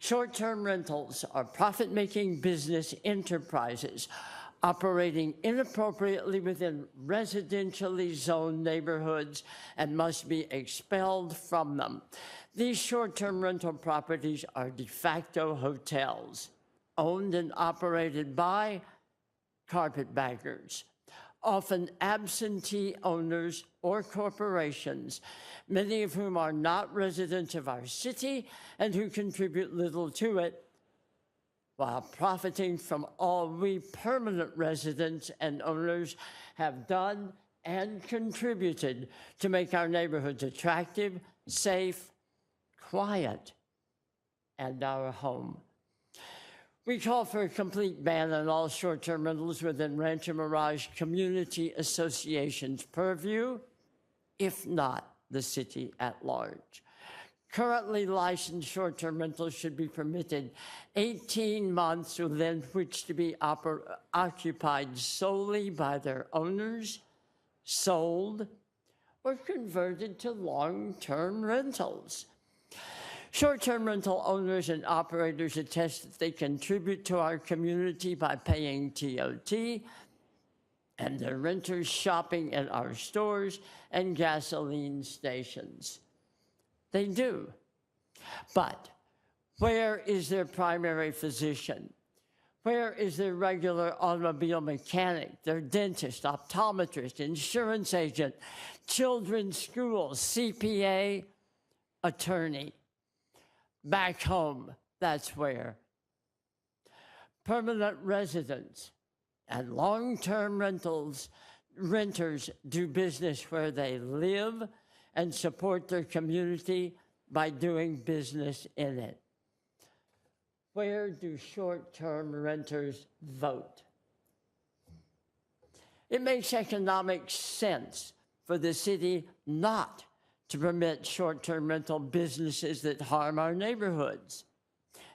Short-term rentals are profit-making business enterprises operating inappropriately within residentially zoned neighborhoods and must be expelled from them. These short-term rental properties are de facto hotels, owned and operated by carpetbaggers, often absentee owners or corporations, many of whom are not residents of our city and who contribute little to it, while profiting from all we permanent residents and owners have done and contributed to make our neighborhoods attractive, safe, quiet, and our home. We call for a complete ban on all short-term rentals within Rancho Mirage Community Association's purview, if not the city at large. Currently licensed short-term rentals should be permitted 18 months within which to be occupied solely by their owners, sold, or converted to long-term rentals. Short-term rental owners and operators attest that they contribute to our community by paying TOT, and their renters shopping at our stores and gasoline stations. They do. But where is their primary physician? Where is their regular automobile mechanic, their dentist, optometrist, insurance agent, children's school, CPA, attorney? Back home, that's where. Permanent residents and long-term renters do business where they live and support their community by doing business in it. Where do short-term renters vote? It makes economic sense for the city not to permit short-term rental businesses that harm our neighborhoods,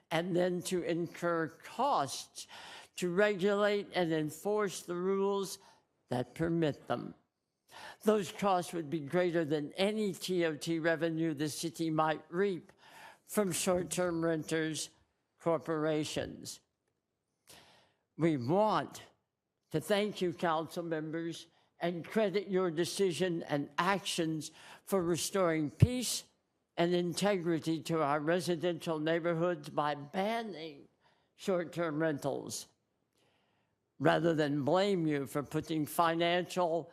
and then to incur costs to regulate and enforce the rules that permit them. Those costs would be greater than any TOT revenue the city might reap from short-term renters, corporations. We want to thank you, council members, and credit your decision and actions for restoring peace and integrity to our residential neighborhoods by banning short-term rentals, rather than blame you for putting financial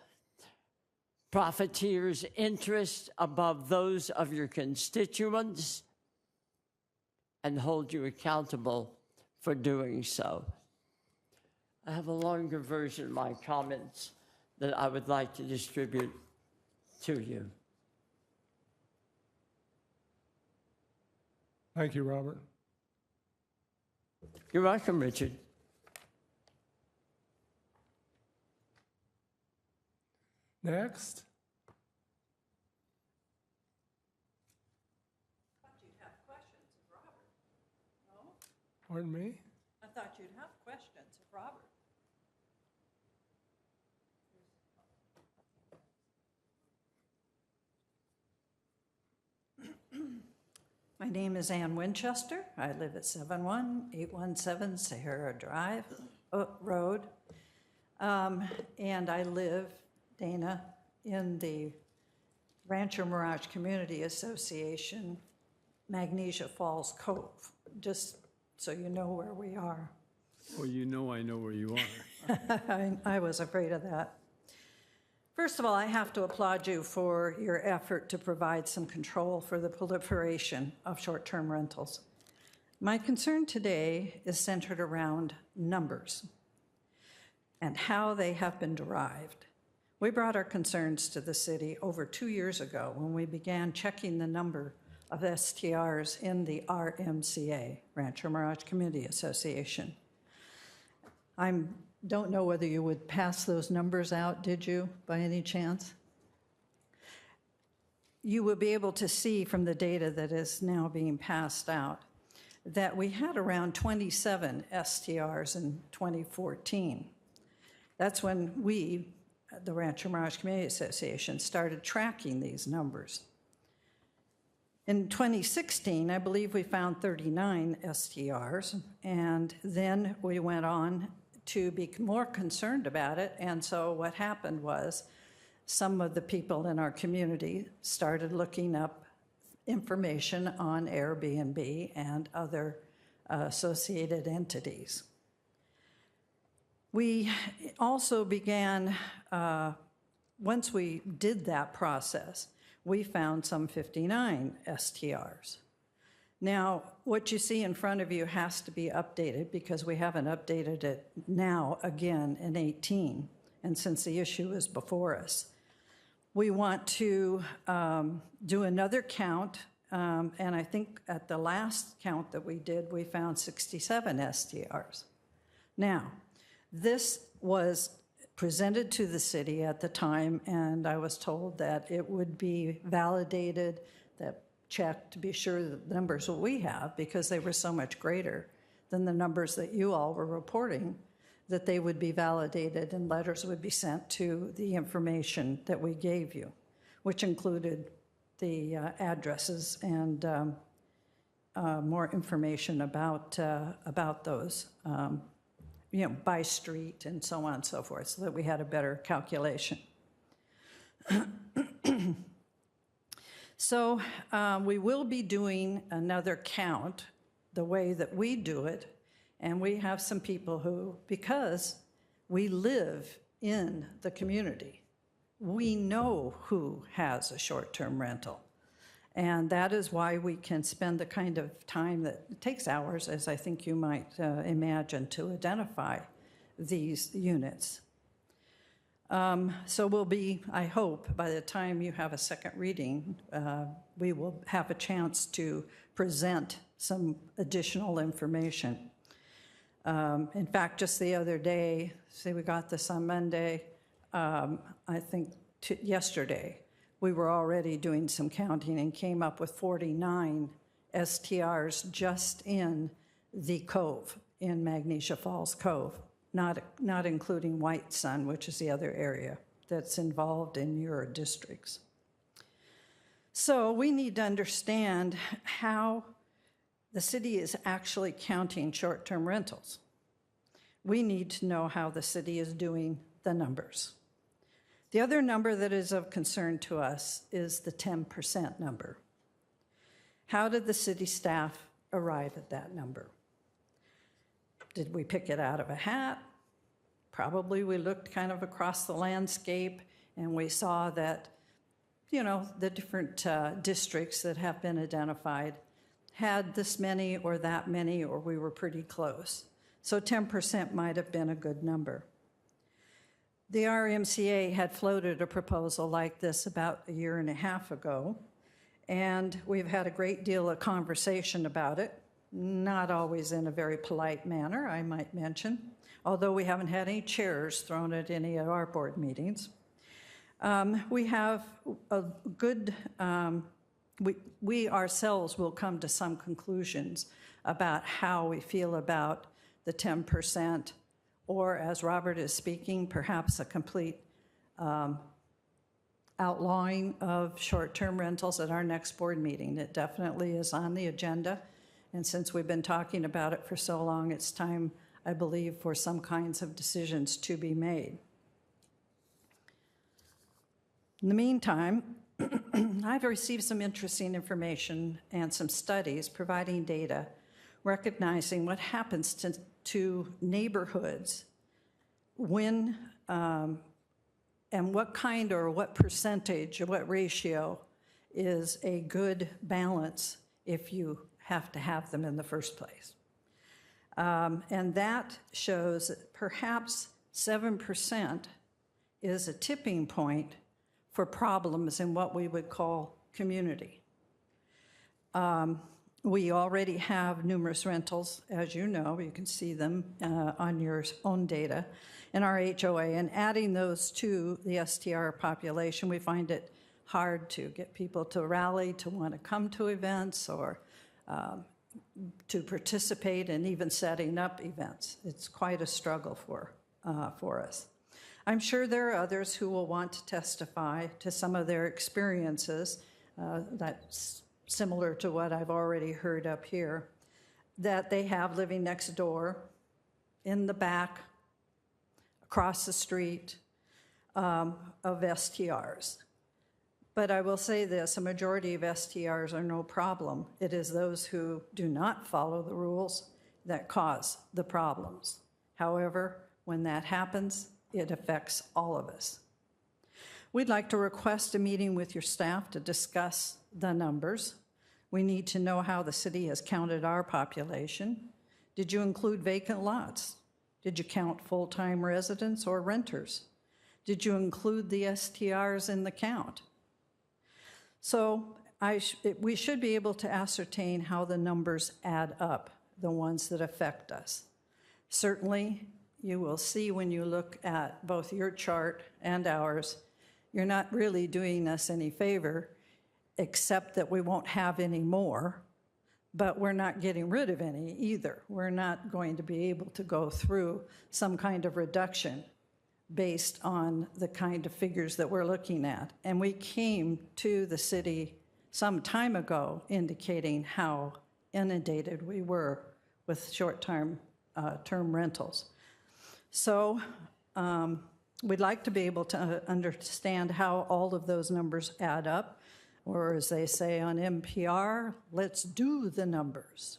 profiteers' interests above those of your constituents and hold you accountable for doing so. I have a longer version of my comments that I would like to distribute to you. Thank you, Robert. You're welcome, Richard. Next. Pardon me? I thought you'd have questions of Robert. My name is Ann Winchester. I live at 71817 Sahara Drive Road. And I live, Dana, in the Rancho Mirage Community Association, Magnesia Falls Cove, just so you know where we are. Well, you know I know where you are. I was afraid of that. First of all, I have to applaud you for your effort to provide some control for the proliferation of short-term rentals. My concern today is centered around numbers and how they have been derived. We brought our concerns to the city over 2 years ago when we began checking the number of STRs in the RMCA, Rancho Mirage Community Association. I don't know whether you would pass those numbers out, did you, by any chance? You will be able to see from the data that is now being passed out that we had around 27 STRs in 2014. That's when we, the Rancho Mirage Community Association, started tracking these numbers. In 2016, I believe we found 39 STRs, and then we went on to be more concerned about it, and so what happened was some of the people in our community started looking up information on Airbnb and other associated entities. We also began, once we did that process, we found some 59 STRs. Now, what you see in front of you has to be updated because we haven't updated it now again in 18, and since the issue is before us. We want to do another count, and I think at the last count that we did, we found 67 STRs. Now, this was presented to the city at the time, and I was told that it would be validated, that checked to be sure that the numbers that we have, because they were so much greater than the numbers that you all were reporting, that they would be validated and letters would be sent to the information that we gave you, which included the addresses and more information about those, by street and so on and so forth, so that we had a better calculation. So we will be doing another count the way that we do it. And we have some people who, because we live in the community, we know who has a short-term rental. And that is why we can spend the kind of time that it takes hours, as I think you might imagine, to identify these units. So we'll be, I hope, by the time you have a second reading, we will have a chance to present some additional information. In fact, just the other day, say we got this on Monday, I think yesterday, we were already doing some counting and came up with 49 STRs just in the Cove, in Magnesia Falls Cove, not including White Sun, which is the other area that's involved in your districts. So we need to understand how the city is actually counting short-term rentals. We need to know how the city is doing the numbers. The other number that is of concern to us is the 10% number. How did the city staff arrive at that number? Did we pick it out of a hat? Probably we looked kind of across the landscape and we saw that, the different districts that have been identified had this many or that many, or we were pretty close. So 10% might have been a good number. The RMCA had floated a proposal like this about a year and a half ago, and we've had a great deal of conversation about it, not always in a very polite manner, I might mention, although we haven't had any chairs thrown at any of our board meetings. We have a good, we ourselves will come to some conclusions about how we feel about the 10%, or as Robert is speaking, perhaps a complete outlawing of short-term rentals at our next board meeting. It definitely is on the agenda, and since we've been talking about it for so long, it's time, I believe, for some kinds of decisions to be made. In the meantime, I've received some interesting information and some studies providing data recognizing what happens to neighborhoods when and what kind or what percentage or what ratio is a good balance if you have to have them in the first place. And that shows that perhaps 7% is a tipping point for problems in what we would call community. We already have numerous rentals, as you know. You can see them on your own data in our HOA. And adding those to the STR population, we find it hard to get people to rally, to want to come to events, or to participate in even setting up events. It's quite a struggle for us. I'm sure there are others who will want to testify to some of their experiences that's similar to what I've already heard up here, that they have living next door, in the back, across the street of STRs. But I will say this, a majority of STRs are no problem. It is those who do not follow the rules that cause the problems. However, when that happens, it affects all of us. We'd like to request a meeting with your staff to discuss the numbers. We need to know how the city has counted our population. Did you include vacant lots? Did you count full-time residents or renters? Did you include the STRs in the count? So we should be able to ascertain how the numbers add up, the ones that affect us. Certainly, you will see when you look at both your chart and ours, you're not really doing us any favor, except that we won't have any more, but we're not getting rid of any either. We're not going to be able to go through some kind of reduction based on the kind of figures that we're looking at. And we came to the city some time ago indicating how inundated we were with short-term term rentals. So we'd like to be able to understand how all of those numbers add up, or as they say on NPR, let's do the numbers.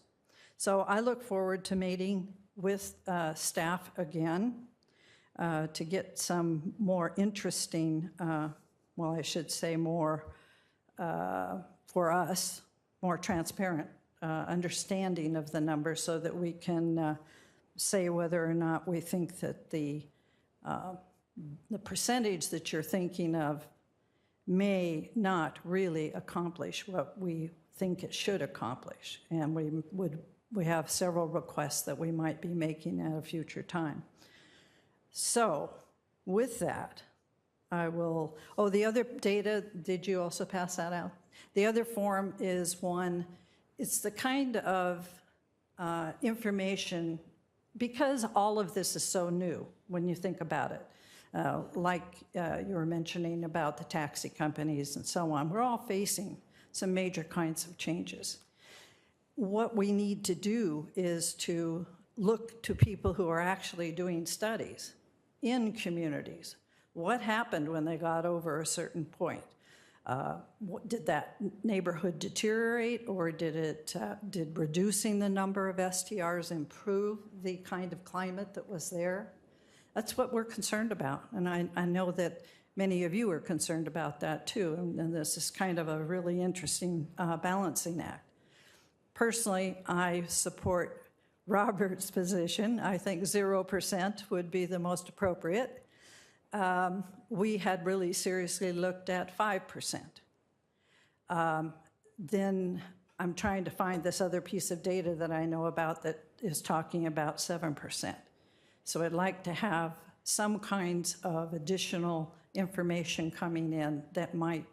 So I look forward to meeting with staff again to get some more interesting, well, I should say more, for us, more transparent understanding of the numbers so that we can say whether or not we think that the percentage that you're thinking of may not really accomplish what we think it should accomplish. And we have several requests that we might be making at a future time. So with that, I will, the other data, did you also pass that out? The other form is one, it's the kind of information, because all of this is so new when you think about it. Like you were mentioning about the taxi companies and so on, we're all facing some major kinds of changes. What we need to do is to look to people who are actually doing studies in communities. What happened when they got over a certain point? Did that neighborhood deteriorate, or did reducing the number of STRs improve the kind of climate that was there? That's what we're concerned about, and I know that many of you are concerned about that too, and this is kind of a really interesting balancing act. Personally, I support Robert's position. I think 0% would be the most appropriate. We had really seriously looked at 5%. Then I'm trying to find this other piece of data that I know about that is talking about 7%. So I'd like to have some kinds of additional information coming in that might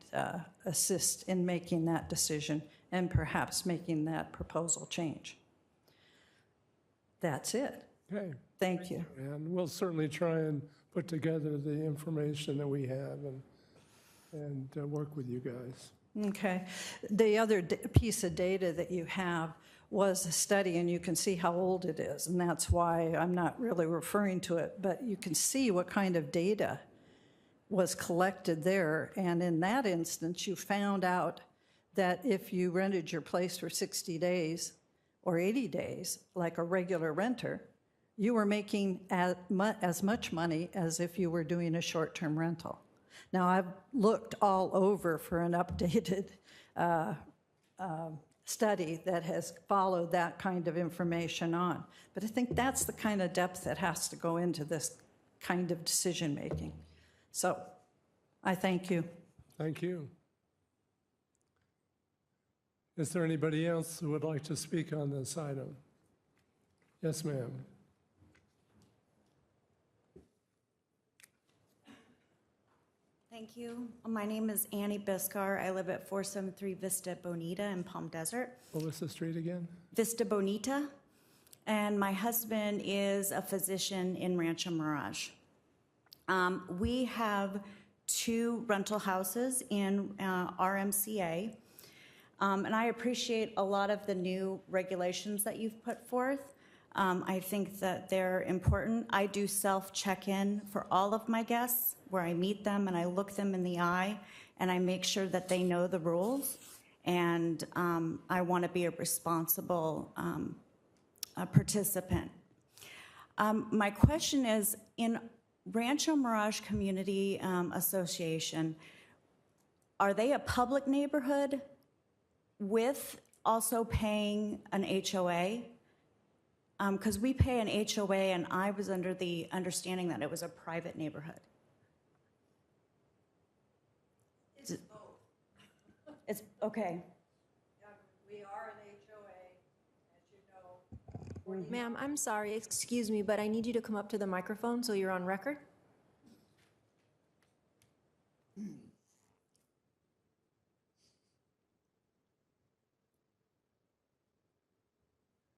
assist in making that decision and perhaps making that proposal change. That's it. Okay. Thank you. And we'll certainly try and put together the information that we have and work with you guys. Okay. The other piece of data that you have was a study, and you can see how old it is, and that's why I'm not really referring to it, but you can see what kind of data was collected there, and in that instance, you found out that if you rented your place for 60 days or 80 days, like a regular renter, you were making as much money as if you were doing a short-term rental. Now, I've looked all over for an updated study that has followed that kind of information on. But I think that's the kind of depth that has to go into this kind of decision-making. So I thank you. Thank you. Is there anybody else who would like to speak on this item? Yes, ma'am. Thank you. My name is Annie Biscar. I live at 473 Vista Bonita in Palm Desert. What was the street again? Vista Bonita. And my husband is a physician in Rancho Mirage. We have 2 rental houses in RMCA. And I appreciate a lot of the new regulations that you've put forth. I think that they're important. I do self-check-in for all of my guests, where I meet them and I look them in the eye and I make sure that they know the rules. And I want to be a responsible participant. My question is, in Rancho Mirage Community Association, are they a public neighborhood with also paying an HOA? Because we pay an HOA, and I was under the understanding that it was a private neighborhood. It's both. It's okay. We are an HOA, as you know. Ma'am, I'm sorry, excuse me, but I need you to come up to the microphone so you're on record.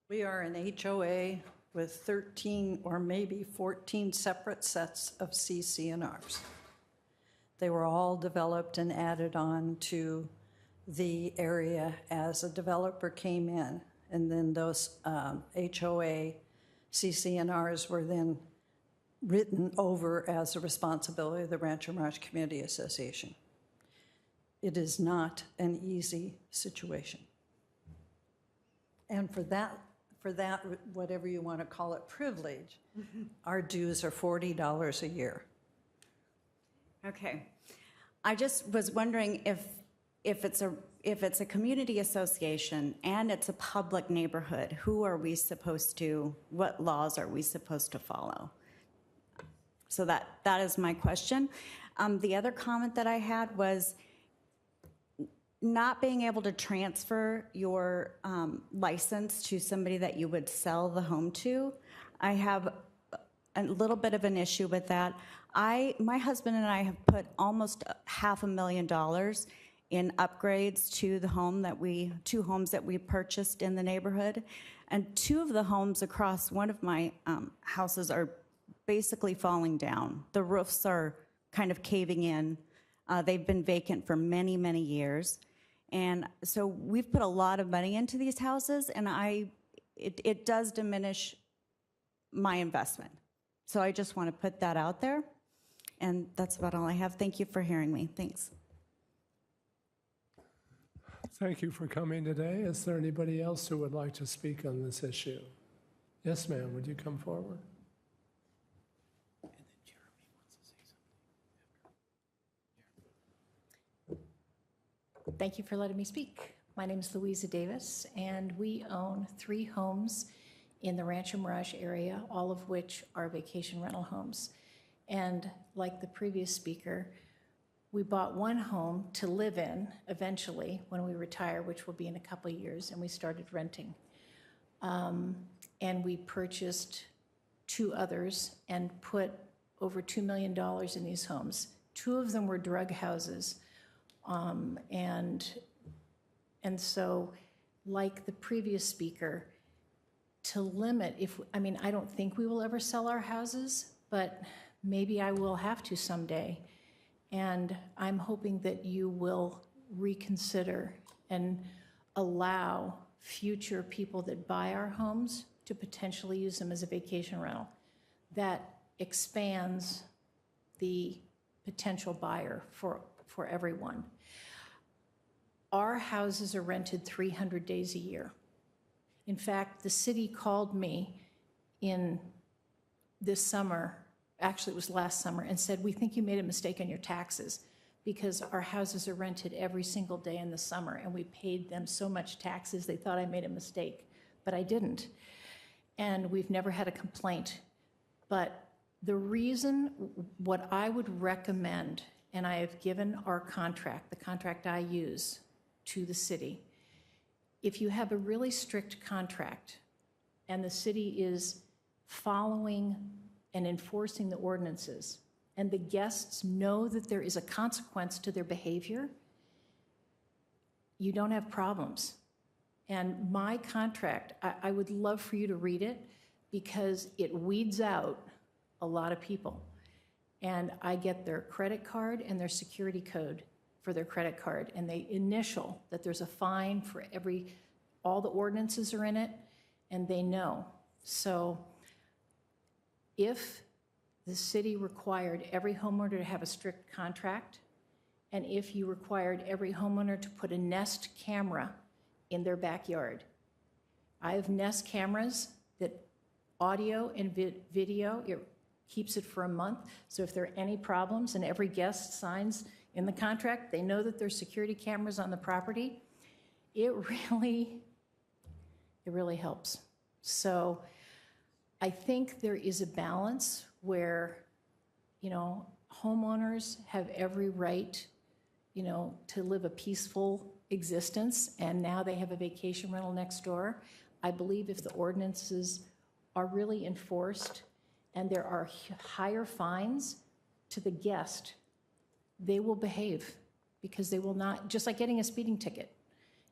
We are an HOA with 13 or maybe 14 separate sets of CC&Rs. They were all developed and added on to the area as a developer came in. And then those HOA CC&Rs were then written over as a responsibility of the Rancho Mirage Community Association. It is not an easy situation. And for that, whatever you want to call it, privilege, our dues are $40 a year. Okay. I just was wondering if it's a community association and it's a public neighborhood, who are we supposed to, what laws are we supposed to follow? So that is my question. The other comment that I had was not being able to transfer your license to somebody that you would sell the home to. I have a little bit of an issue with that. My husband and I have put almost $500,000 in upgrades to the home two homes that we purchased in the neighborhood. And 2 of the homes across one of my houses are basically falling down. The roofs are kind of caving in. They've been vacant for many, many years. And so we've put a lot of money into these houses, and it does diminish my investment. So I just want to put that out there. And that's about all I have. Thank you for hearing me. Thanks. Thank you for coming today. Is there anybody else who would like to speak on this issue? Yes, ma'am. Would you come forward? Thank you for letting me speak. My name is Louisa Davis, and we own 3 homes in the Rancho Mirage area, all of which are vacation rental homes. And like the previous speaker, we bought one home to live in eventually when we retire, which will be in a couple of years, and we started renting. And we purchased 2 others and put over $2 million in these homes. 2 of them were drug houses. And so, like the previous speaker, to limit, I don't think we will ever sell our houses, but maybe I will have to someday. And I'm hoping that you will reconsider and allow future people that buy our homes to potentially use them as a vacation rental. That expands the potential buyer for everyone. Our houses are rented 300 days a year. In fact, the city called me in this summer, actually it was last summer, and said, we think you made a mistake on your taxes because our houses are rented every single day in the summer and we paid them so much taxes they thought I made a mistake, but I didn't. And we've never had a complaint. But the reason, what I would recommend, and I have given our contract, the contract I use, to the city, if you have a really strict contract and the city is following and enforcing the ordinances, and the guests know that there is a consequence to their behavior, you don't have problems. And my contract, I would love for you to read it because it weeds out a lot of people. And I get their credit card and their security code for their credit card, and they initial that there's a fine for all the ordinances are in it, and they know. So if the city required every homeowner to have a strict contract, and if you required every homeowner to put a Nest camera in their backyard. I have Nest cameras that audio and video, it keeps it for a month. So if there are any problems and every guest signs in the contract, they know that there's security cameras on the property. It really helps. So I think there is a balance where, homeowners have every right, to live a peaceful existence, and now they have a vacation rental next door. I believe if the ordinances are really enforced and there are higher fines to the guest, they will behave because they will not, just like getting a speeding ticket.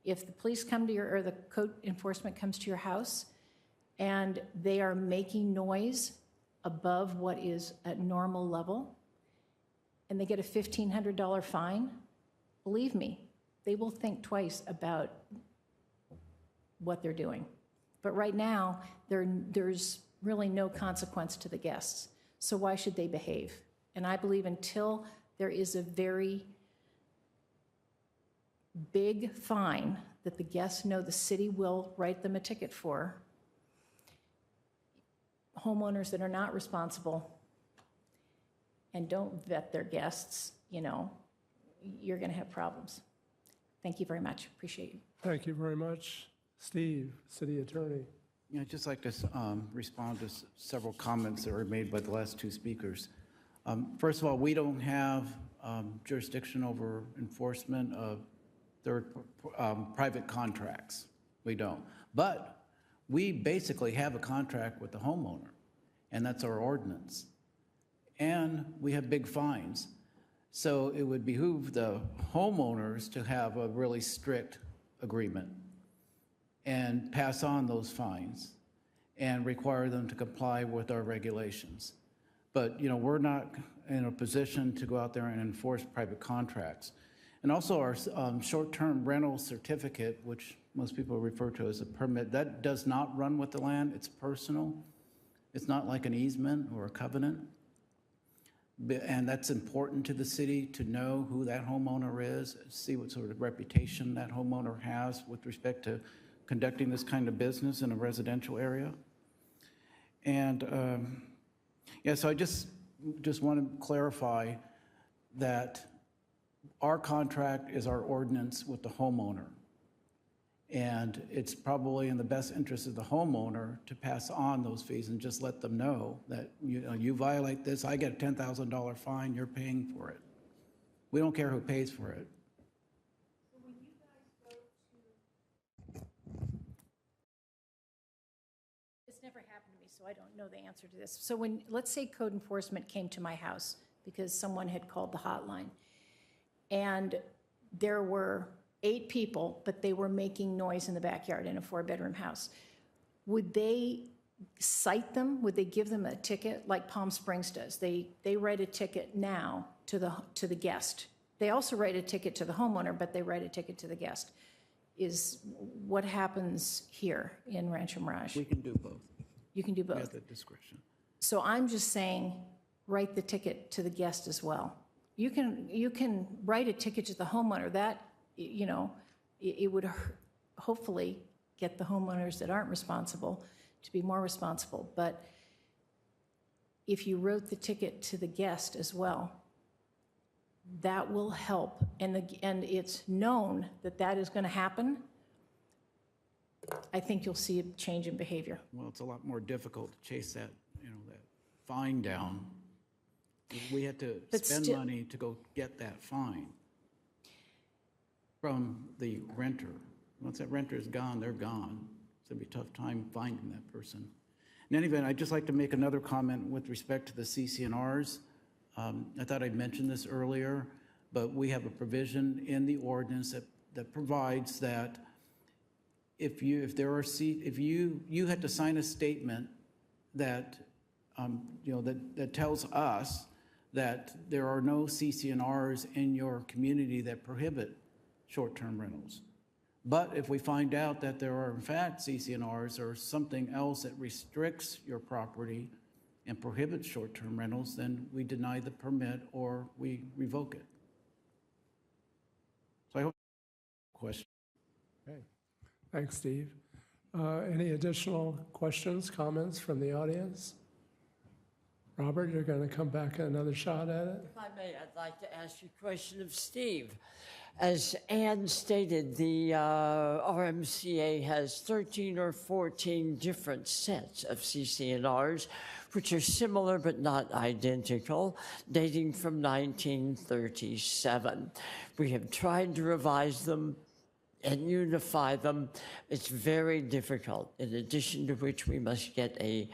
If the police come to or the code enforcement comes to your house and they are making noise above what is at normal level and they get a $1,500 fine, believe me, they will think twice about what they're doing. But right now, there's really no consequence to the guests. So why should they behave? And I believe until there is a very big fine that the guests know the city will write them a ticket for, homeowners that are not responsible and don't vet their guests, you're going to have problems. Thank you very much. Appreciate you. Thank you very much. Steve, City Attorney. I'd just like to respond to several comments that were made by the last two speakers. First of all, we don't have jurisdiction over enforcement of private contracts. We don't. But we basically have a contract with the homeowner, and that's our ordinance. And we have big fines. So it would behoove the homeowners to have a really strict agreement and pass on those fines and require them to comply with our regulations. But, we're not in a position to go out there and enforce private contracts. And also our short-term rental certificate, which most people refer to as a permit, that does not run with the land. It's personal. It's not like an easement or a covenant. And that's important to the city to know who that homeowner is, see what sort of reputation that homeowner has with respect to conducting this kind of business in a residential area. And so I just want to clarify that our contract is our ordinance with the homeowner. And it's probably in the best interest of the homeowner to pass on those fees and just let them know that you violate this, I get a $10,000 fine, you're paying for it. We don't care who pays for it. So when you guys go to, this never happened to me, so I don't know the answer to this. So let's say code enforcement came to my house because someone had called the hotline, and there were 8 people, but they were making noise in the backyard in a 4-bedroom house. Would they cite them? Would they give them a ticket like Palm Springs does? They write a ticket now to the guest. They also write a ticket to the homeowner, but they write a ticket to the guest. Is what happens here in Rancho Mirage. We can do both. You can do both. We have the discretion. So I'm just saying, write the ticket to the guest as well. You can write a ticket to the homeowner. That, it would hopefully get the homeowners that aren't responsible to be more responsible. But if you wrote the ticket to the guest as well, that will help. And it's known that that is going to happen. I think you'll see a change in behavior. Well, it's a lot more difficult to chase that fine down. We had to spend money to go get that fine from the renter. Once that renter is gone, they're gone. It's gonna be a tough time finding that person. In any event, I'd just like to make another comment with respect to the CCNRs. I thought I'd mentioned this earlier, but we have a provision in the ordinance that provides that if you had to sign a statement that that tells us that there are no CCNRs in your community that prohibit short-term rentals. But if we find out that there are in fact CCNRs or something else that restricts your property and prohibits short-term rentals, then we deny the permit or we revoke it. So I hope question. Okay. Thanks, Steve. Any additional questions, comments from the audience? Robert, you're going to come back another shot at it? If I may, I'd like to ask you a question of Steve. As Ann stated, the RMCA has 13 or 14 different sets of CCNRs, which are similar but not identical, dating from 1937. We have tried to revise them and unify them. It's very difficult, in addition to which we must get a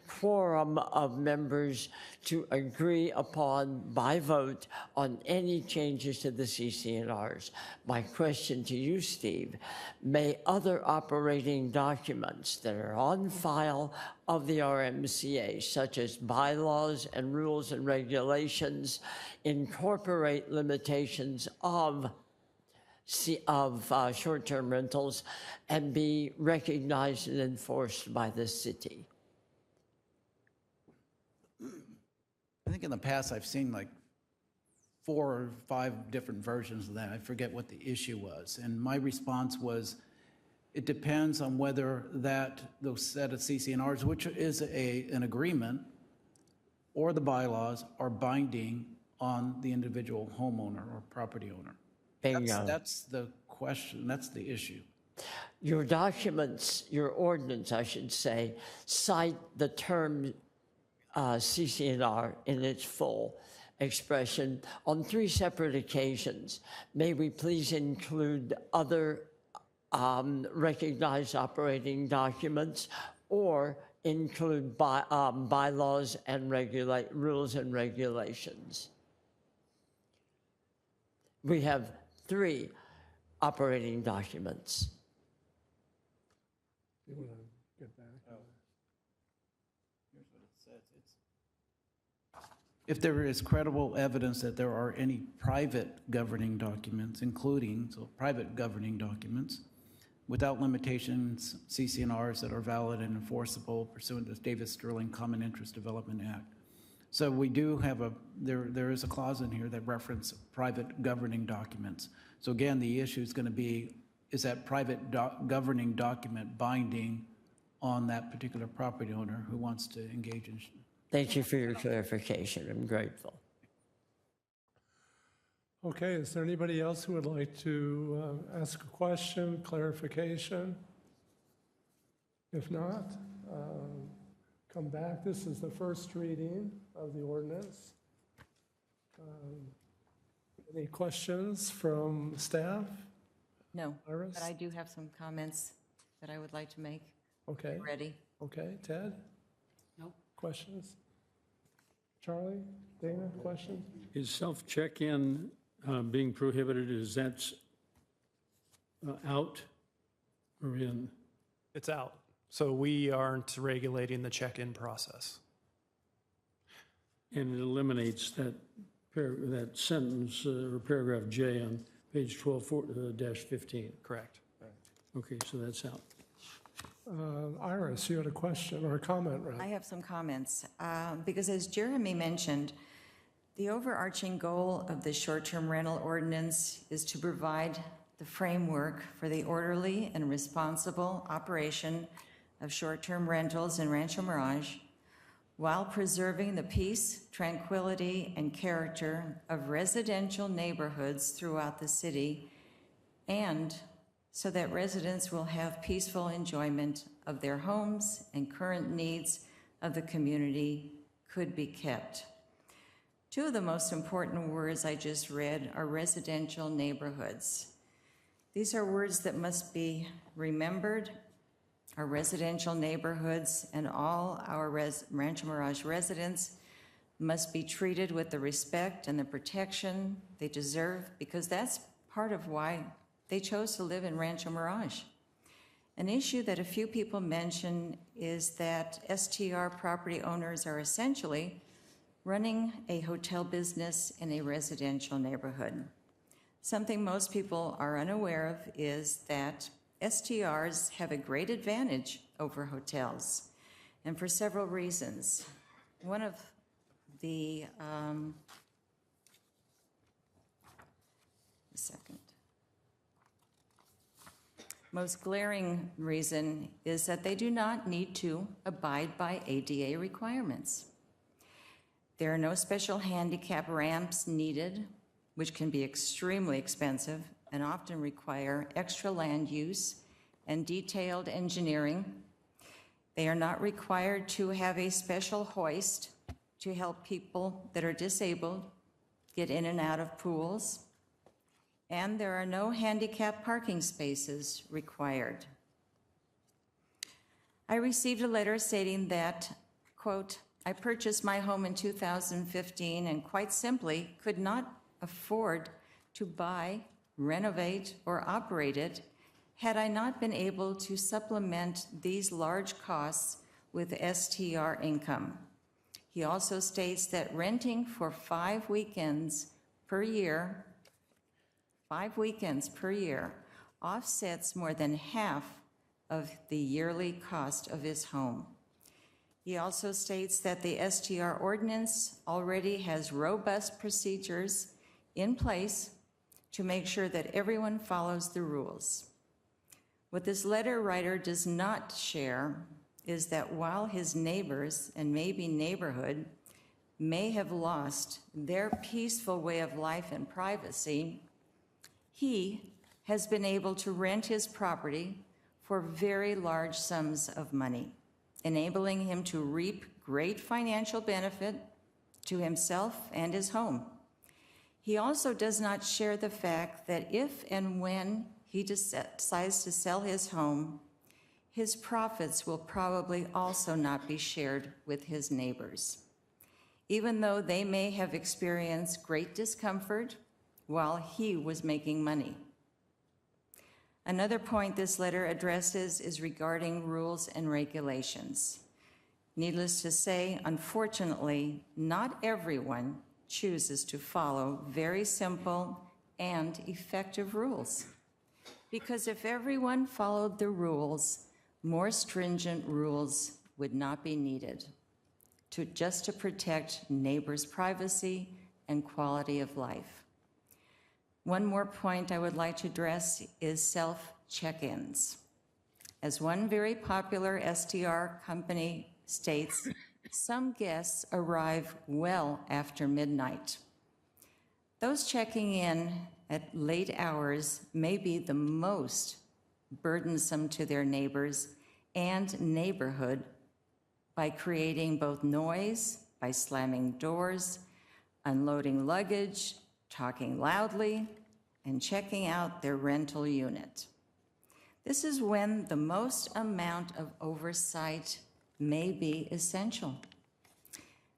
quorum of members to agree upon by vote on any changes to the CCNRs. My question to you, Steve, may other operating documents that are on file of the RMCA, such as bylaws and rules and regulations, incorporate limitations of short-term rentals and be recognized and enforced by the city? I think in the past I've seen like 4 or 5 different versions of that. I forget what the issue was. And my response was, it depends on whether those set of CCNRs, which is an agreement, or the bylaws are binding on the individual homeowner or property owner. That's the question, that's the issue. Your documents, your ordinance, I should say, cite the term CCNR in its full expression on 3 separate occasions. May we please include other recognized operating documents or include bylaws and rules and regulations? We have 3 operating documents. You want to get back? Here's what it says. If there is credible evidence that there are any private governing documents, private governing documents, without limitations, CCNRs that are valid and enforceable pursuant to the Davis-Sterling Common Interest Development Act. So we do have there is a clause in here that references private governing documents. So again, the issue is going to be, is that private governing document binding on that particular property owner who wants to engage in? Thank you for your clarification. I'm grateful. Okay, is there anybody else who would like to ask a question, clarification? If not, come back. This is the first reading of the ordinance. Any questions from staff? No, Iris? but I do have some comments that I would like to make. Okay. Ready? Okay, Ted? No. Questions? Charlie, Dana, questions? Is self-check-in being prohibited? Is that out or in? It's out. So we aren't regulating the check-in process. And it eliminates that sentence or paragraph J on page 12-15. Correct. Okay, so that's out. Iris, you had a question or a comment, right? I have some comments, because as Jeremy mentioned, the overarching goal of the short-term rental ordinance is to provide the framework for the orderly and responsible operation of short-term rentals in Rancho Mirage, while preserving the peace, tranquility, and character of residential neighborhoods throughout the city, and so that residents will have peaceful enjoyment of their homes and current needs of the community could be kept. 2 of the most important words I just read are residential neighborhoods. These are words that must be remembered. Our residential neighborhoods and all our Rancho Mirage residents must be treated with the respect and the protection they deserve, because that's part of why they chose to live in Rancho Mirage. An issue that a few people mention is that STR property owners are essentially running a hotel business in a residential neighborhood. Something most people are unaware of is that STRs have a great advantage over hotels, and for several reasons. One of the, most glaring reason is that they do not need to abide by ADA requirements. There are no special handicap ramps needed, which can be extremely expensive and often require extra land use and detailed engineering. They are not required to have a special hoist to help people that are disabled get in and out of pools. And there are no handicap parking spaces required. I received a letter stating that, quote, I purchased my home in 2015 and quite simply could not afford to buy, renovate, or operate it had I not been able to supplement these large costs with STR income. He also states that renting for 5 weekends per year, offsets more than half of the yearly cost of his home. He also states that the STR ordinance already has robust procedures in place to make sure that everyone follows the rules. What this letter writer does not share is that while his neighbors and maybe neighborhood may have lost their peaceful way of life and privacy, he has been able to rent his property for very large sums of money, enabling him to reap great financial benefit to himself and his home. He also does not share the fact that if and when he decides to sell his home, his profits will probably also not be shared with his neighbors, even though they may have experienced great discomfort while he was making money. Another point this letter addresses is regarding rules and regulations. Needless to say, unfortunately, not everyone chooses to follow very simple and effective rules. Because if everyone followed the rules, more stringent rules would not be needed just to protect neighbors' privacy and quality of life. One more point I would like to address is self-check-ins. As one very popular STR company states, some guests arrive well after midnight. Those checking in at late hours may be the most burdensome to their neighbors and neighborhood by creating both noise, by slamming doors, unloading luggage, talking loudly, and checking out their rental unit. This is when the most amount of oversight may be essential.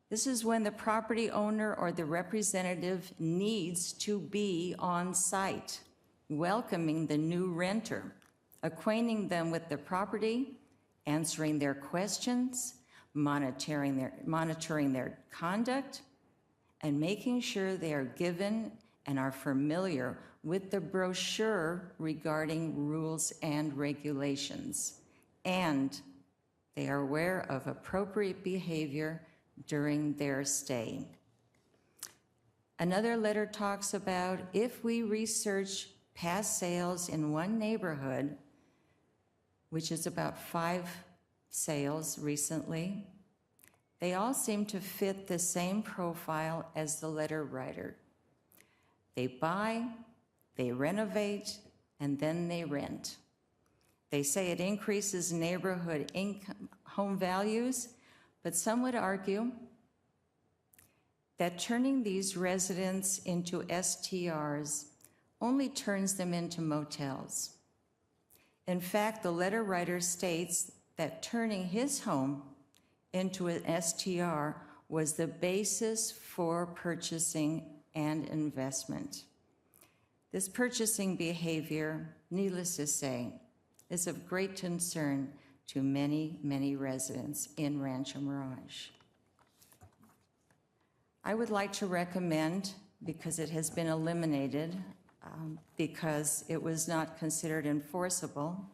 This is when the property owner or the representative needs to be on site, welcoming the new renter, acquainting them with the property, answering their questions, monitoring their conduct, and making sure they are given and are familiar with the brochure regarding rules and regulations, and they are aware of appropriate behavior during their stay. Another letter talks about if we research past sales in one neighborhood, which is about 5 sales recently, they all seem to fit the same profile as the letter writer. They buy, they renovate, and then they rent. They say it increases neighborhood income, home values, but some would argue that turning these residents into STRs only turns them into motels. In fact, the letter writer states that turning his home into an STR was the basis for purchasing and investment. This purchasing behavior, needless to say, is of great concern to many, many residents in Rancho Mirage. I would like to recommend, because it has been eliminated, because it was not considered enforceable,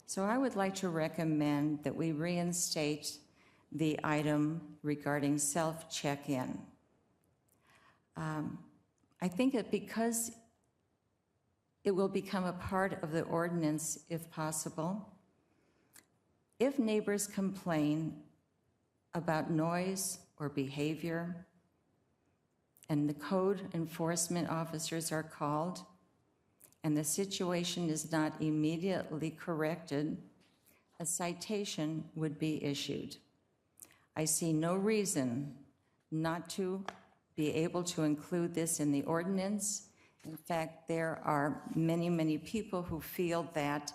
so I would like to recommend that we reinstate the item regarding self-check-in. I think that because it will become a part of the ordinance if possible, if neighbors complain about noise or behavior, and the code enforcement officers are called, and the situation is not immediately corrected, a citation would be issued. I see no reason not to be able to include this in the ordinance. In fact, there are many, many people who feel that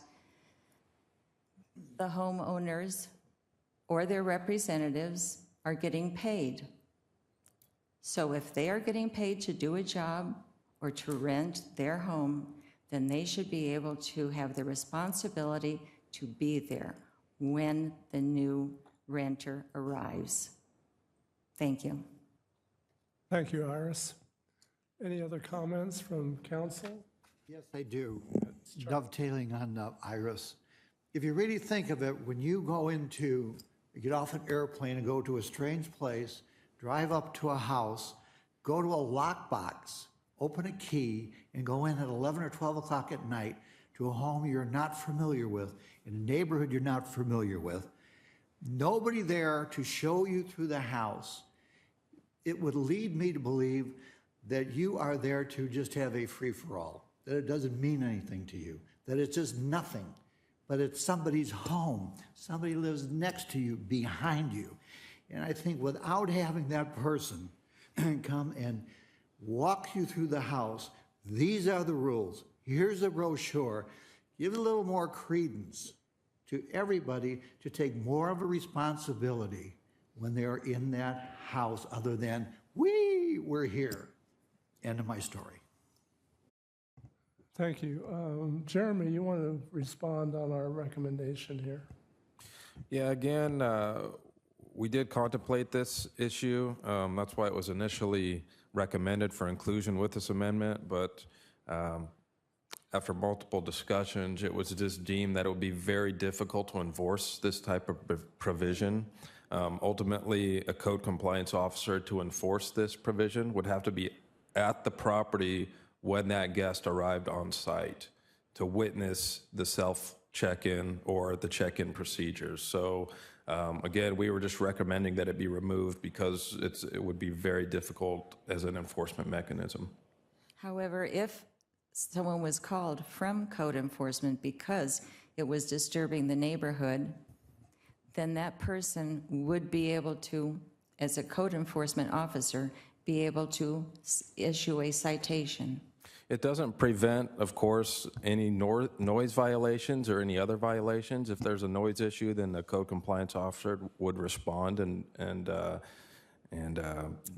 the homeowners or their representatives are getting paid. So if they are getting paid to do a job or to rent their home, then they should be able to have the responsibility to be there when the new renter arrives. Thank you. Thank you, Iris. Any other comments from council? Yes, I do. Dovetailing on Iris. If you really think of it, when you get off an airplane and go to a strange place, drive up to a house, go to a lockbox, open a key, and go in at 11 or 12 o'clock at night to a home you're not familiar with, in a neighborhood you're not familiar with, nobody there to show you through the house, it would lead me to believe that you are there to just have a free-for-all, that it doesn't mean anything to you, that it's just nothing, but it's somebody's home. Somebody lives next to you, behind you. And I think without having that person come and walk you through the house, these are the rules. Here's a brochure. Give it a little more credence to everybody to take more of a responsibility when they're in that house, other than, we're here. End of my story. Thank you. Jeremy, you want to respond on our recommendation here? Yeah, again, we did contemplate this issue. That's why it was initially recommended for inclusion with this amendment, but after multiple discussions, it was just deemed that it would be very difficult to enforce this type of provision. Ultimately, a code compliance officer to enforce this provision would have to be at the property when that guest arrived on site to witness the self-check-in or the check-in procedures. So again, we were just recommending that it be removed because it would be very difficult as an enforcement mechanism. However, if someone was called from code enforcement because it was disturbing the neighborhood, then that person would be able to, as a code enforcement officer, be able to issue a citation. It doesn't prevent, of course, any noise violations or any other violations. If there's a noise issue, then the code compliance officer would respond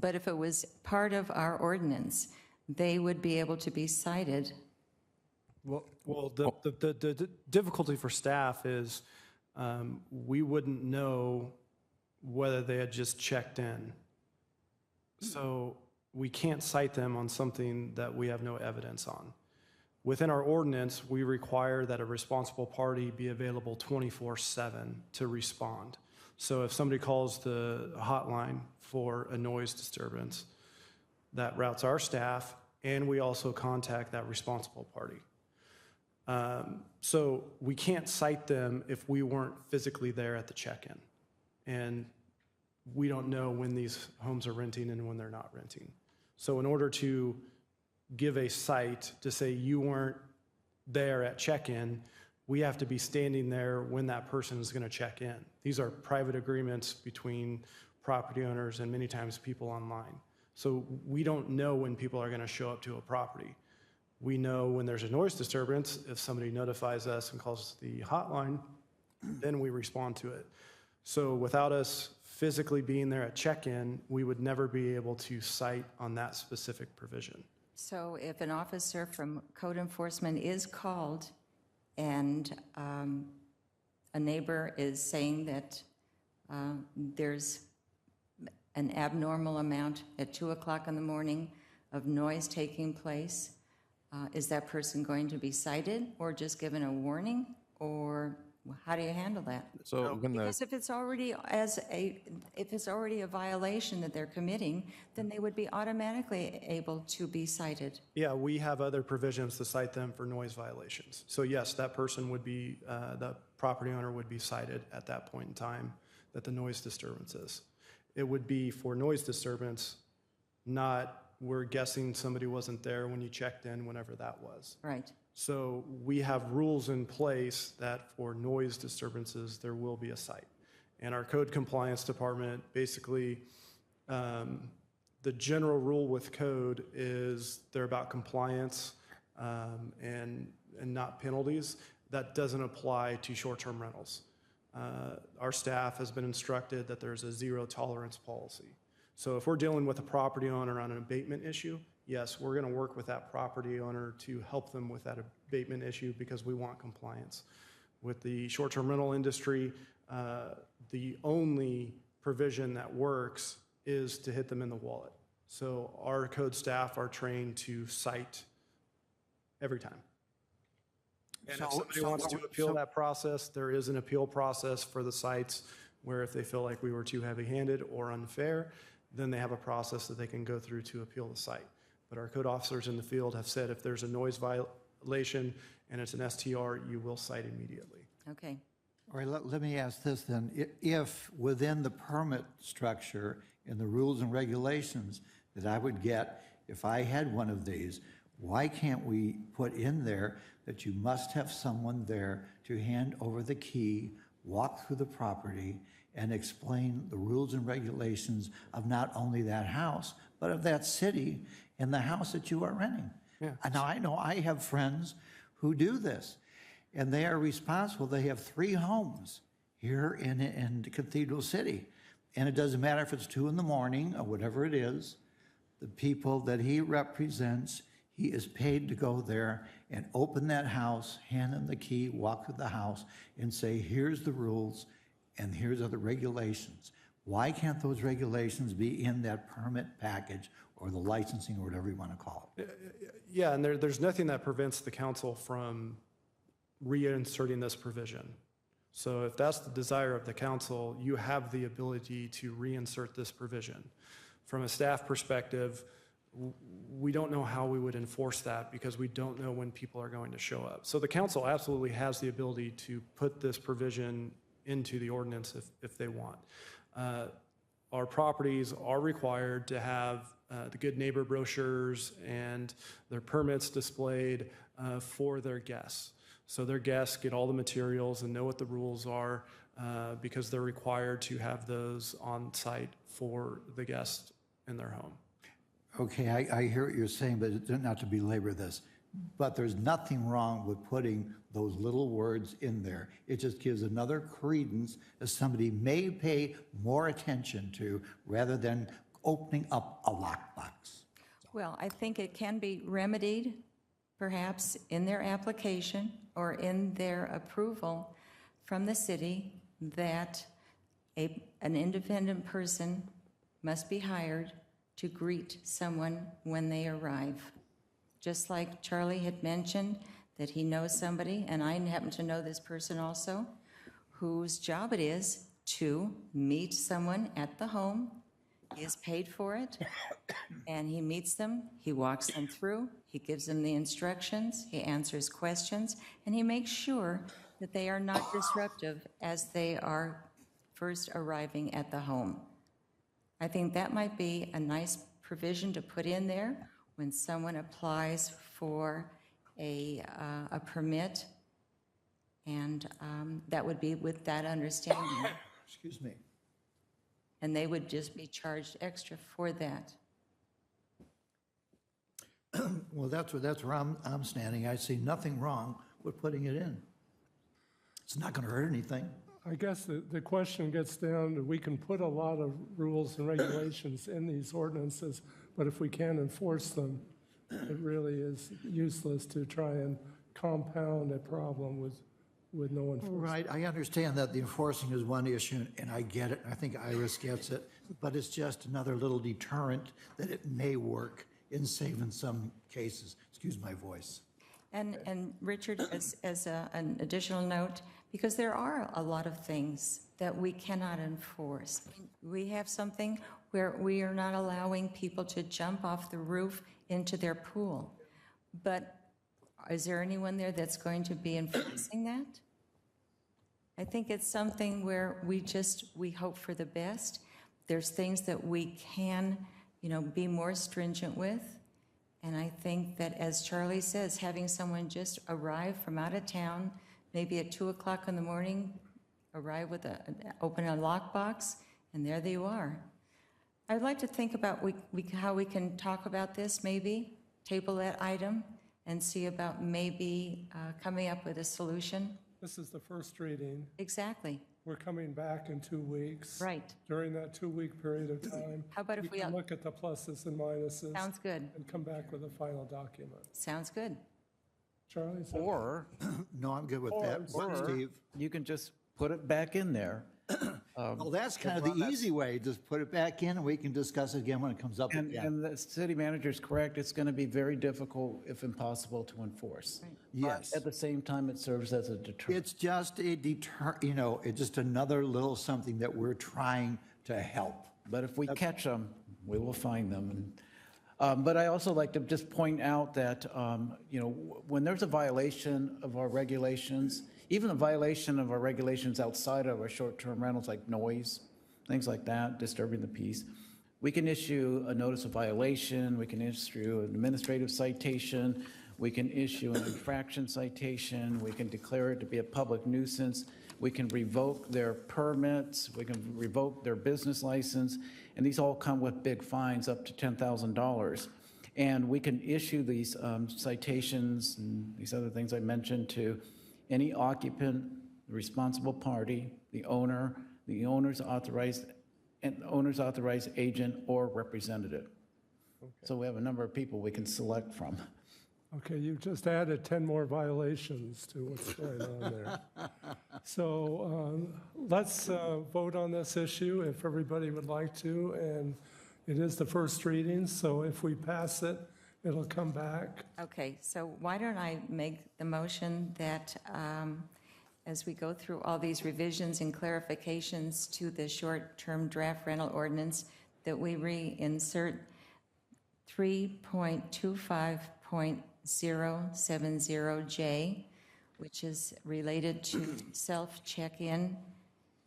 But if it was part of our ordinance, they would be able to be cited. Well, the difficulty for staff is we wouldn't know whether they had just checked in. So we can't cite them on something that we have no evidence on. Within our ordinance, we require that a responsible party be available 24/7 to respond. So if somebody calls the hotline for a noise disturbance, that routes our staff, and we also contact that responsible party. So we can't cite them if we weren't physically there at the check-in. And we don't know when these homes are renting and when they're not renting. So in order to give a cite to say you weren't there at check-in, we have to be standing there when that person is going to check in. These are private agreements between property owners and many times people online. So we don't know when people are going to show up to a property. We know when there's a noise disturbance, if somebody notifies us and calls the hotline, then we respond to it. So without us physically being there at check-in, we would never be able to cite on that specific provision. So if an officer from code enforcement is called and a neighbor is saying that there's an abnormal amount at 2 o'clock in the morning of noise taking place, is that person going to be cited or just given a warning, or how do you handle that? So when Because if it's already a violation that they're committing, then they would be automatically able to be cited. Yeah, we have other provisions to cite them for noise violations. So yes, that person would be, the property owner would be cited at that point in time that the noise disturbance is. It would be for noise disturbance, not we're guessing somebody wasn't there when you checked in, whenever that was. Right. So we have rules in place that for noise disturbances, there will be a cite. And our code compliance department, basically, the general rule with code is they're about compliance and not penalties. That doesn't apply to short-term rentals. Our staff has been instructed that there's a zero tolerance policy. So if we're dealing with a property owner on an abatement issue, yes, we're going to work with that property owner to help them with that abatement issue because we want compliance. With the short-term rental industry, the only provision that works is to hit them in the wallet. So our code staff are trained to cite every time. And if somebody wants to appeal that process, there is an appeal process for the sites where if they feel like we were too heavy-handed or unfair, then they have a process that they can go through to appeal the site. But our code officers in the field have said if there's a noise violation and it's an STR, you will cite immediately. Okay. All right, let me ask this then. If within the permit structure and the rules and regulations that I would get if I had one of these, why can't we put in there that you must have someone there to hand over the key, walk through the property, and explain the rules and regulations of not only that house, but of that city and the house that you are renting? Yeah. Now, I know I have friends who do this, and they are responsible. They have 3 homes here in Cathedral City, and it doesn't matter if it's 2 in the morning or whatever it is. The people that he represents, he is paid to go there and open that house, hand them the key, walk through the house, and say, here's the rules, and here's other regulations. Why can't those regulations be in that permit package or the licensing or whatever you want to call it? Yeah, and there's nothing that prevents the council from reinserting this provision. So if that's the desire of the council, you have the ability to reinsert this provision. From a staff perspective, we don't know how we would enforce that because we don't know when people are going to show up. So the council absolutely has the ability to put this provision into the ordinance if they want. Our properties are required to have the good neighbor brochures and their permits displayed for their guests. So their guests get all the materials and know what the rules are because they're required to have those on site for the guests in their home. Okay, I hear what you're saying, but not to belabor this, but there's nothing wrong with putting those little words in there. It just gives another credence that somebody may pay more attention to rather than opening up a lockbox. Well, I think it can be remedied, perhaps in their application or in their approval from the city that an independent person must be hired to greet someone when they arrive. Just like Charlie had mentioned that he knows somebody, and I happen to know this person also, whose job it is to meet someone at the home. He is paid for it, and he meets them, he walks them through, he gives them the instructions, he answers questions, and he makes sure that they are not disruptive as they are first arriving at the home. I think that might be a nice provision to put in there when someone applies for a permit, and that would be with that understanding. Excuse me. And they would just be charged extra for that. Well, that's where I'm standing. I see nothing wrong with putting it in. It's not going to hurt anything. I guess the question gets down to, we can put a lot of rules and regulations in these ordinances, but if we can't enforce them, it really is useless to try and compound a problem with no enforcement. Right, I understand that the enforcing is one issue, and I get it, and I think Iris gets it, but it's just another little deterrent that it may work in saving some cases. Excuse my voice. And Richard, as an additional note, because there are a lot of things that we cannot enforce. We have something where we are not allowing people to jump off the roof into their pool. But is there anyone there that's going to be enforcing that? I think it's something where we hope for the best. There's things that we can, be more stringent with. And I think that, as Charlie says, having someone just arrive from out of town, maybe at 2 o'clock in the morning, arrive with open a lockbox, and there they are. I'd like to think about how we can talk about this, maybe, table that item, and see about maybe coming up with a solution. This is the first reading. Exactly. We're coming back in 2 weeks. Right. During that 2-week period of time. How about if we can look at the pluses and minuses? Sounds good. And come back with a final document. Sounds good. Charlie? Or, no, I'm good with that. Or Steve? you can just put it back in there. Well, that's kind of the easy way. Just put it back in and we can discuss it again when it comes up again. And the city manager is correct. It's going to be very difficult, if impossible, to enforce. Right. Yes. But at the same time, it serves as a deterrent. It's just it's just another little something that we're trying to help. But if we catch them, we will find them. But I also like to just point out that, when there's a violation of our regulations, even a violation of our regulations outside of our short-term rentals, like noise, things like that, disturbing the peace, we can issue a notice of violation, we can issue an administrative citation, we can issue an infraction citation, we can declare it to be a public nuisance, we can revoke their permits, we can revoke their business license, and these all come with big fines up to $10,000. And we can issue these citations and these other things I mentioned to any occupant, the responsible party, the owner, the owner's authorized agent or representative. Okay. So we have a number of people we can select from. Okay, you've just added 10 more violations to what's going on there. So let's vote on this issue if everybody would like to. And it is the first reading, so if we pass it, it'll come back. Okay, so why don't I make the motion that as we go through all these revisions and clarifications to the short-term draft rental ordinance, that we reinsert 3.25.070J, which is related to self-check-in,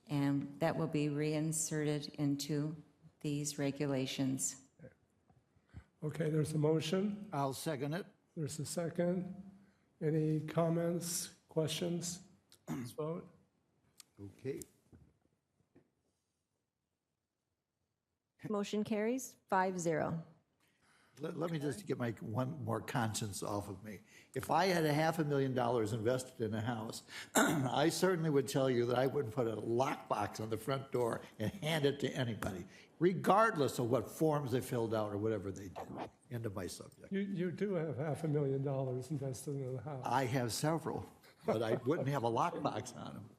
and that will be reinserted into these regulations. Okay, there's a motion. I'll second it. There's a second. Any comments, questions? Let's vote. Okay. Motion carries 5-0. Let me just get my one more conscience off of me. If I had $500,000 invested in a house, I certainly would tell you that I wouldn't put a lockbox on the front door and hand it to anybody, regardless of what forms they filled out or whatever they did. End of my subject. You do have $500,000 invested in the house. I have several, but I wouldn't have a lockbox on them.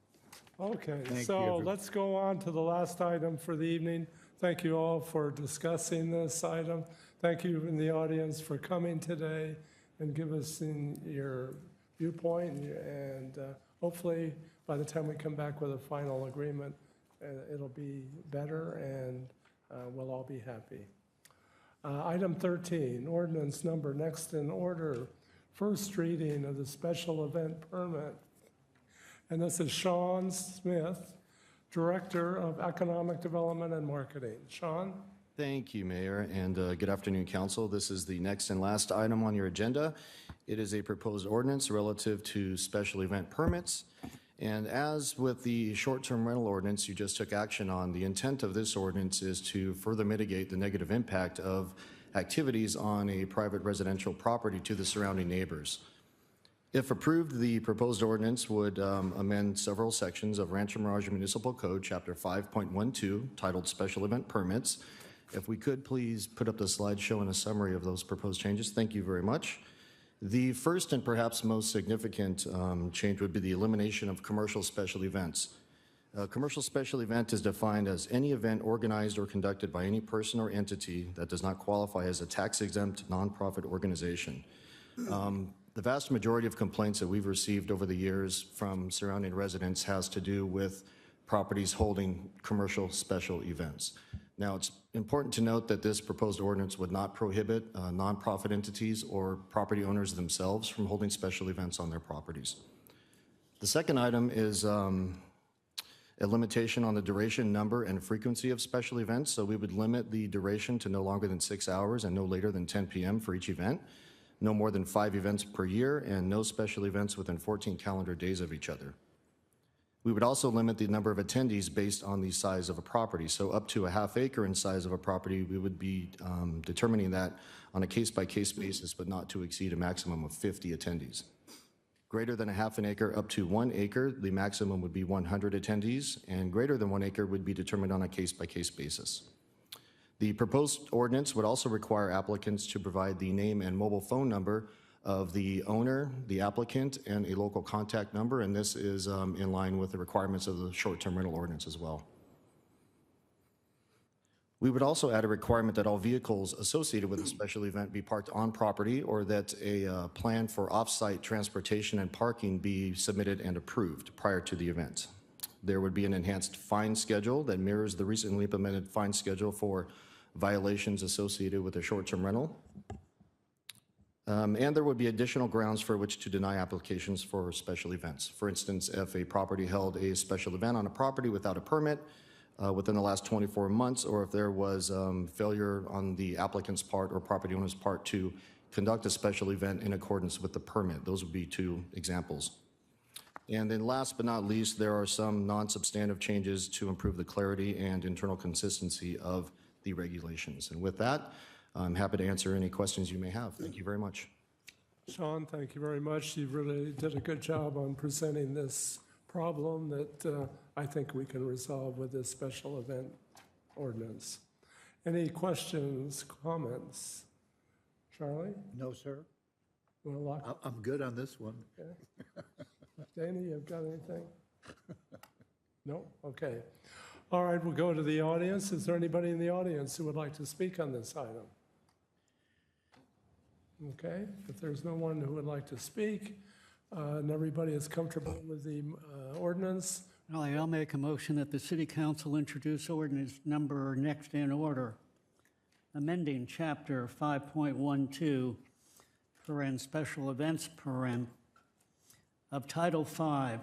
Okay, Thank so you. let's go on to the last item for the evening. Thank you all for discussing this item. Thank you in the audience for coming today and give us your viewpoint, and hopefully by the time we come back with a final agreement, it'll be better and we'll all be happy. Item 13, ordinance number next in order, first reading of the special event permit. And this is Sean Smith, Director of Economic Development and Marketing. Sean? Thank you, Mayor, and good afternoon, Council. This is the next and last item on your agenda. It is a proposed ordinance relative to special event permits. And as with the short-term rental ordinance you just took action on, the intent of this ordinance is to further mitigate the negative impact of activities on a private residential property to the surrounding neighbors. If approved, the proposed ordinance would amend several sections of Rancho Mirage Municipal Code, Chapter 5.12, titled Special Event Permits. If we could please put up the slide showing a summary of those proposed changes. Thank you very much. The first and perhaps most significant change would be the elimination of commercial special events. A commercial special event is defined as any event organized or conducted by any person or entity that does not qualify as a tax-exempt nonprofit organization. The vast majority of complaints that we've received over the years from surrounding residents has to do with properties holding commercial special events. Now, it's important to note that this proposed ordinance would not prohibit nonprofit entities or property owners themselves from holding special events on their properties. The second item is a limitation on the duration, number, and frequency of special events. So we would limit the duration to no longer than 6 hours and no later than 10 p.m. for each event. No more than 5 events per year, and no special events within 14 calendar days of each other. We would also limit the number of attendees based on the size of a property. So up to a half acre in size of a property, we would be determining that on a case-by-case basis, but not to exceed a maximum of 50 attendees. Greater than a half an acre up to 1 acre, the maximum would be 100 attendees, and greater than 1 acre would be determined on a case-by-case basis. The proposed ordinance would also require applicants to provide the name and mobile phone number of the owner, the applicant, and a local contact number, and this is in line with the requirements of the short-term rental ordinance as well. We would also add a requirement that all vehicles associated with a special event be parked on property, or that a plan for off-site transportation and parking be submitted and approved prior to the event. There would be an enhanced fine schedule that mirrors the recently implemented fine schedule for violations associated with a short-term rental. And there would be additional grounds for which to deny applications for special events. For instance, if a property held a special event on a property without a permit within the last 24 months, or if there was failure on the applicant's part or property owner's part to conduct a special event in accordance with the permit. Those would be 2 examples. And then last but not least, there are some non-substantive changes to improve the clarity and internal consistency of the regulations. And with that, I'm happy to answer any questions you may have. Thank you very much. Sean, thank you very much. You really did a good job on presenting this problem that I think we can resolve with this special event ordinance. Any questions, comments? Charlie? No, sir. Well, I'm good on this one. okay. Danny, you've got anything? No? Okay. All right, we'll go to the audience. Is there anybody in the audience who would like to speak on this item? Okay, if there's no one who would like to speak, and everybody is comfortable with the ordinance. I'll make a motion that the City Council introduce ordinance number next in order, amending Chapter 5.12, special events, of Title V,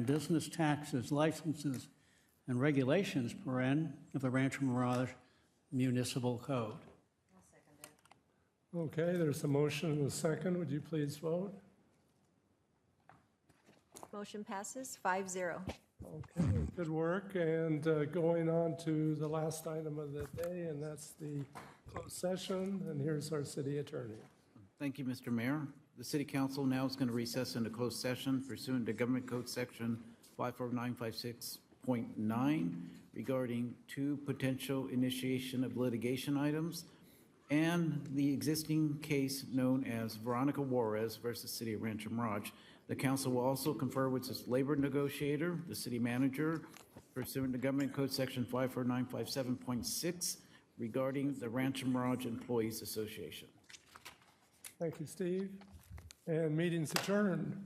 business taxes, licenses, and regulations, of the Rancho Mirage Municipal Code. Okay, there's a motion and a second. Would you please vote? Motion passes 5-0. Okay, good work. And going on to the last item of the day, and that's the closed session. And here's our city attorney. Thank you, Mr. Mayor. The City Council now is going to recess into closed session pursuant to Government Code Section 54956.9 regarding 2 potential initiation of litigation items and the existing case known as Veronica Juarez versus City of Rancho Mirage. The council will also confer with its labor negotiator, the city manager, pursuant to Government Code Section 54957.6 regarding the Rancho Mirage Employees Association. Thank you, Steve. And meeting's adjourned.